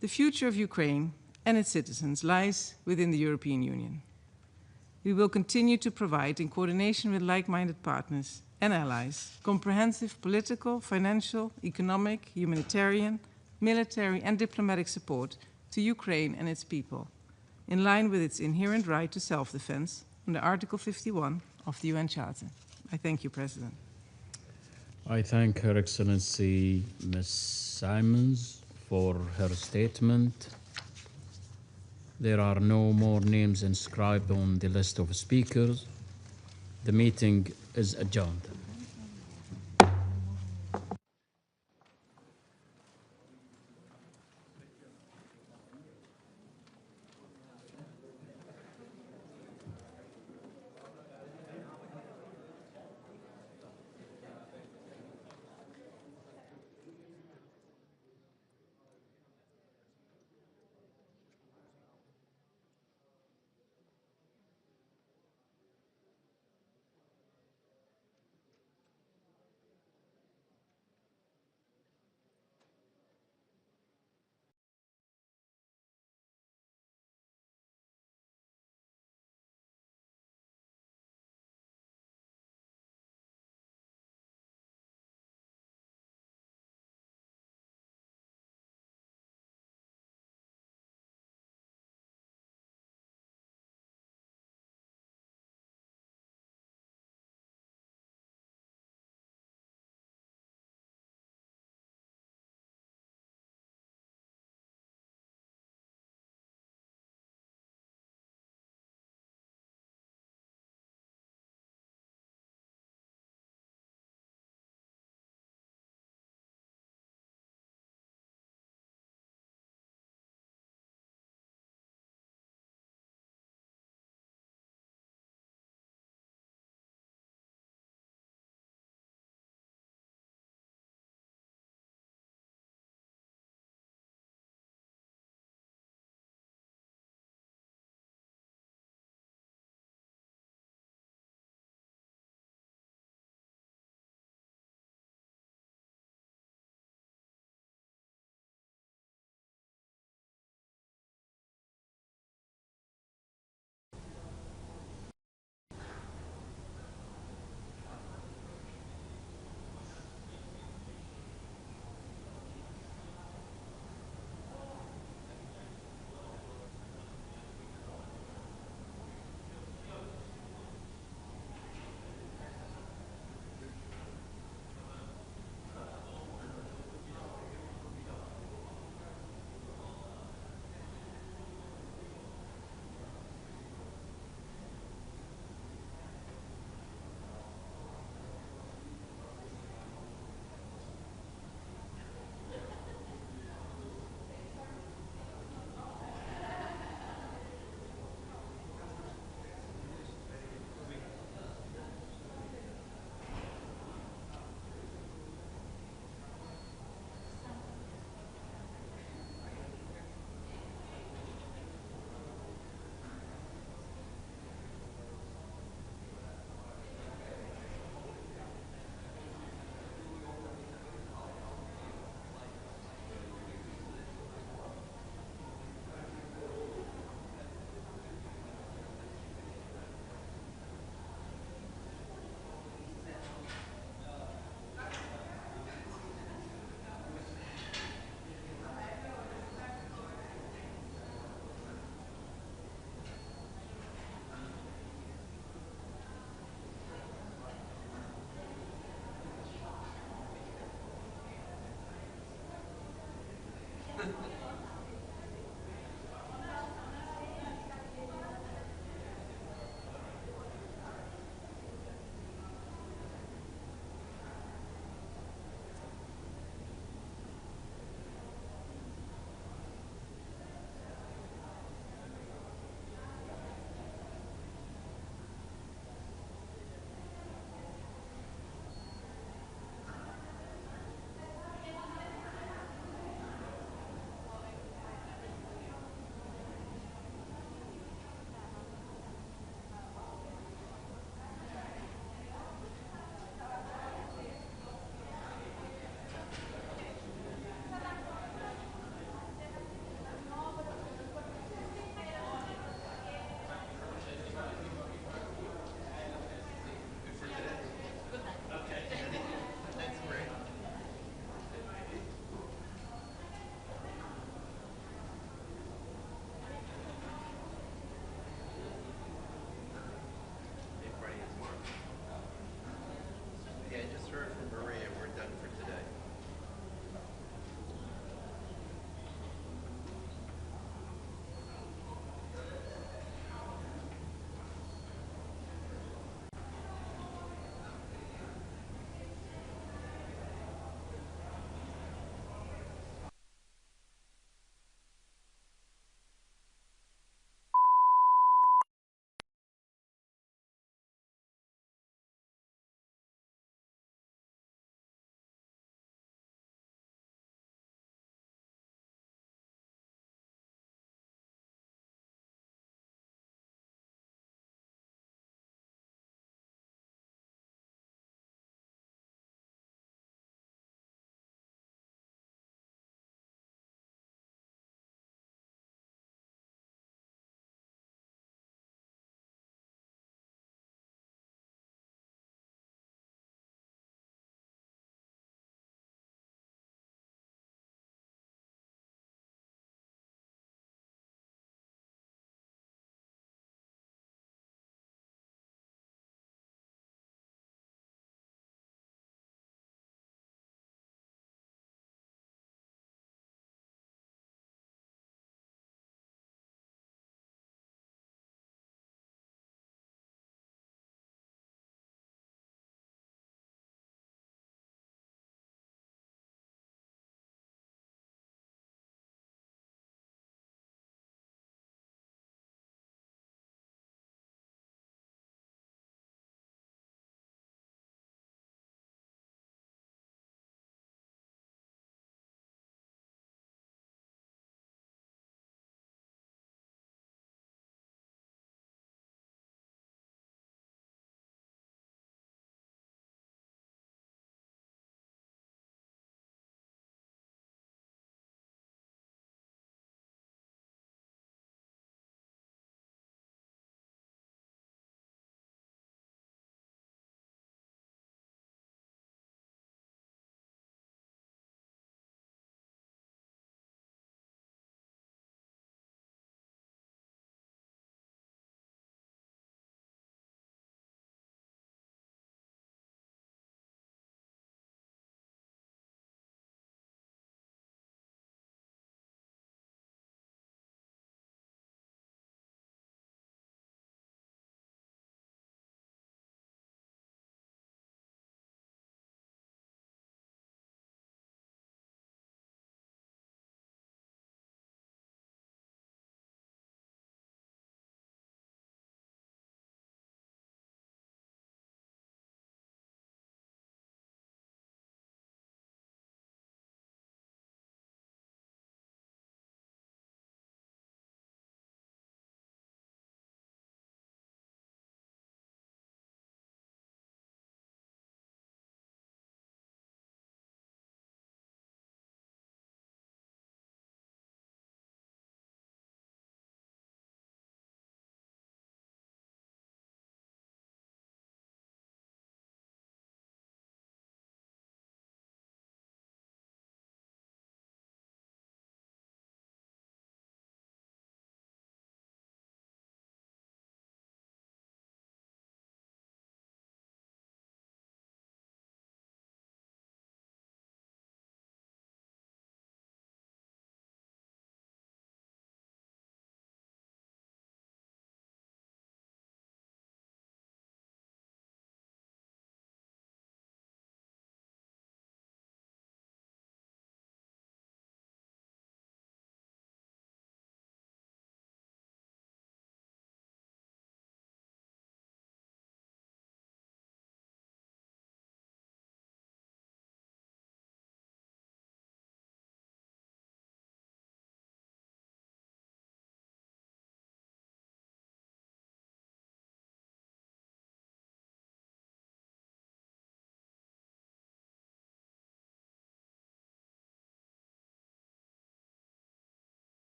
The future of Ukraine and its citizens lies within the European Union. We will continue to provide, in coordination with like-minded partners and allies, comprehensive political, financial, economic, humanitarian, military, and diplomatic support to Ukraine and its people, in line with its inherent right to self-defense under Article 51 of the UN Charter. I thank you, President. I thank Her Excellency Ms. Simons for her statement. There are no more names inscribed on the list of speakers. The meeting is adjourned.